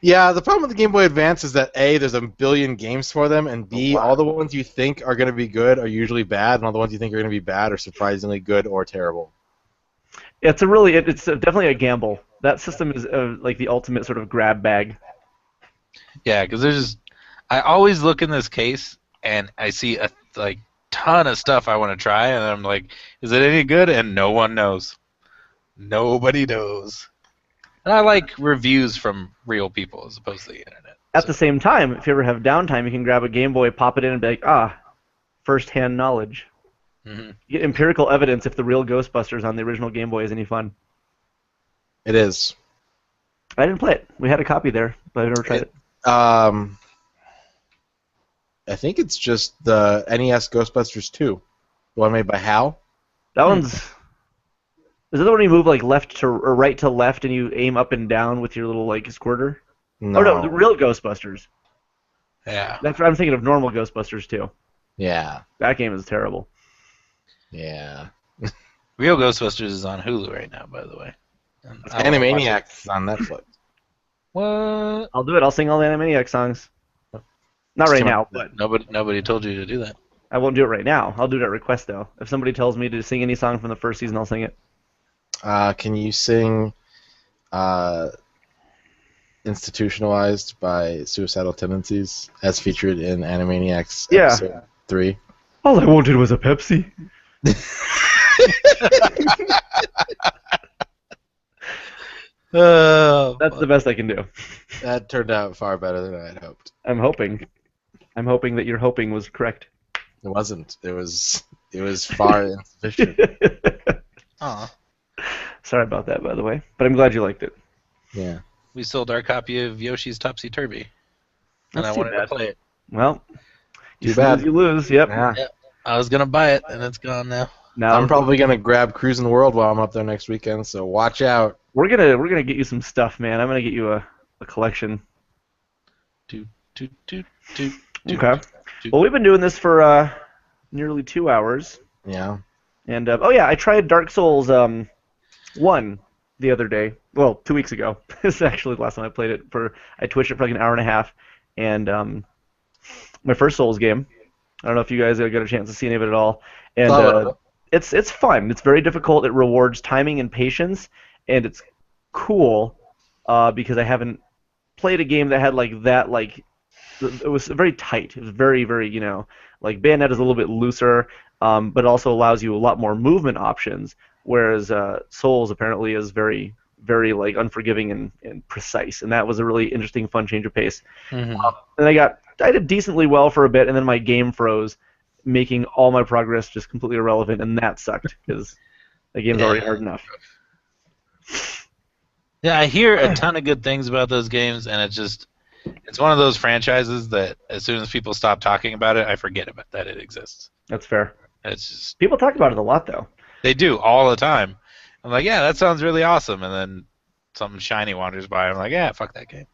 Yeah, the problem with the Game Boy Advance is that A, there's a billion games for them, and B, all the ones you think are going to be good are usually bad, and all the ones you think are going to be bad are surprisingly good or terrible. It's definitely a gamble. That system is like the ultimate sort of grab bag. Yeah, because I always look in this case and I see a ton of stuff I want to try, and I'm like, is it any good? And no one knows. Nobody knows. And I like reviews from real people as opposed to the internet. At the same time, if you ever have downtime, you can grab a Game Boy, pop it in, and be like, first-hand knowledge. Mm-hmm. You get empirical evidence if the real Ghostbusters on the original Game Boy is any fun. It is. I didn't play it. We had a copy there, but I never tried it. I think it's just the NES Ghostbusters 2, the one made by HAL. That one's... Is it the one you move like left to or right to left and you aim up and down with your little like squirter? No. Oh no, the real Ghostbusters. Yeah. That's what I'm thinking of. Normal Ghostbusters too. Yeah. That game is terrible. Yeah. Real Ghostbusters is on Hulu right now, by the way. Animaniacs is on Netflix. What? I'll do it. I'll sing all the Animaniacs songs. Not right now, but Nobody told you to do that. I won't do it right now. I'll do it at request though. If somebody tells me to sing any song from the first season, I'll sing it. Can you sing Institutionalized by Suicidal Tendencies as featured in Animaniacs episode 3? All I wanted was a Pepsi. That's the best I can do. That turned out far better than I had hoped. I'm hoping that your hoping was correct. It wasn't. It was far insufficient. Aw. Sorry about that, by the way. But I'm glad you liked it. Yeah. We sold our copy of Yoshi's Topsy Turvy. And That's I too wanted bad. to play it. Well, Too bad. You lose. Yep. Yeah. I was going to buy it, and it's gone now. Now I'm probably gonna grab Cruising the World while I'm up there next weekend, so watch out. we're gonna get you some stuff, man. I'm gonna get you a collection. Okay. Well, we've been doing this for nearly 2 hours. Yeah. And I tried Dark Souls 1 the other day. Well, 2 weeks ago. It's actually the last time I played it. I twitched it for like an hour and a half, and my first Souls game. I don't know if you guys got a chance to see any of it at all. And it's fun. It's very difficult. It rewards timing and patience, and it's cool because I haven't played a game that had like that. Like it was very tight. It was very, very, like Bayonetta is a little bit looser, but it also allows you a lot more movement options. Whereas Souls apparently is very, very like unforgiving and precise, and that was a really interesting, fun change of pace. Mm-hmm. And I did decently well for a bit, and then my game froze, making all my progress just completely irrelevant, and that sucked because the game's already hard enough. Yeah, I hear a ton of good things about those games, and it's one of those franchises that as soon as people stop talking about it, I forget about that it exists. That's fair. It's just People talk about it a lot, though. they do all the time. I'm like, yeah, that sounds really awesome, and then something shiny wanders by. I'm like, yeah, fuck that game.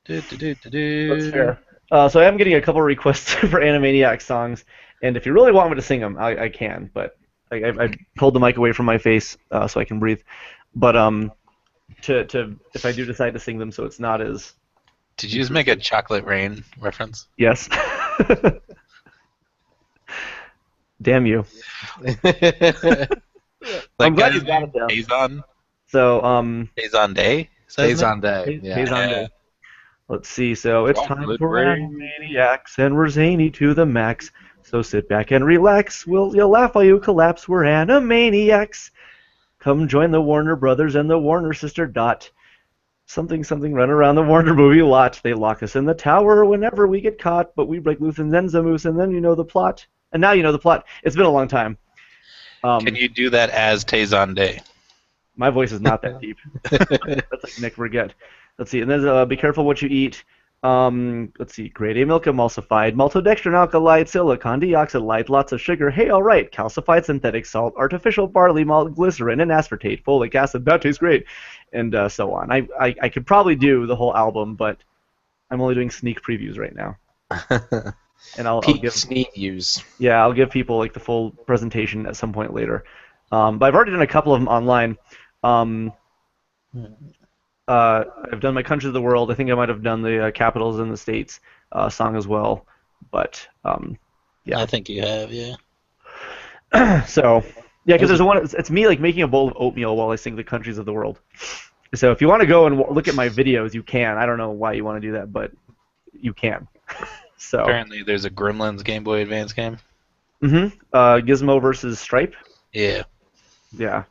That's fair. So I am getting a couple requests for Animaniacs songs, and if you really want me to sing them, I can, but I pulled the mic away from my face so I can breathe. But if I do decide to sing them, so it's not as... Did you just make a Chocolate Rain reference? Yes. Damn you. I'm glad you got it down. Hazon? So, Hazon Day? Hazon Day. Hazon Day. Let's see. So it's time Chocolate for Rain. Animaniacs, and we're zany to the max. So sit back and relax. You'll laugh while you collapse. We're Animaniacs. Come join the Warner Brothers and the Warner sister Dot. Something run around the Warner movie lot. They lock us in the tower whenever we get caught, but we break loose and then Zamoose, and then you know the plot. And now you know the plot. It's been a long time. Can you do that as Hazon Day? My voice is not that deep. That's like Nick Forget. Let's see. And then be careful what you eat. Let's see. Grade A milk emulsified, maltodextrin alkali, silicon dioxide, lots of sugar. Hey, all right. Calcified synthetic salt, artificial barley malt, glycerin, and aspartate, folic acid. That tastes great. And so on. I could probably do the whole album, but I'm only doing sneak previews right now. And I'll give sneak views. Yeah, I'll give people like the full presentation at some point later. But I've already done a couple of them online. I've done my countries of the world. I think I might have done the capitals in the states song as well. But yeah. I think you have, yeah. So yeah, because there's one. It's me like making a bowl of oatmeal while I sing the countries of the world. So if you want to go and look at my videos, you can. I don't know why you want to do that, but you can. So apparently, there's a Gremlins Game Boy Advance game. Gizmo versus Stripe. Yeah. Yeah.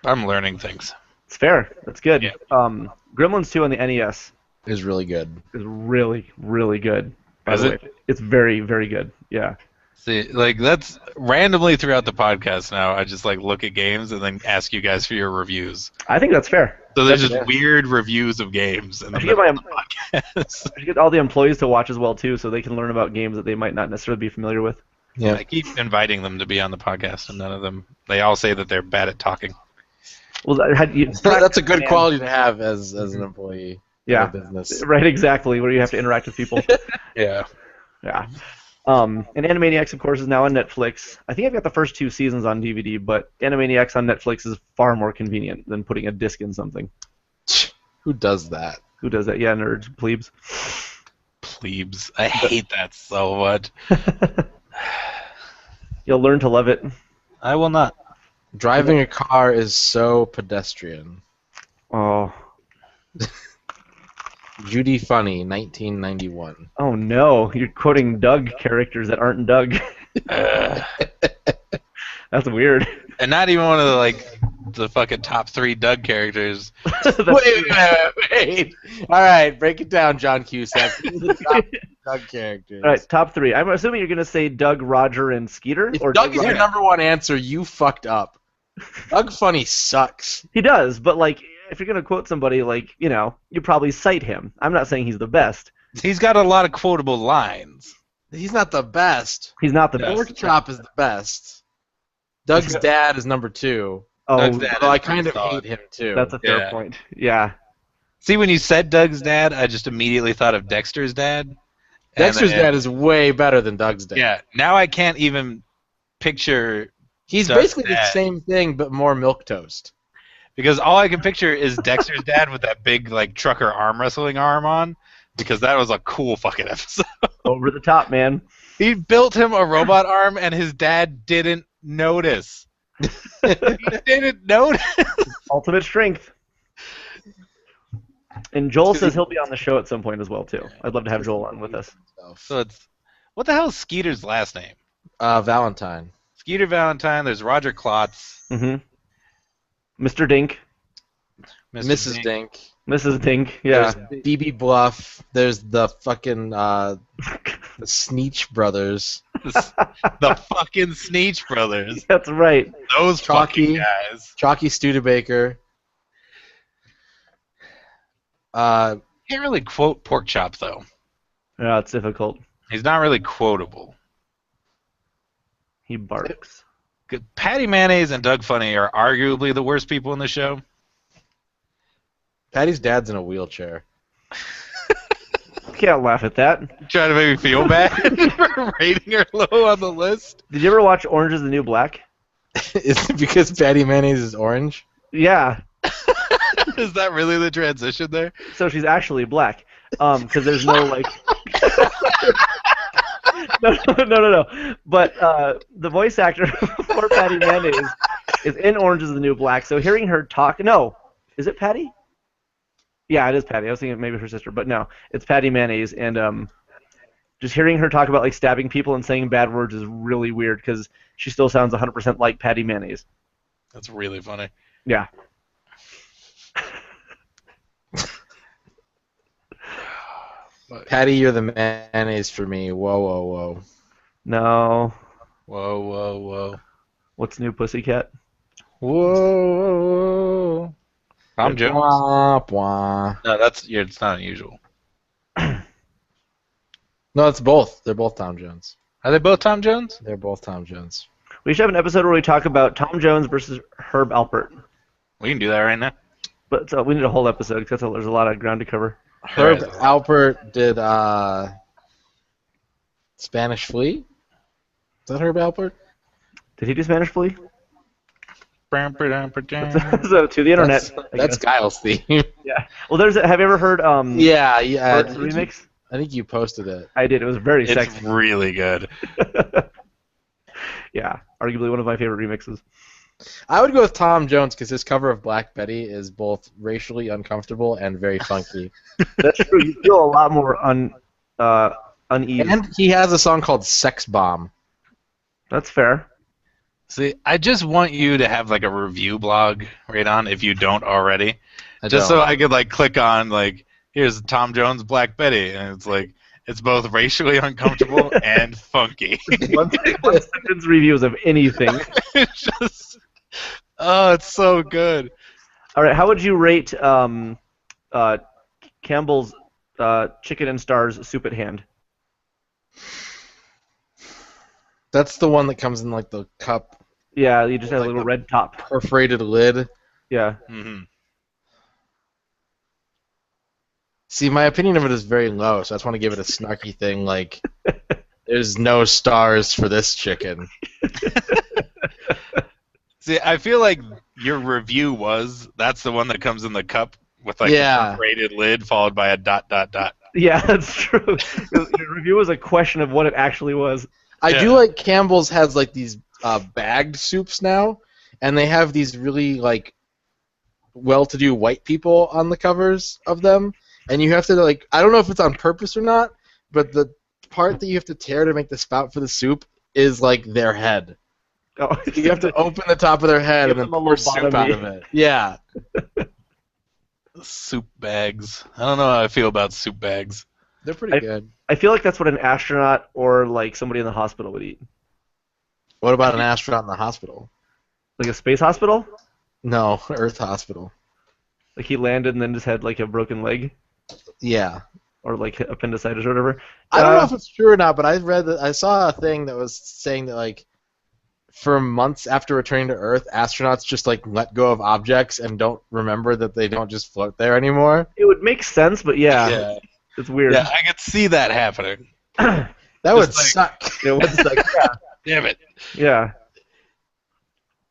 I'm learning things. It's fair. That's good. Yeah. Gremlins 2 on the NES Is really good. is really, really good. By Is the it? way, it's very, very good. Yeah. See, like that's randomly throughout the podcast now. I just like look at games and then ask you guys for your reviews. I think that's fair. So there's That's just weird reviews of games in the I should get middle of the podcast. I should get all the employees to watch as well too, so they can learn about games that they might not necessarily be familiar with. Yeah. I keep inviting them to be on the podcast, and none of them. They all say that they're bad at talking. Well, That's a good quality to have as an employee. Yeah. Of a business. Right, exactly. Where you have to interact with people. Yeah. Yeah. And Animaniacs, of course, is now on Netflix. I think I've got the first 2 seasons on DVD, but Animaniacs on Netflix is far more convenient than putting a disc in something. Who does that? Who does that? Yeah, nerds, plebes. Plebes. I hate that so much. You'll learn to love it. I will not. Driving a car is so pedestrian. Oh. Judy Funny, 1991. Oh no, you're quoting Doug characters that aren't Doug. That's weird. And not even one of the fucking top 3 Doug characters. Wait. All right, break it down, John Cusack. The top Doug characters. All right, top 3. I'm assuming you're gonna say Doug, Roger, and Skeeter. If or Doug is your Roger? number one answer, you fucked up. Doug Funny sucks. He does, but like, if you're gonna quote somebody, like, you probably cite him. I'm not saying he's the best. He's got a lot of quotable lines. He's not the best. He's not the Pork best. Chop is the best. Doug's dad is number 2. Oh, Doug's dad Although I is kind of pretty solid. hate him too. that's a fair Yeah. point. Yeah. See, when you said Doug's dad, I just immediately thought of Dexter's dad. Dexter's And then- dad is way better than Doug's dad. Yeah, now I can't even picture He's Doug's basically the dad. same thing but more milquetoast. because all I can picture is Dexter's dad with that big like trucker arm wrestling arm on, because that was a cool fucking episode. Over the top, man. He built him a robot arm, and his dad didn't notice. He didn't notice. Ultimate strength. And Joel says he'll be on the show at some point as well too. I'd love to have Joel on with us. So it's what the hell is Skeeter's last name? Valentine. Skeeter Valentine. There's Roger Klotz. Mm-hmm. Mr. Dink. Mrs. Dink. Mrs. Dink. Yeah. There's BB Bluff. There's the fucking the Sneetch brothers. The fucking Sneetch brothers. That's right. Those Chalky. fucking guys. Chalky Studebaker. Can't really quote Pork Chop though. Yeah, it's difficult. He's not really quotable. He barks. Good. Patty Mayonnaise and Doug Funny are arguably the worst people in the show. Patty's dad's in a wheelchair. Can't laugh at that. Trying to make me feel bad for rating her low on the list. Did you ever watch Orange is the New Black? Is it because Patty Mayonnaise is orange? Yeah. Is that really the transition there? So she's actually black. Because there's no like. No. But the voice actor for Patty Mayonnaise is in Orange is the New Black. So hearing her talk, no, is it Patty? Yeah, it is Patty. I was thinking maybe her sister, but no, it's Patty Mayonnaise. And just hearing her talk about like stabbing people and saying bad words is really weird because she still sounds 100% like Patty Mayonnaise. That's really funny. Yeah. Patty, you're the mayonnaise for me. Whoa. No. Whoa. What's new, Pussycat? Whoa. Tom Jones? Wah, wah. No, it's not unusual. No, it's both. They're both Tom Jones. Are they both Tom Jones? They're both Tom Jones. We should have an episode where we talk about Tom Jones versus Herb Alpert. We can do that right now. But we need a whole episode because there's a lot of ground to cover. Herb There is. Alpert did Spanish Flea? Is that Herb Alpert? Did he do Spanish Flea? So to the internet. That's Guile's theme. Yeah. Well, have you ever heard yeah. Bert's remix? I think you posted it. I did. It was very It's sexy. really good. Yeah, arguably one of my favorite remixes. I would go with Tom Jones because his cover of Black Betty is both racially uncomfortable and very funky. That's true. You feel a lot more uneasy. And he has a song called Sex Bomb. That's fair. See, I just want you to have like a review blog right on if you don't already, so I could like click on like here's Tom Jones Black Betty and it's like it's both racially uncomfortable and funky. one sentence reviews of anything. It's just it's so good. All right, how would you rate Campbell's Chicken and Stars Soup at Hand? That's the one that comes in like the cup. Yeah, you just have a Like little the red top. Perforated lid. Yeah. Mm-hmm. See, my opinion of it is very low, so I just want to give it a snarky thing like, there's no stars for this chicken. See, I feel like your review that's the one that comes in the cup with like a perforated lid followed by a ... Yeah, that's true. Your review was a question of what it actually was. I do like Campbell's has like these bagged soups now, and they have these really like well-to-do white people on the covers of them, and you have to like I don't know if it's on purpose or not, but the part that you have to tear to make the spout for the soup is like their head. Oh, you have to open the top of their head and then pour soup out of it. Yeah. Soup bags. I don't know how I feel about soup bags. They're pretty good. I feel like that's what an astronaut or like somebody in the hospital would eat. What about an astronaut in the hospital? Like a space hospital? No, Earth hospital. Like he landed and then just had like a broken leg? Yeah. Or like appendicitis or whatever? I don't know if it's true or not, but I saw a thing that was saying that like for months after returning to Earth, astronauts just like let go of objects and don't remember that they don't just float there anymore. It would make sense, but yeah. It's weird. Yeah, I could see that happening. That would suck. It would suck. Yeah. Damn it. Yeah.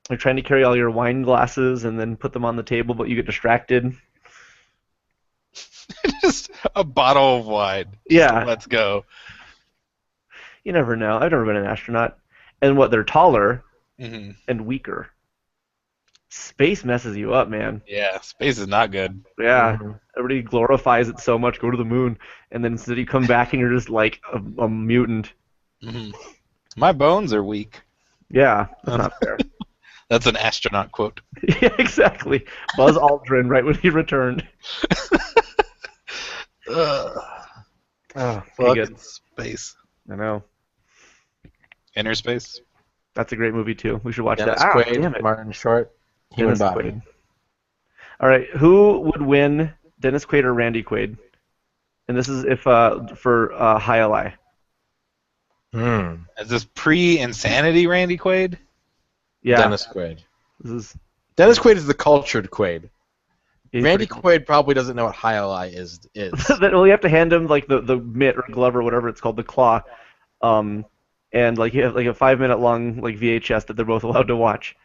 Like trying to carry all your wine glasses and then put them on the table, but you get distracted. Just a bottle of wine. Yeah. Let's go. You never know. I've never been an astronaut. And what, they're taller and weaker. Space messes you up, man. Yeah, space is not good. Yeah. Everybody glorifies it so much, go to the moon, and then instead you come back and you're just like a mutant. My bones are weak. Yeah, that's not fair. That's an astronaut quote. Yeah, exactly. Buzz Aldrin, right when he returned. Fucking space. I know. Inner Space. That's a great movie too. We should watch Dennis that. Quaid, Damn it. Martin Short, Human Body. Quaid. All right, who would win, Dennis Quaid or Randy Quaid? And this is if for High Ally. Is this pre-insanity Randy Quaid? Yeah. Dennis Quaid. Dennis Quaid is the cultured Quaid. He's Randy Quaid probably doesn't know what High Ally is. Well, you have to hand him like the mitt or glove or whatever it's called, the claw, and like you have like a 5-minute long like VHS that they're both allowed to watch.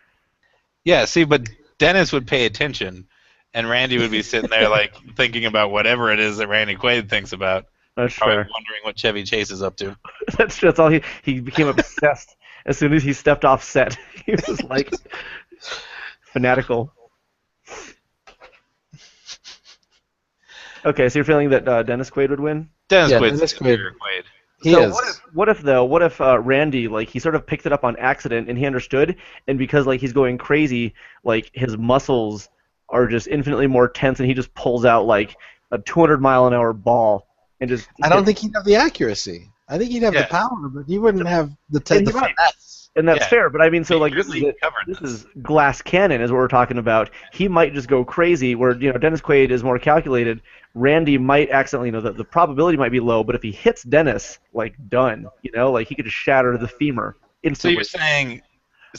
Yeah, see, but Dennis would pay attention, and Randy would be sitting there like thinking about whatever it is that Randy Quaid thinks about. That's probably fair. wondering what Chevy Chase is up to. That's all he became obsessed as soon as he stepped off set. He was like fanatical. Okay, so you're feeling that Dennis Quaid would win? Dennis Quaid. Quaid. He so is. What if Randy, like, he sort of picked it up on accident and he understood, and because like he's going crazy, like his muscles are just infinitely more tense, and he just pulls out like a 200-mile-an-hour ball and just. I don't think he'd have the accuracy. I think he'd have the power, but he wouldn't have the finesse. And that's fair, but I mean, so like this this is glass cannon is what we're talking about. He might just go crazy, where Dennis Quaid is more calculated. Randy might accidentally, the probability might be low, but if he hits Dennis, like done, like he could just shatter the femur instantly. So you're saying,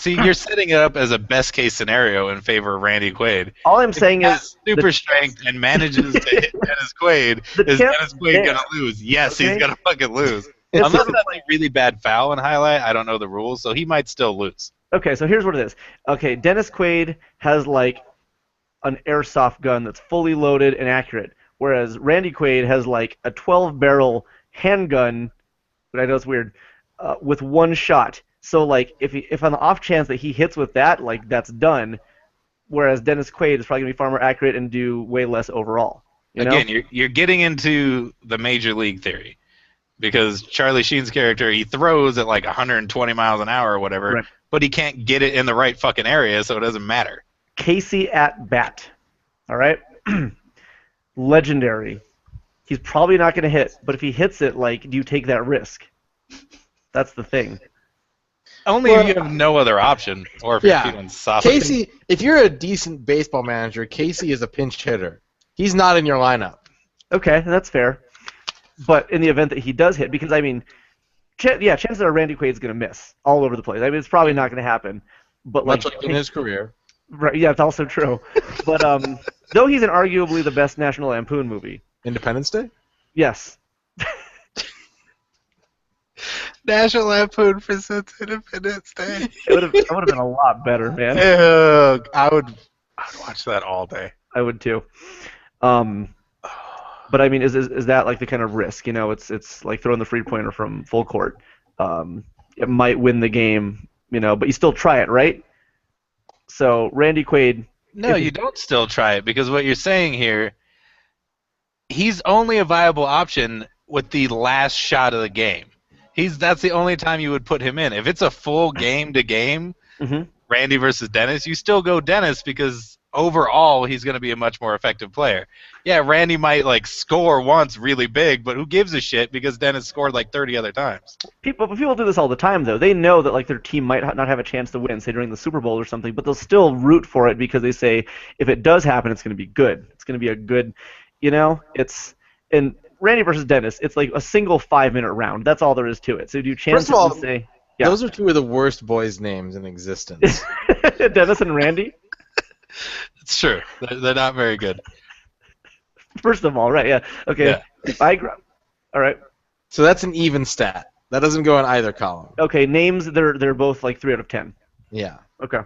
you're setting it up as a best case scenario in favor of Randy Quaid. All I'm saying is super strength and manages to hit Dennis Quaid. Is Dennis Quaid gonna lose? Yes, he's gonna fucking lose. Unless it's like really bad foul in highlight, I don't know the rules, so he might still lose. Okay, so here's what it is. Okay, Dennis Quaid has like an airsoft gun that's fully loaded and accurate, whereas Randy Quaid has like a 12-barrel handgun. But I know it's weird, with one shot. So like if on the off chance that he hits with that, like that's done. Whereas Dennis Quaid is probably gonna be far more accurate and do way less overall. You know? Again, you're getting into the major league theory, because Charlie Sheen's character, he throws at like 120 miles an hour or whatever, Right. but he can't get it in the right fucking area, so it doesn't matter. Casey at bat. All right, legendary. He's probably not gonna hit, but if he hits it, like, do you take that risk? That's the thing. Only if you have no other option, or if you're feeling soft. Casey, if you're a decent baseball manager, Casey is a pinch hitter. He's not in your lineup. Okay, that's fair. But in the event that he does hit, because I mean, chances are Randy Quaid's going to miss all over the place. I mean, it's probably not going to happen. But Much like in his career. Right? Yeah, it's also true. But though he's in arguably the best National Lampoon movie. Independence Day? Yes. National Lampoon presents Independence Day. That would have been a lot better, man. I would watch that all day. I would too. But I mean, is that like the kind of risk? You know, it's like throwing the free pointer from full court. It might win the game, you know, but you still try it, right? So Randy Quaid. No, you don't still try it, because what you're saying here, he's only a viable option with the last shot of the game. That's the only time you would put him in. If it's a full game to game, Randy versus Dennis, you still go Dennis, because overall he's going to be a much more effective player. Yeah, Randy might like score once really big, but who gives a shit, because Dennis scored like 30 other times. People do this all the time, though. They know that like their team might not have a chance to win, say during the Super Bowl or something, but they'll still root for it because they say if it does happen, it's going to be good. It's going to be a good, you know. And Randy versus Dennis, it's like a single 5-minute round. That's all there is to it. So do you chance First of all, to say, those are two of the worst boys' names in existence. Dennis and Randy? It's true. They're not very good. First of all, right, yeah. Okay. Yeah. If I all right. So that's an even stat. That doesn't go in either column. Okay, names, they're both like 3 out of 10. Yeah. Okay.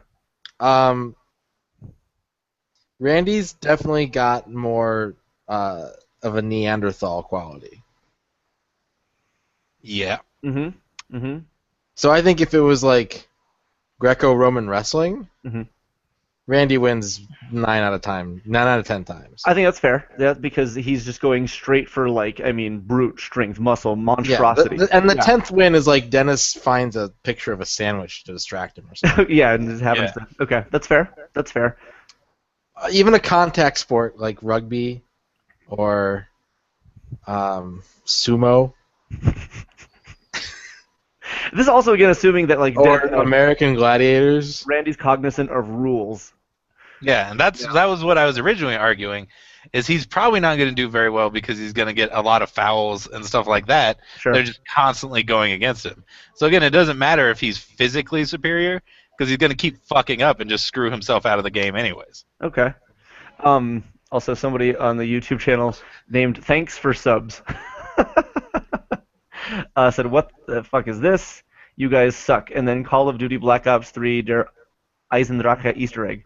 Randy's definitely got more of a Neanderthal quality. Yeah. So I think if it was like Greco-Roman wrestling, Randy wins 9 out of 10 times. I think that's fair. That's because he's just going straight for, like, I mean, brute strength, muscle, monstrosity. Yeah, and the 10th win is like Dennis finds a picture of a sandwich to distract him or something. Yeah, and it happens. Yeah. Okay, that's fair. That's fair. Even a contact sport like rugby or sumo. This is also, again, assuming that, like, Or American Gladiators. Randy's cognizant of rules. Yeah, and that was what I was originally arguing, is he's probably not going to do very well because he's going to get a lot of fouls and stuff like that. Sure. They're just constantly going against him. So again, it doesn't matter if he's physically superior, because he's going to keep fucking up and just screw himself out of the game anyways. Okay. Also, somebody on the YouTube channel named Thanks for Subs said, "What the fuck is this? You guys suck." And then Call of Duty Black Ops 3 Der Eisendrache Easter egg.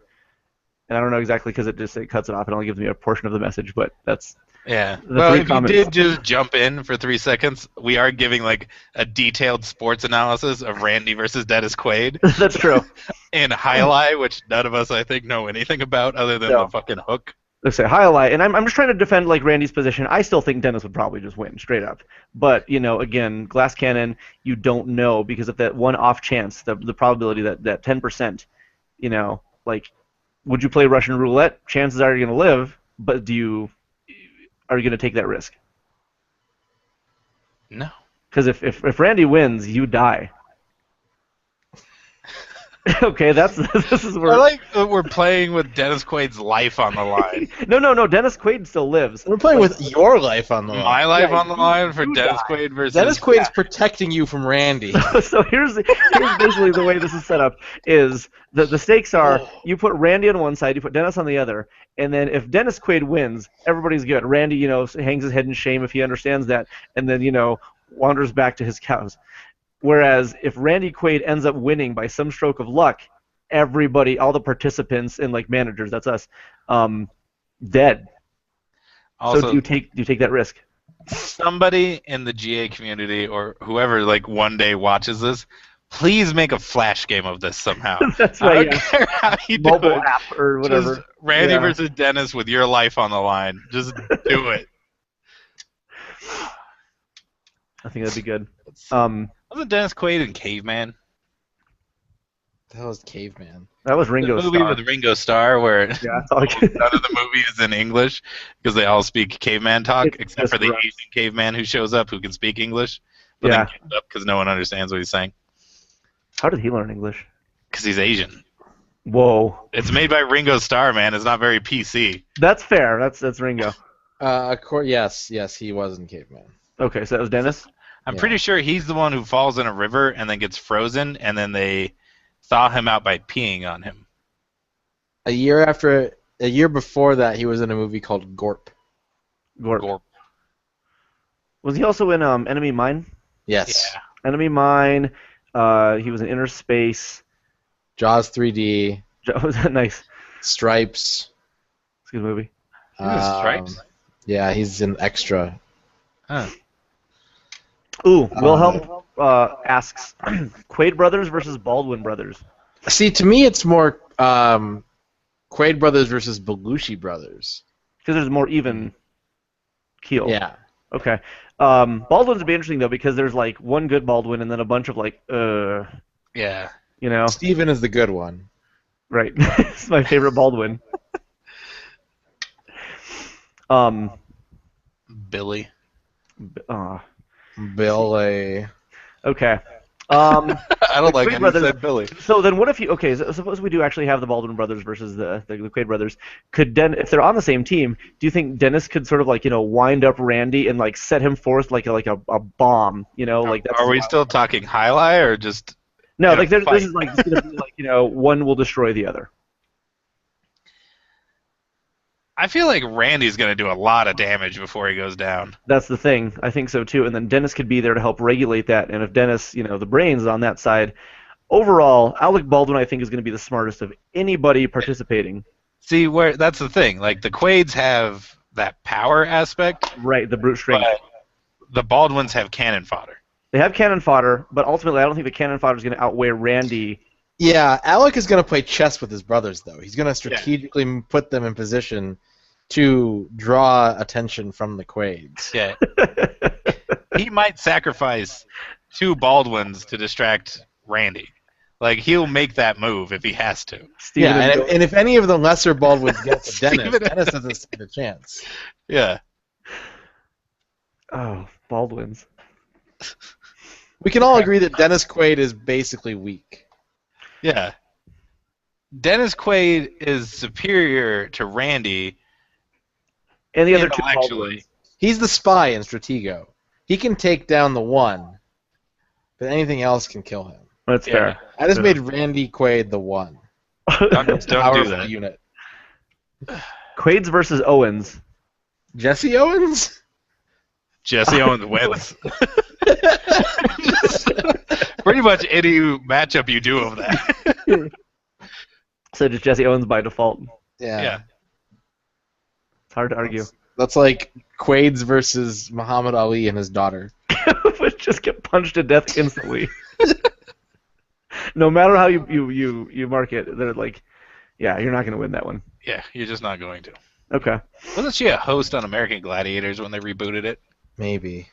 And I don't know exactly, because it cuts it off and only gives me a portion of the message, but that's... Yeah. The Well, three if comments. you did just jump in for 3 seconds, we are giving like a detailed sports analysis of Randy versus Dennis Quaid That's true. in highlight, which none of us, I think, know anything about other than No. the fucking hook. Let's say highlight, and I'm just trying to defend like Randy's position. I still think Dennis would probably just win straight up, but you know, again, glass cannon, you don't know, because of that one off chance, the probability that 10%, you know, like, would you play Russian roulette? Chances are you're going to live, but are you going to take that risk? No. Because if Randy wins, you die. Okay, this is where... I like that we're playing with Dennis Quaid's life on the line. No, Dennis Quaid still lives. We're playing with your life on the line. My life Yeah, on the line for you Dennis die. Quaid versus... Dennis Quaid's protecting you from Randy. So here's basically the way this is set up, is the stakes are, you put Randy on one side, you put Dennis on the other, and then if Dennis Quaid wins, everybody's good. Randy, you know, hangs his head in shame if he understands that, and then, you know, wanders back to his cows. Whereas if Randy Quaid ends up winning by some stroke of luck, everybody, all the participants and like managers, that's us, dead. Also, so do you take that risk? somebody in the GA community or whoever like one day watches this, please make a flash game of this somehow. That's I right. don't Yeah. care how you do Mobile it. app or whatever. Just Randy Yeah. versus Dennis with your life on the line. Just do it. I think that'd be good. Wasn't Dennis Quaid in Caveman? That was Caveman. That was Ringo The movie Starr. with Ringo Starr where Yeah, that's all I can- none of the movie is in English because they all speak caveman talk, It's except just for the gross. Asian caveman who shows up who can speak English, but Yeah. then gives up because no one understands what he's saying How did he learn English? because he's Asian. Whoa. It's made by Ringo Starr, man. It's not very PC. That's fair. That's Ringo. Yes, he was in Caveman. Okay, so that was Dennis? I'm Yeah. pretty sure he's the one who falls in a river and then gets frozen, and then they thaw him out by peeing on him. A year before that, he was in a movie called Gorp. Gorp. Gorp. Was he also in Enemy Mine? Yes. Yeah. Enemy Mine. He was in Inner Space. Jaws 3D. Was that nice? Stripes. It's a good movie. He's in Stripes? Yeah, he's an extra. Huh. Ooh, Wilhelm asks, Quaid brothers versus Baldwin brothers. See, to me, it's more Quaid brothers versus Belushi brothers. Because there's more even keel. Yeah. Okay. Baldwin's would be interesting, though, because there's, like, one good Baldwin and then a bunch of, like, Yeah. you know? Steven is the good one. Right. It's my favorite Baldwin. Billy. Billy. Okay. I don't like Quaid it. brothers- He said Billy. So then, what if you? Okay, so suppose we do actually have the Baldwin brothers versus the Quaid brothers. Could if they're on the same team, do you think Dennis could sort of like wind up Randy and like set him forth like a bomb? Like that's Are we still talking highlight or just? no in a like this fight? is like it's gonna be like one will destroy the other. I feel like Randy's gonna do a lot of damage before he goes down. That's the thing. I think so too. And then Dennis could be there to help regulate that. And if Dennis, the brains is on that side, overall, Alec Baldwin I think is going to be the smartest of anybody participating. See, where that's the thing. Like the Quaids have that power aspect, Right, the brute strength. but the Baldwins have cannon fodder. They have cannon fodder, but ultimately I don't think the cannon fodder is going to outweigh Randy. Yeah, Alec is going to play chess with his brothers, though. He's going to strategically put them in position to draw attention from the Quaids. Yeah. He might sacrifice 2 Baldwins to distract Randy. Like he'll make that move if he has to. Steven Yeah, and and if any of the lesser Baldwins get to Dennis, Steven- Dennis doesn't stand a chance. Yeah. Oh, Baldwins. We can all agree that Dennis Quaid is basically weak. Yeah. Dennis Quaid is superior to Randy And the other two intellectually. Baldwins. He's the spy in Stratego. He can take down the one, but anything else can kill him. That's fair. I just Yeah. made Randy Quaid the one. Don't do Powerful that. unit. Quaids versus Owens. Jesse Owens? Jesse Owens wins. Pretty much any matchup you do of that. So just Jesse Owens by default. Yeah. It's hard to argue. That's like Quaids versus Muhammad Ali and his daughter. Would just get punched to death instantly. No matter how you mark it, they're like, yeah, you're not going to win that one. Yeah, you're just not going to. Okay. Wasn't she a host on American Gladiators when they rebooted it? Maybe.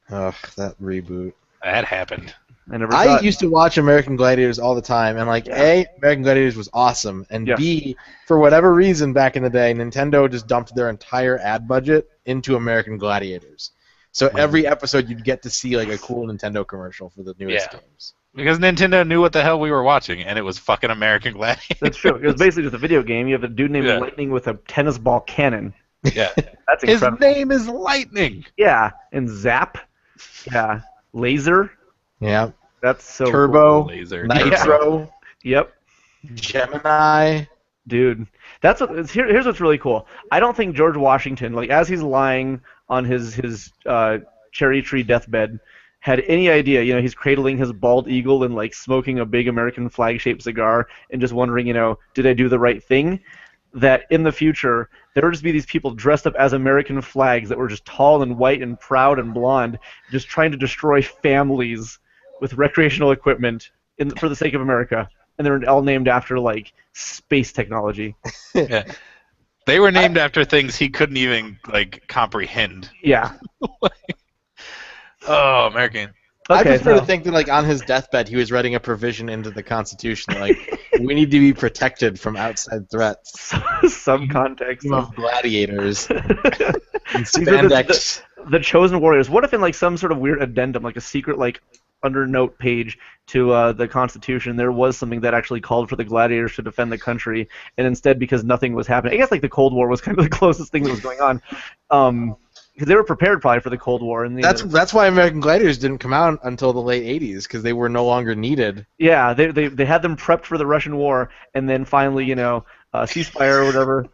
Ugh, that reboot. That happened. I never saw I it. used to watch American Gladiators all the time, and like, A, American Gladiators was awesome, and Yeah. B, for whatever reason back in the day, Nintendo just dumped their entire ad budget into American Gladiators. So every episode you'd get to see like a cool Nintendo commercial for the newest Yeah. games. Because Nintendo knew what the hell we were watching, and it was fucking American Gladiators. That's true. It was basically just a video game. You have a dude named Yeah. Lightning with a tennis ball cannon. Yeah. That's His incredible. name is Lightning. Yeah, and Zap. Yeah, Laser. Yeah. That's so cool. Turbo, Laser. Nitro, Yep, Gemini. dude. That's what. Here's what's really cool. I don't think George Washington, like as he's lying on his cherry tree deathbed, had any idea, he's cradling his bald eagle and like smoking a big American flag-shaped cigar and just wondering, did I do the right thing? That in the future there would just be these people dressed up as American flags that were just tall and white and proud and blonde, just trying to destroy families with recreational equipment for the sake of America, and they're all named after like space technology. Yeah. They were named after things he couldn't even like comprehend. Yeah. Oh, American. I Okay, prefer to think that, like, on his deathbed, he was writing a provision into the Constitution, like, we need to be protected from outside threats. some context. Team of gladiators. And These are spandex. the chosen warriors. What if in like some sort of weird addendum, like a secret like undernote page to the Constitution, there was something that actually called for the gladiators to defend the country, and instead, because nothing was happening, I guess like the Cold War was kind of the closest thing that was going on. Because they were prepared probably for the Cold War. And That's why American Gladiators didn't come out until the late 80s, because they were no longer needed. Yeah, they had them prepped for the Russian War, and then finally, ceasefire or whatever,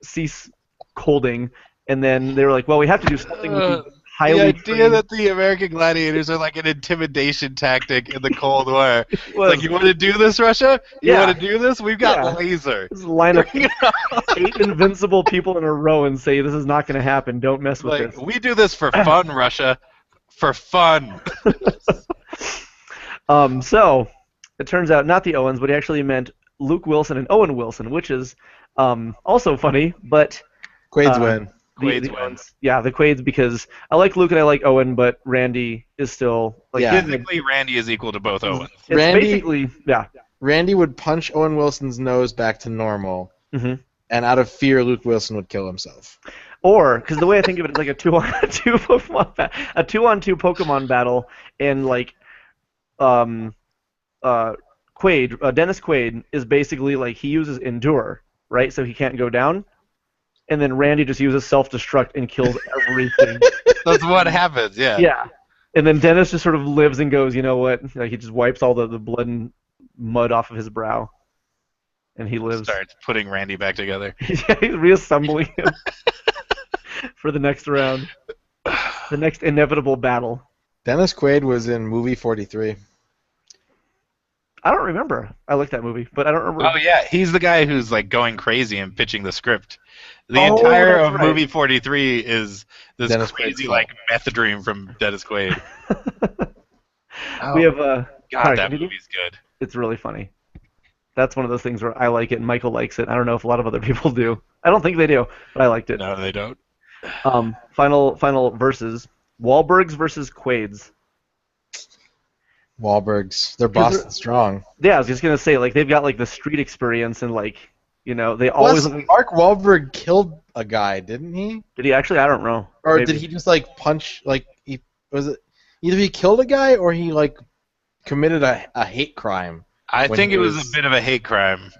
cease colding, and then they were like, well, we have to do something with these highly The idea trained... that the American gladiators are like an intimidation tactic in the Cold War. Like, you want to do this, Russia? You Yeah. want to do this? We've got Yeah. laser. Just line up 8 invincible people in a row and say, this is not going to happen, don't mess with Like, this. we do this for fun, Russia. For fun. So, it turns out not the Owens, but he actually meant Luke Wilson and Owen Wilson, which is also funny, but... Quaid's win. Quaid's the win. Owens. Yeah, the Quaids, because I like Luke and I like Owen, but Randy is still... like Yeah. Physically, Randy is equal to both Owens. It's Randy- basically... Yeah. Randy would punch Owen Wilson's nose back to normal, hmm and out of fear, Luke Wilson would kill himself. Or, because the way I think of it is like a 2-on-2 Pokemon a 2-on-2 Pokemon battle, and like Quaid, Dennis Quaid is basically like he uses Endure, right? So he can't go down. And then Randy just uses self-destruct and kills everything. That's what happens, yeah. Yeah. And then Dennis just sort of lives and goes, you know what? Like he just wipes all the blood and mud off of his brow. And he lives. Starts putting Randy back together. Yeah, he's reassembling him for the next round. The next inevitable battle. Dennis Quaid was in movie 43. I don't remember. I like that movie, but I don't remember. Oh yeah, he's the guy who's like going crazy and pitching the script. The Oh, entire that's of right. movie 43 is this Dennis crazy Quaid's like meth dream from Dennis Quaid. We have God, sorry, that continue? movie's good. It's really funny. That's one of those things where I like it and Michael likes it. I don't know if a lot of other people do. I don't think they do, but I liked it. No, they don't. Final verses. Wahlbergs versus Quaids. Wahlbergs. They're Because Boston strong. Yeah, I was just gonna say, like they've got like the street experience and like they always. Plus, Mark Wahlberg killed a guy, didn't he? Did he actually? I don't know. Or Maybe. did he just like punch? Like was it either he killed a guy or he like committed a hate crime? I When think he it was was- a bit of a hate crime.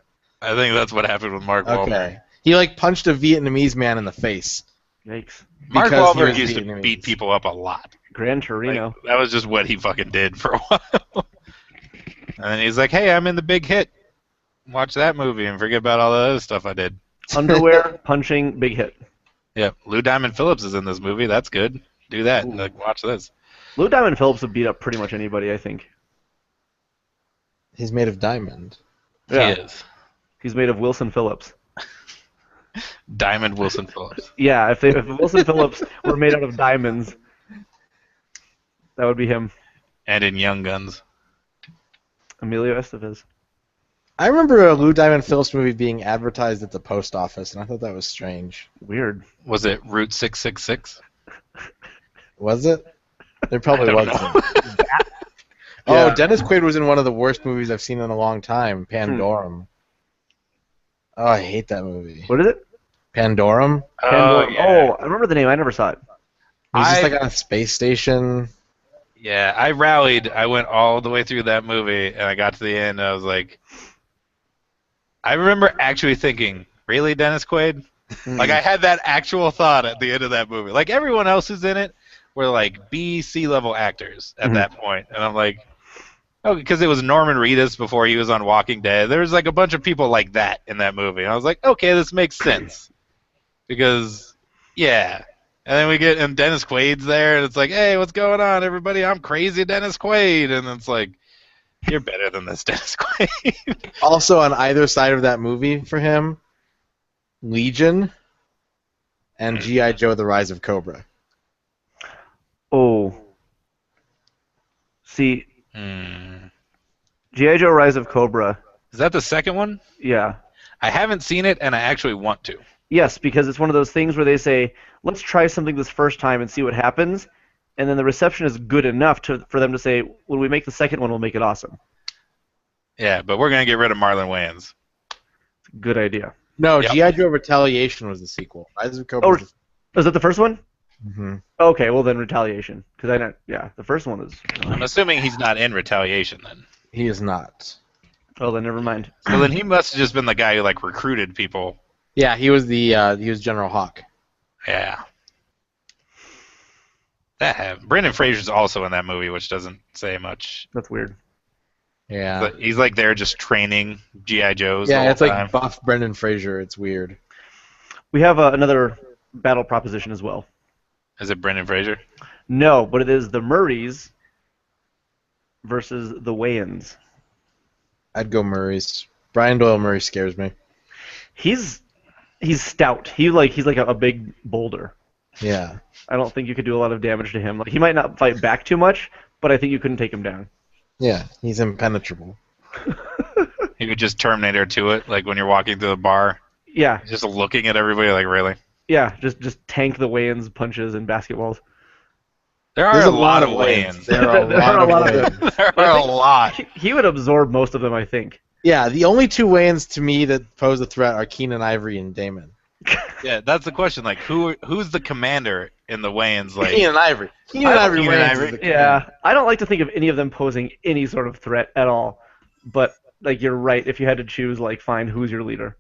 I think that's what happened with Mark Wahlberg. Okay. He like punched a Vietnamese man in the face. Yikes. Mark Because he Wahlberg was used to Vietnamese. beat people up a lot. Gran Like, Torino. that was just what he fucking did for a while. And then he's like, "Hey, I'm in the Big Hit. Watch that movie and forget about all the other stuff I did." Underwear, punching, big hit. Yeah, Lou Diamond Phillips is in this movie. That's good. Do that. Ooh. Like, watch this. Lou Diamond Phillips would beat up pretty much anybody, I think. He's made of diamond. Yeah. He is He's made of Wilson Phillips. Diamond Wilson Phillips. Yeah, if Wilson Phillips were made out of diamonds, that would be him. And in Young Guns. Emilio Estevez. I remember a Lou Diamond Phillips movie being advertised at the post office, and I thought that was strange. Weird. Was it Route 666? Was it? There probably I don't wasn't. Oh, Yeah. Dennis Quaid was in one of the worst movies I've seen in a long time, Pandorum. Oh, I hate that movie. What is it? Pandorum? Pandora. yeah. Oh, I remember the name. I never saw it. He's just I- like on a space station. Yeah, I rallied. I went all the way through that movie, and I got to the end, and I was like... I remember actually thinking, really, Dennis Quaid? Like, I had that actual thought at the end of that movie. Like, everyone else who's in it were, like, B, C-level actors at Mhm. that point. And I'm like... Oh, because it was Norman Reedus before he was on Walking Dead. There was, like, a bunch of people like that in that movie. And I was like, okay, this makes sense. Because, yeah. And then we get, and Dennis Quaid's there, and it's like, hey, what's going on, everybody? I'm crazy Dennis Quaid. And it's like, you're better than this, Dennis Quaid. Also, on either side of that movie for him, Legion and G.I. Joe: The Rise of Cobra. Oh. See, G.I. Joe: Rise of Cobra. Is that the second one? Yeah. I haven't seen it, and I actually want to. Yes, because it's one of those things where they say, let's try something this first time and see what happens, and then the reception is good enough for them to say, when we make the second one, we'll make it awesome. Yeah, but we're going to get rid of Marlon Wayans. Good idea. No, Yep. G.I. Joe: Retaliation was the sequel. Rise of Cobra. Oh, was that the first one? Mm-hmm. Okay, well then Retaliation, because I know, yeah, the first one is. I'm assuming he's not in Retaliation then. He is not. Oh, then never mind. So then he must have just been the guy who like recruited people. Yeah, he was General Hawk. Yeah. Brendan Fraser's also in that movie, which doesn't say much. That's weird. Yeah. But he's like there just training G.I. Joes. Yeah, the whole it's like time. buff Brendan Fraser. It's weird. We have another battle proposition as well. Is it Brendan Fraser? No, but it is the Murrays versus the Wayans. I'd go Murray's. Brian Doyle Murray scares me. He's stout. He's like a big boulder. Yeah. I don't think you could do a lot of damage to him. Like he might not fight back too much, but I think you couldn't take him down. Yeah, he's impenetrable. He would just Terminator to it, like when you're walking through the bar, Yeah, just looking at everybody like, really? yeah. Just tank the Wayans punches and basketballs. There are There's a lot of Wayans. There are a There are a lot of Wayans. There I are a think- lot. He would absorb most of them, I think. Yeah, the only two Wayans to me that pose a threat are Keenan Ivory and Damon. Yeah, that's the question. Like, who's the commander in the Wayans? Like, Keenan Ivory. Keenan I- Ivory. Keenan Wayans Ivory. is the Yeah, I don't like to think of any of them posing any sort of threat at all. But like you're right, if you had to choose, like, fine, who's your leader?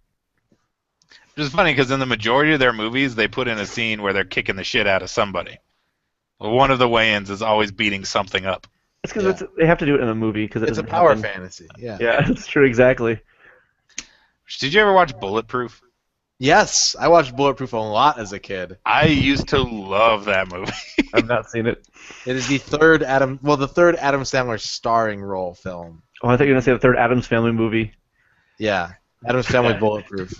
which is funny because in the majority of their movies, they put in a scene where they're kicking the shit out of somebody. Well, one of the Wayans is always beating something up. It's because they have to do it in a movie because It's a doesn't power happen. fantasy. Yeah. Yeah, that's true, exactly. Did you ever watch Bulletproof? Yes, I watched Bulletproof a lot as a kid. I used to love that movie. I've not seen it. It is the third Adam Sandler starring role film. Oh, I thought you were gonna say the third Addams Family movie. Yeah, Adam's Family Bulletproof.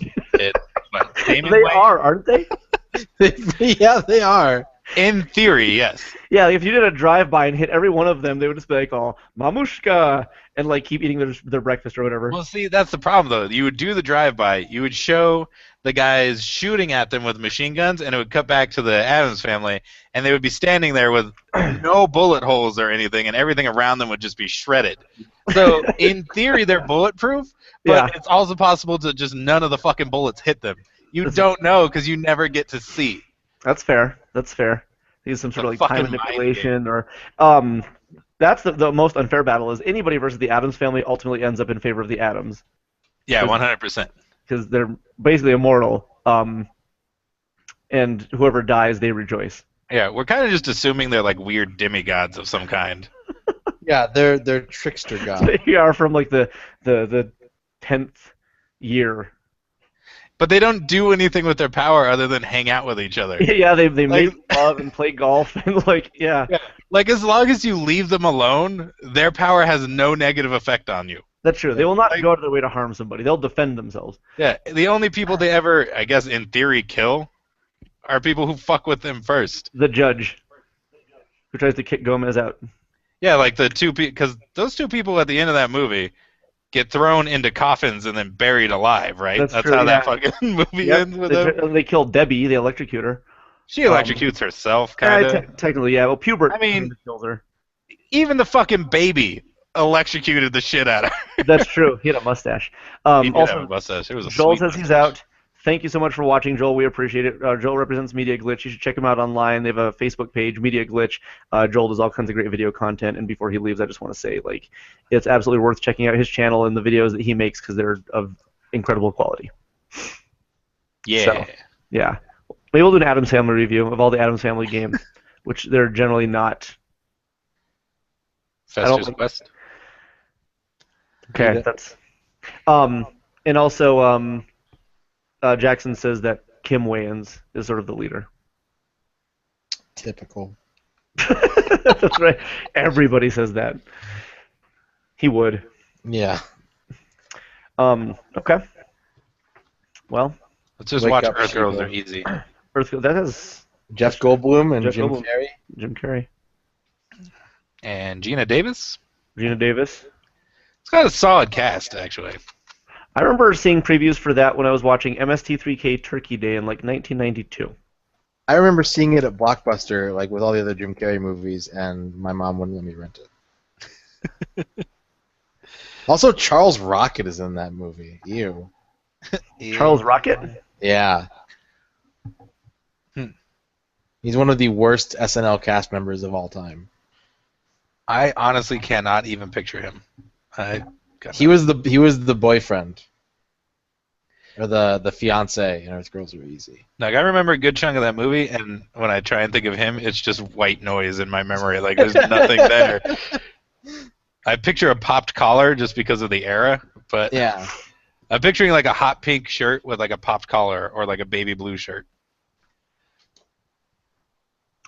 But Damon They Wayans- are, aren't they? Yeah, they are. In theory, yes. Yeah, like if you did a drive-by and hit every one of them, they would just be like, "Oh, mamushka," and like keep eating their breakfast or whatever. Well, see, that's the problem, though. You would do the drive-by. You would show the guys shooting at them with machine guns, and it would cut back to the Addams Family, and they would be standing there with no bullet holes or anything, and everything around them would just be shredded. So, in theory, they're bulletproof, but Yeah. it's also possible to just none of the fucking bullets hit them. You don't know because you never get to see. That's fair. That's fair. Use some sort of It's like a time fucking mind manipulation or that's the most unfair battle is anybody versus the Addams Family ultimately ends up in favor of the Addams Yeah, 100%. because they're basically immortal. And whoever dies, they rejoice. Yeah, we're kind of just assuming they're like weird demigods of some kind. Yeah, they're trickster gods. They are from like the 10th year. But they don't do anything with their power other than hang out with each other. Yeah, they Like- make love and play golf and like yeah. Like, as long as you leave them alone, their power has no negative effect on you. That's true. They will not Like- go out of their way to harm somebody. They'll defend themselves. Yeah, the only people they ever, I guess, in theory, kill are people who fuck with them first. The judge who tries to kick Gomez out. Yeah, like the two people, because those two people at the end of that movie get thrown into coffins and then buried alive, right? That's true, how that yeah. fucking movie Yep. ends with them. They kill Debbie. They electrocute her. She electrocutes herself, kind of. Technically, yeah. Well, Pubert I mean- kills her. Even the fucking baby electrocuted the shit out of her. That's true. He had a mustache. He did have a Also, mustache. It was a Joel sweet says he's mustache. out. Thank you so much for watching, Joel. We appreciate it. Joel represents Media Glitch. You should check him out online. They have a Facebook page, Media Glitch. Joel does all kinds of great video content. And before he leaves, I just want to say, like, it's absolutely worth checking out his channel and the videos that he makes because they're of incredible quality. Yeah. So, yeah. Maybe we'll do an Addams Family review of all the Addams Family games, which they're generally not. Fester's think- Quest. Okay, Yeah. that's. And also, Jackson says that Kim Wayans is sort of the leader. Typical. That's right. Everybody says that. He would. Yeah. Okay. Well, Let's just Wake watch up, Earth Girls Sheeple. Are Easy. Earth. That is Jeff Goldblum and Jeff Jim Goldblum. Carrey. Jim Carrey. And Gina Davis. Gina Davis. It's got a solid cast, actually. I remember seeing previews for that when I was watching MST3K Turkey Day in like 1992. I remember seeing it at Blockbuster, like with all the other Jim Carrey movies, and my mom wouldn't let me rent it. Also, Charles Rocket is in that movie. Ew. Charles Rocket? Yeah. He's one of the worst SNL cast members of all time. I honestly cannot even picture him. He was the boyfriend. Or the fiance in Earth Girls Are Easy. Like, I remember a good chunk of that movie, and when I try and think of him, it's just white noise in my memory. Like, there's nothing there. I picture a popped collar just because of the era, but Yeah. I'm picturing like a hot pink shirt with like a popped collar or like a baby blue shirt.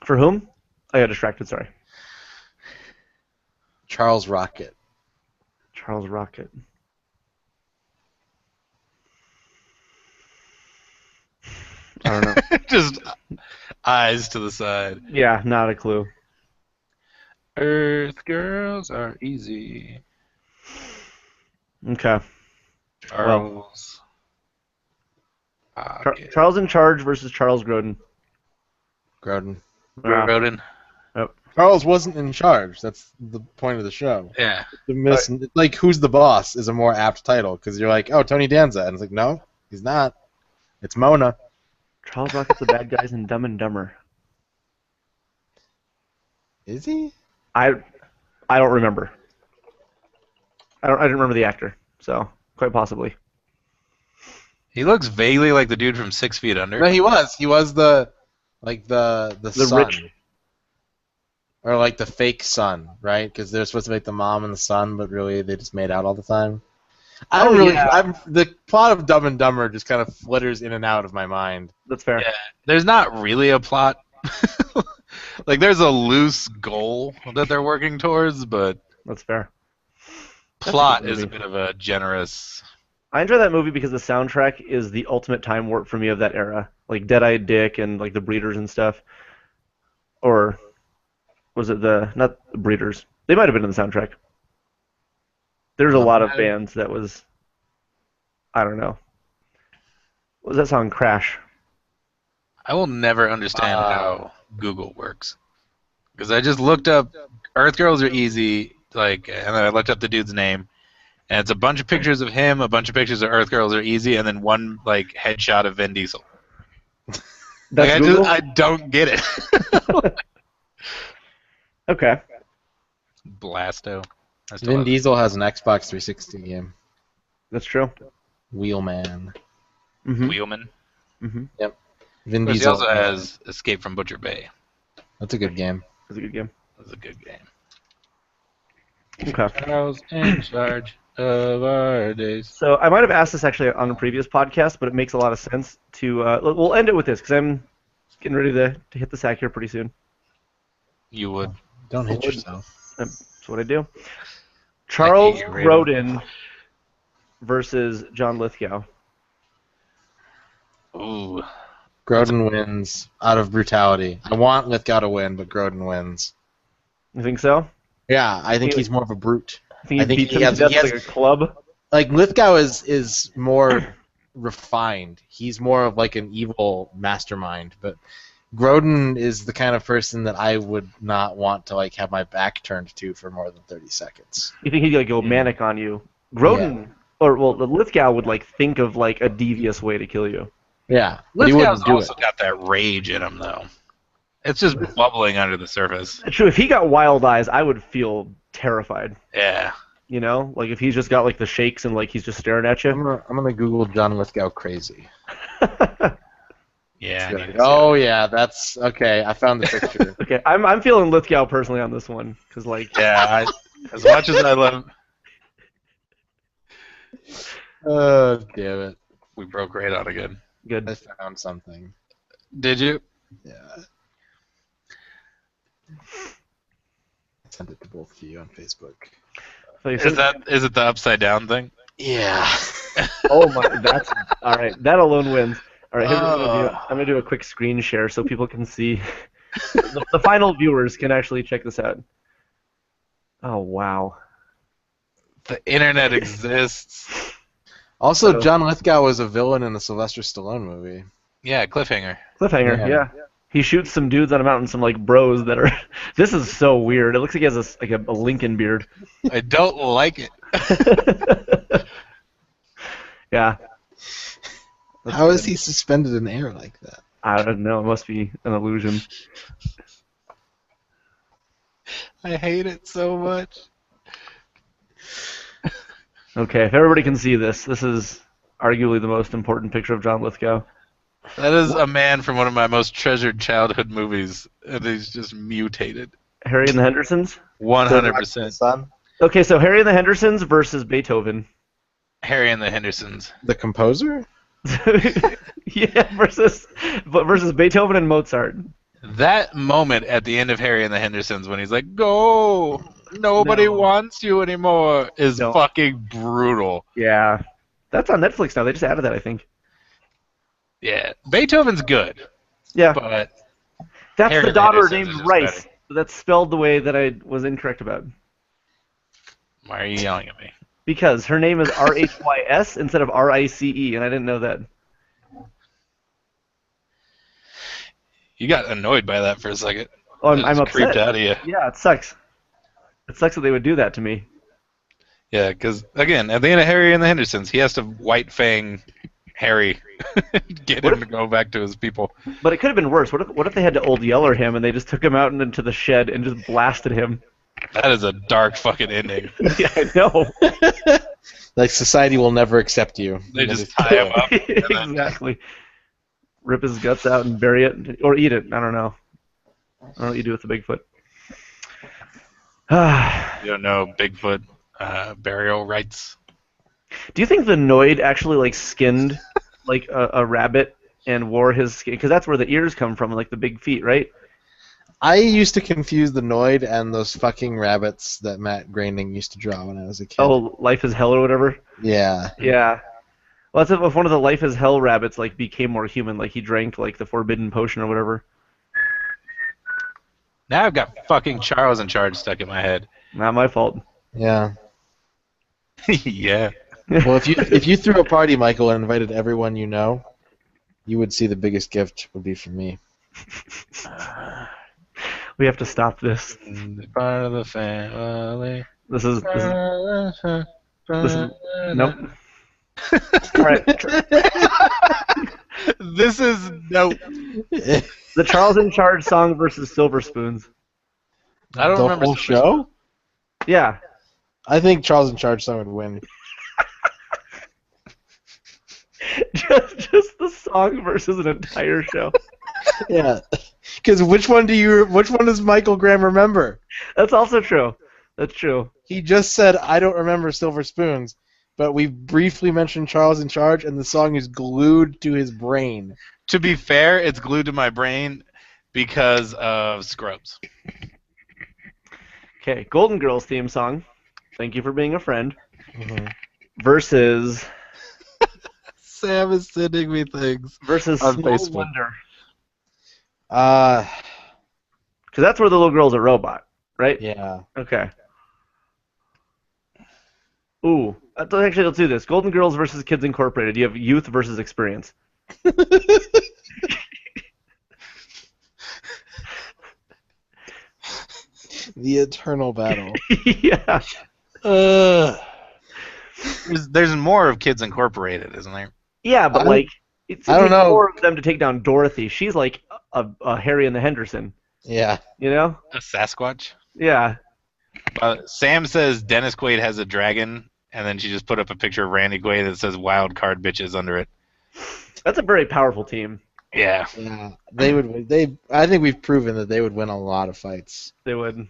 For whom? I got distracted, sorry. Charles Rocket. Charles Rocket. I don't know. Just eyes to the side. Yeah, not a clue. Earth Girls Are Easy. Okay. Charles. Charles in Charge versus Charles Grodin. Grodin. Wow. Rodin. Charles wasn't in charge. That's the point of the show. Yeah. Like, who's the boss is a more apt title, because you're like, oh, Tony Danza. And it's like, no, he's not. It's Mona. Charles Rocket's the bad guys in Dumb and Dumber. Is he? I don't remember. I didn't remember the actor, so quite possibly. He looks vaguely like the dude from 6 Feet Under. No, he was. He was the son. rich. Or like the fake son, right? Because they're supposed to make the mom and the son, but really they just made out all the time. The plot of Dumb and Dumber just kind of flitters in and out of my mind. That's fair. Yeah, there's not really a plot. Like, there's a loose goal that they're working towards, but That's fair. plot That's a is a good bit of a generous. I enjoy that movie because the soundtrack is the ultimate time warp for me of that era, like Dead-Eyed Dick and like the Breeders and stuff. Or was it not the Breeders? They might have been in the soundtrack. There's a lot of bands that was, I don't know. What was that song? Crash. I will never understand how Google works. Because I just looked up Earth Girls Are Easy, and then I looked up the dude's name, and it's a bunch of pictures of him, a bunch of pictures of Earth Girls Are Easy, and then one headshot of Vin Diesel. That's Google? I don't get it. Okay. Blasto. Vin Diesel has an Xbox 360 game. That's true. Wheelman. Mm-hmm. Wheelman. Mm-hmm. Yep. Vin He Diesel also has Escape from Butcher Bay. That's a good game. That's a good game. That's a good game. Okay. Charles in charge of our days. So I might have asked this actually on a previous podcast, but it makes a lot of sense to. We'll end it with this because I'm getting ready to hit the sack here pretty soon. You would. Don't hit yourself. That's what I do. Charles you, Grodin versus John Lithgow. Ooh. Grodin wins out of brutality. I want Lithgow to win, but Grodin wins. You think so? Yeah, I think he's more of a brute. I think he beats he him has- to death he has- like a club. Like, Lithgow is more refined. He's more of like an evil mastermind, but Grodin is the kind of person that I would not want to have my back turned to for more than 30 seconds. You think he'd go manic on you? Grodin, the Lithgow would think of a devious way to kill you. Yeah, but he Lithgow's wouldn't do also it. got that rage in him, though. It's just bubbling under the surface. True. If he got wild eyes, I would feel terrified. Yeah. You know, if he's just got the shakes and he's just staring at you. I'm gonna Google John Lithgow crazy. Yeah. I need to see Oh yeah, that's okay. I found the picture. Okay, I'm feeling Lithgow personally on this one because Yeah, as much as I love, Oh damn it! we broke radon again. good. I found something. Did you? Yeah. Send it to both of you on Facebook. Is it the upside down thing? Yeah. Oh my, that's all right. That alone wins. All right, here's what I'm gonna do. I'm gonna do a quick screen share so people can see. The final viewers can actually check this out. Oh wow. The internet exists. Also, So- John Lithgow was a villain in a Sylvester Stallone movie. Yeah, Cliffhanger. Cliffhanger, yeah. He shoots some dudes on a mountain, some like bros that are. This is so weird. It looks like he has a Lincoln beard. I don't like it. Yeah. How is he suspended in air like that? I don't know. It must be an illusion. I hate it so much. Okay, if everybody can see this, this is arguably the most important picture of John Lithgow. That is a man from one of my most treasured childhood movies, and he's just mutated. Harry and the Hendersons? 100%. Son? Okay, so Harry and the Hendersons versus Beethoven. Harry and the Hendersons. The composer? Yeah, versus Beethoven and Mozart. That moment at the end of Harry and the Hendersons when he's like, "Go! Nobody No. wants you anymore," is No. fucking brutal. Yeah. That's on Netflix now. They just added that, I think. Yeah, Beethoven's good, Yeah. but That's Harry the and daughter Hendersons is named just Rice. better. That's spelled the way that I was incorrect about. why are you yelling at me? Because her name is Rhys instead of Rice, and I didn't know that. You got annoyed by that for a second. Oh, It I'm just creeped upset. out of you. Yeah, it sucks. It sucks that they would do that to me. Yeah, because again, at the end of Harry and the Hendersons, he has to White Fang Harry, get him to go back to his people. But it could have been worse. What if they had to Old Yeller him and they just took him out and into the shed and just blasted him? That is a dark fucking ending. Yeah, I know. Like, society will never accept you. They just tie him up. Exactly. Rip his guts out and bury it, or eat it. I don't know. I don't know what you do with the Bigfoot. You don't know Bigfoot burial rites. Do you think the Noid actually like skinned like a rabbit and wore his skin? Because that's where the ears come from, like the big feet, right? I used to confuse the Noid and those fucking rabbits that Matt Groening used to draw when I was a kid. Oh, Life is Hell or whatever. Yeah. Yeah. Well, that's if one of the Life is Hell rabbits like became more human, like he drank like the forbidden potion or whatever. Now I've got fucking Charles in Charge stuck in my head. Not my fault. Yeah. Yeah. Well, if you threw a party, Michael, and invited everyone you know, you would see the biggest gift would be from me. We have to stop this. Part of the family. This is nope. All right. This is nope. The Charles in Charge song versus Silver Spoons. I don't the remember whole Silver show? Yeah. I think Charles in Charge song would win. just the song versus an entire show. Yeah. Because which one does Michael Graham remember? That's also true. That's true. He just said, I don't remember Silver Spoons, but we briefly mentioned Charles in Charge, and the song is glued to his brain. To be fair, it's glued to my brain because of Scrubs. Okay, Golden Girls theme song. Thank you for being a friend. Mm-hmm. Versus Sam is sending me things. versus On Small Facebook. Wonder. Uh, Because that's where the little girl's a robot, right? yeah. Okay. Ooh. Actually, let's do this. Golden Girls versus Kids Incorporated. You have youth versus experience. The eternal battle. Yeah. There's more of Kids Incorporated, isn't there? Yeah, but like, it I don't takes know. more of them to take down Dorothy. She's like a Harry and the Henderson, Yeah. you know? A Sasquatch. Yeah. Sam says Dennis Quaid has a dragon, and then she just put up a picture of Randy Quaid that says "Wild Card Bitches" under it. That's a very powerful team. Yeah. Yeah. They would. I think we've proven that they would win a lot of fights. They would.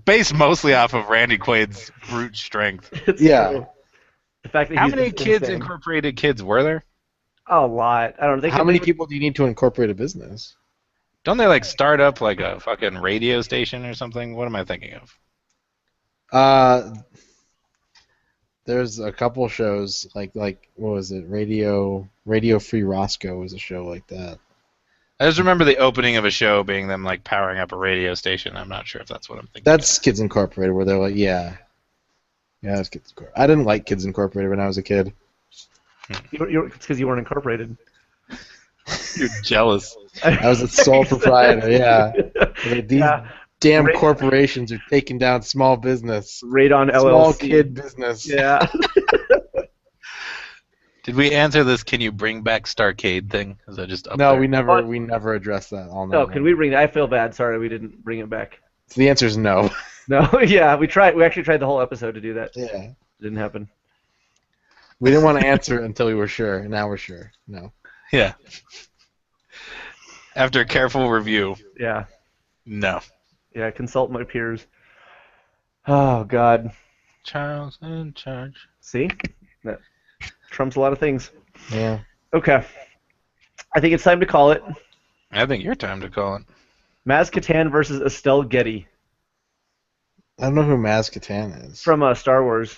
Based mostly off of Randy Quaid's brute strength. It's Yeah. true. The fact that How he's many just Kids insane. Incorporated kids were there? A lot. I don't know. How many people do you need to incorporate a business? Don't they like start up like a fucking radio station or something? What am I thinking of? There's a couple shows like what was it? Radio Free Roscoe was a show like that. I just remember the opening of a show being them like powering up a radio station. I'm not sure if that's what I'm thinking. That's Kids Incorporated, where they're like, yeah, that's Kids Incorporated. I didn't like Kids Incorporated when I was a kid. It's because you weren't incorporated. You're jealous. I was a sole proprietor. Yeah, like, these damn corporations are taking down small business. Radon LLC. Small kid business. Yeah. Did we answer this? Can you bring back Starcade thing? Is that just up No, there? we never addressed that. All No, can we bring that? I feel bad. Sorry, we didn't bring it back. So the answer is no. No, yeah, we tried. We actually tried the whole episode to do that. Yeah. It didn't happen. We didn't want to answer it until we were sure. Now we're sure. No. Yeah. After a careful review. Yeah. No. Yeah, consult my peers. Oh, God. Charles in charge. See? That trumps a lot of things. Yeah. Okay. I think it's time to call it. I think your time to call it. Maz Katan versus Estelle Getty. I don't know who Maz Katan is. From Star Wars.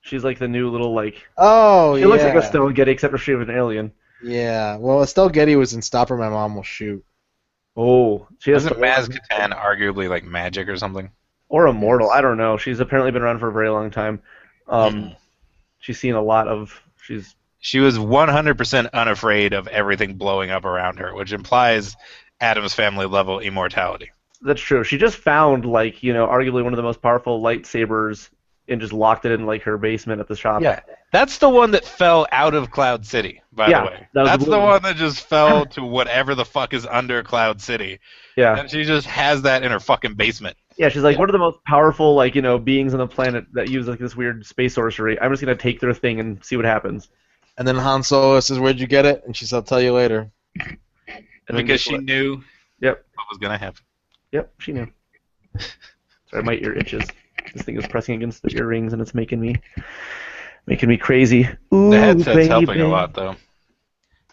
She's like the new little, like... Oh, She yeah. looks like Estelle Getty, except for she was an alien. Yeah. Well, Estelle Getty was in Stop or My Mom Will Shoot. Oh. She has Isn't Maz Katan arguably like magic or something? Or immortal. I don't know. She's apparently been around for a very long time. She's seen a lot of... She was 100% unafraid of everything blowing up around her, which implies Addams Family level immortality. That's true. She just found, like, arguably one of the most powerful lightsabers and just locked it in, like, her basement at the shop. Yeah, that's the one that fell out of Cloud City, by the way. That's the one that just fell to whatever the fuck is under Cloud City. Yeah. And she just has that in her fucking basement. Yeah, she's like, what are the most powerful, like, beings on the planet that use, like, this weird space sorcery? I'm just going to take their thing and see what happens. And then Han Solo says, "Where'd you get it?" And she said, "I'll tell you later." And because she knew what was going to happen. Yep, she knew. Sorry, my ear itches. This thing is pressing against the earrings, and it's making me crazy. Ooh, the headset's baby. helping a lot, though.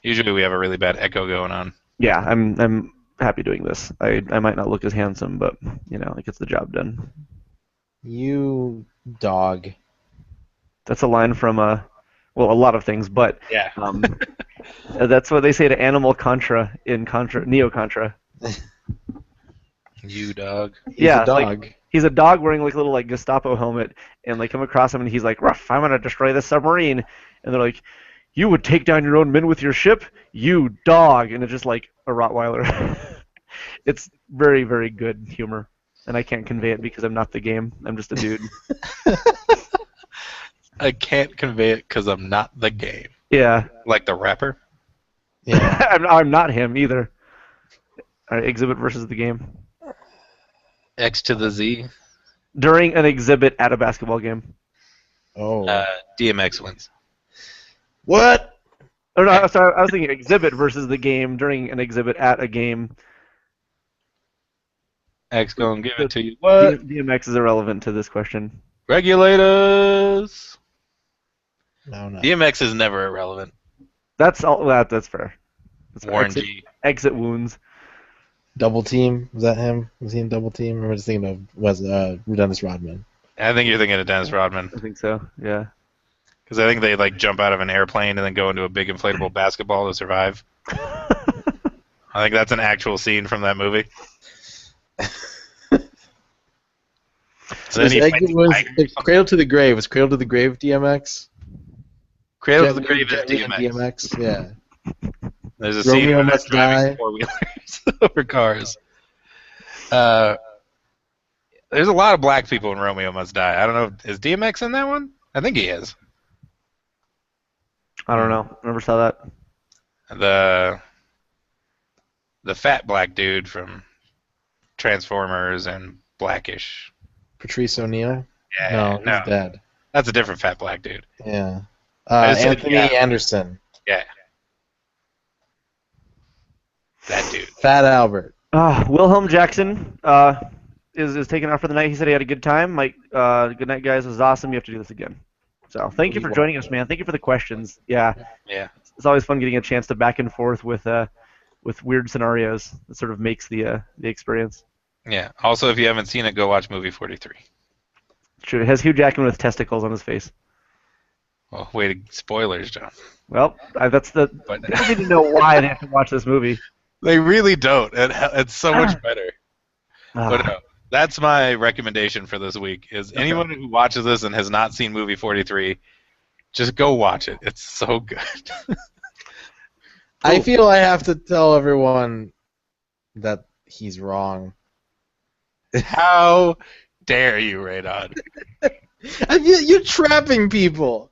Usually we have a really bad echo going on. Yeah, I'm happy doing this. I might not look as handsome, but, it gets the job done. You dog. That's a line from, a lot of things, but yeah. That's what they say to Animal Contra in Neo Contra. You dog. He's a dog. Like, he's a dog wearing like a little like Gestapo helmet, and they come across him and he's like, "Ruff, I'm gonna destroy this submarine," and they're like, "You would take down your own men with your ship, you dog," and it's just like a Rottweiler. It's very, very good humor, and I can't convey it because I'm not the game. I'm just a dude. I can't convey it because I'm not the game. Yeah. Like the rapper? Yeah. I'm not him either. All right, exhibit versus the game. X to the Z. During an exhibit at a basketball game. Oh. DMX wins. What? Oh, no, sorry, I was thinking exhibit versus the game during an exhibit at a game. X gonna give it to you. What? DMX is irrelevant to this question. Regulators. No. DMX is never irrelevant. That's all. That's fair. That's Warren exit, G. Exit wounds. Double Team? Was that him? Was he in Double Team? Or was I just thinking of Dennis Rodman? I think you're thinking of Dennis Rodman. I think so. Yeah. Because I think they like jump out of an airplane and then go into a big inflatable basketball to survive. I think that's an actual scene from that movie. So then Cradle to the Grave. Was Cradle to the Grave DMX? Cradle to the Grave is DMX. DMX, yeah. There's a scene where they're driving four-wheelers over cars. There's a lot of black people in Romeo Must Die. I don't know. Is DMX in that one? I think he is. I don't know. Never saw that. The fat black dude from Transformers and Blackish. Patrice O'Neal? Yeah, no, he's dead. That's a different fat black dude. Yeah. Anthony Anderson. Yeah. That dude. Fat Albert. Wilhelm Jackson is taking off for the night. He said he had a good time. Mike, good night, guys. It was awesome. You have to do this again. So thank you for joining us, man. Thank you for the questions. Yeah. Yeah. It's always fun getting a chance to back and forth with with weird scenarios. That sort of makes the experience. Yeah. Also, if you haven't seen it, go watch movie 43. True. It has Hugh Jackman with testicles on his face. Well, wait, spoilers, John. Well, that's the. But People need to know why they have to watch this movie. they really don't. It's so much better. But no, that's my recommendation for this week. Is anyone who watches this and has not seen movie 43, just go watch it. It's so good. I feel I have to tell everyone that he's wrong. How dare you, Radon? You're trapping people.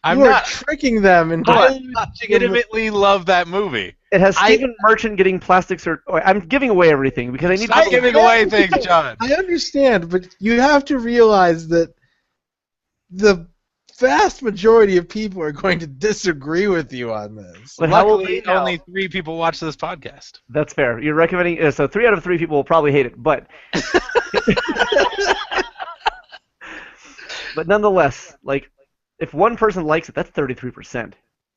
I'm you are not tricking them into I legitimately love that movie. It has Stephen Merchant getting plastic surgery. I'm giving away everything because I need Stop giving away things, John. I understand, but you have to realize that the vast majority of people are going to disagree with you on this. But how will Luckily, they know? only 3 people watch this podcast. That's fair. You're recommending so 3 out of 3 people will probably hate it, but but nonetheless, like if one person likes it, that's 33%.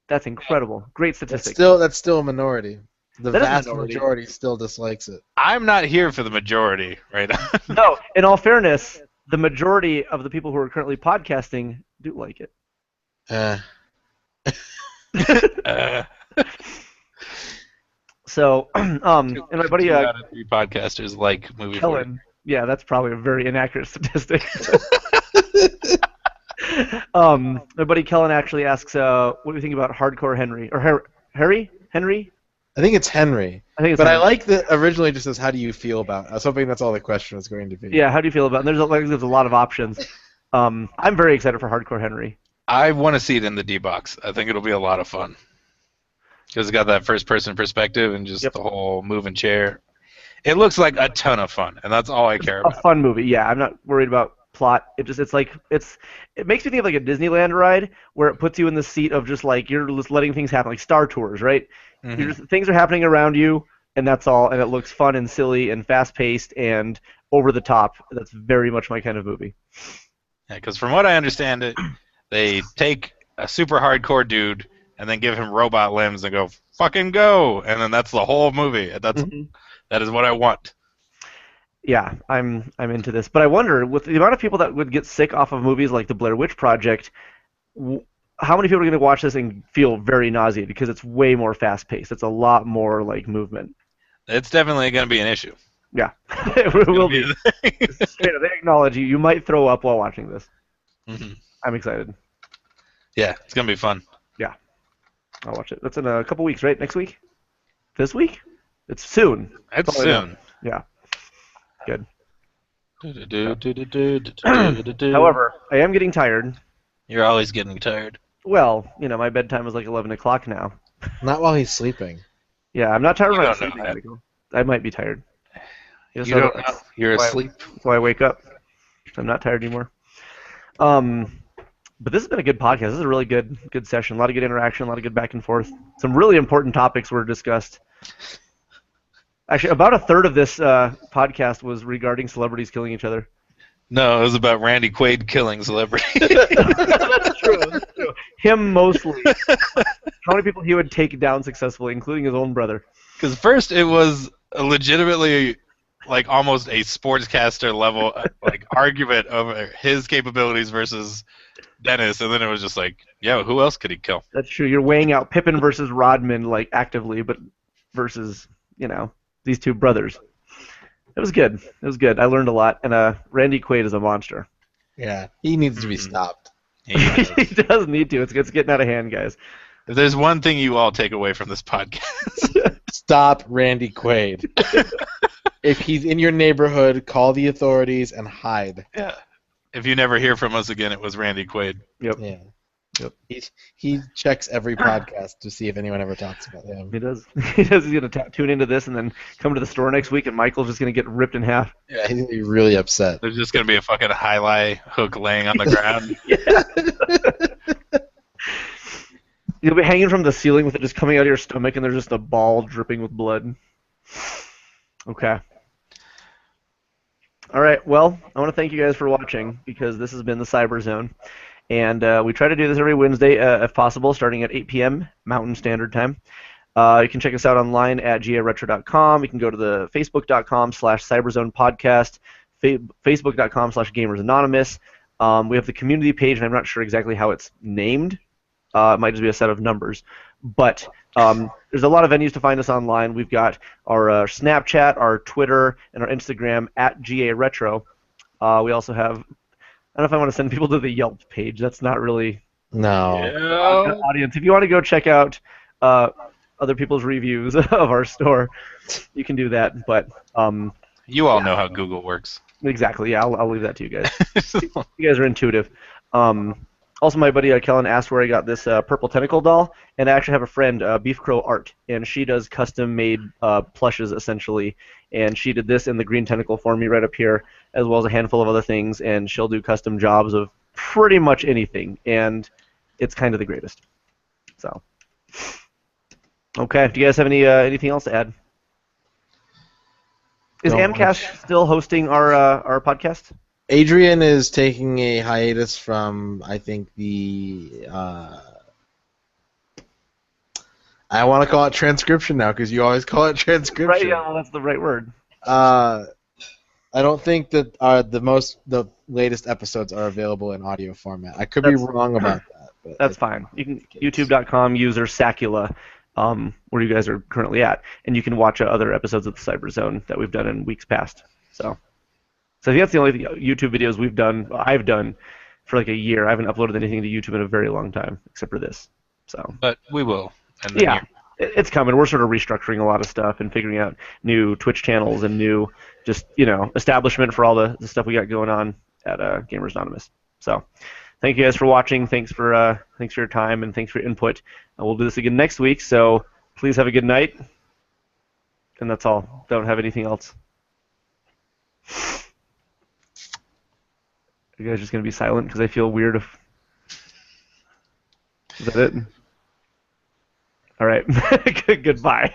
That's incredible. Great statistic. That's still a minority. The That is a vast minority. majority still dislikes it. I'm not here for the majority, right? No, in all fairness, the majority of the people who are currently podcasting do like it. So, and my buddy 2 out of 3 podcasters like movie 43. Kellen, yeah, that's probably a very inaccurate statistic. My buddy Kellen actually asks, "What do you think about Hardcore Henry or Harry? Henry? I think it's Henry. I think it's But I Henry. like that originally just says, how do you feel about it? I was hoping that's all the question was going to be. Yeah, how do you feel about it? And there's a lot of options. I'm very excited for Hardcore Henry. I want to see it in the D-Box. I think it'll be a lot of fun. Because it's got that first-person perspective and just the whole moving chair. It looks like a ton of fun, and that's all I care A about. fun movie, yeah. I'm not worried about plot. It makes me think of like a Disneyland ride where it puts you in the seat of just like you're just letting things happen, like Star Tours, right? Mhm. You're just, things are happening around you, and that's all, and it looks fun and silly and fast-paced and over the top. That's very much my kind of movie. Yeah, because from what I understand it, they take a super hardcore dude and then give him robot limbs and go, fucking go! And then that's the whole movie. That is what I want. Yeah, I'm into this, but I wonder with the amount of people that would get sick off of movies like the Blair Witch Project, how many people are going to watch this and feel very nauseated because it's way more fast-paced. It's a lot more like movement. It's definitely going to be an issue. Yeah, it will be. Straight up, they acknowledge you might throw up while watching this. Mhm. I'm excited. Yeah, it's going to be fun. I'll watch it. That's in a couple weeks, right? Next week? This week? It's soon. It's all I know. soon. Yeah. Good. However, However, I am getting tired. you're always getting tired. Well, my bedtime is like 11 o'clock now. Not while he's sleeping. Yeah, I'm not tired You when I'm don't know sleeping. that. Michael. I might be tired. You don't know. You're why- asleep. That's why I wake up. I'm not tired anymore. But this has been a good podcast. This is a really good session. A lot of good interaction, a lot of good back and forth. Some really important topics were discussed. Actually, about a third of this podcast was regarding celebrities killing each other. No, it was about Randy Quaid killing celebrity. That's true. Him mostly. How many people he would take down successfully, including his own brother? Because first it was a legitimately like almost a sportscaster level like argument over his capabilities versus Dennis, and then it was just like, yeah, who else could he kill? That's true. You're weighing out Pippen versus Rodman like actively, but versus these two brothers. It was good. It was good. I learned a lot, and Randy Quaid is a monster. Yeah, he needs to be stopped. He does need to. It's getting out of hand, guys. If there's one thing you all take away from this podcast, Stop Randy Quaid. If he's in your neighborhood, call the authorities and hide. yeah. If you never hear from us again, it was Randy Quaid. Yep. Yeah. Yep. He checks every podcast to see if anyone ever talks about him. He does. He's going to tune into this and then come to the store next week, and Michael's just going to get ripped in half. Yeah, he's gonna be really upset. There's just going to be a fucking highlight hook laying on the ground. You'll be hanging from the ceiling with it just coming out of your stomach, and there's just a ball dripping with blood. Okay. All right. Well, I want to thank you guys for watching, because this has been the Cyber Zone. And we try to do this every Wednesday, if possible, starting at 8 p.m. Mountain Standard Time. You can check us out online at garetro.com. You can go to the facebook.com/cyberzonepodcast, facebook.com/gamersanonymous. We have the community page, and I'm not sure exactly how it's named. It might just be a set of numbers. But there's a lot of venues to find us online. We've got our Snapchat, our Twitter, and our Instagram at GARetro. We also have, I don't know if I want to send people to the Yelp page. That's not really No. audience. If you want to go check out other people's reviews of our store, you can do that. But you all know how Google works. Exactly. Yeah, I'll leave that to you guys. You guys are intuitive. Also, my buddy Kellen asked where I got this purple tentacle doll, and I actually have a friend, Beef Crow Art, and she does custom-made plushes, essentially, and she did this in the green tentacle for me right up here, as well as a handful of other things, and she'll do custom jobs of pretty much anything, and it's kind of the greatest. So, okay, do you guys have anything else to add? Is Amcast still hosting our podcast? Adrian is taking a hiatus from, I think, I want to call it transcription now because you always call it transcription. Right, yeah, well, that's the right word. I don't think that the latest episodes are available in audio format. I could be wrong about that. But that's fine. You can youtube.com user Sacula, where you guys are currently at, and you can watch other episodes of the Cyber Zone that we've done in weeks past. So I think that's the only YouTube videos I've done for like a year. I haven't uploaded anything to YouTube in a very long time, except for this. So. But we will. Yeah, it's coming. We're sort of restructuring a lot of stuff and figuring out new Twitch channels and new, just establishment for all the stuff we got going on at Gamers Anonymous. So, thank you guys for watching. Thanks for your time and thanks for your input. We'll do this again next week. So please have a good night. And that's all. Don't have anything else. You guys just gonna be silent because I feel weird. Is that it? All right. Goodbye.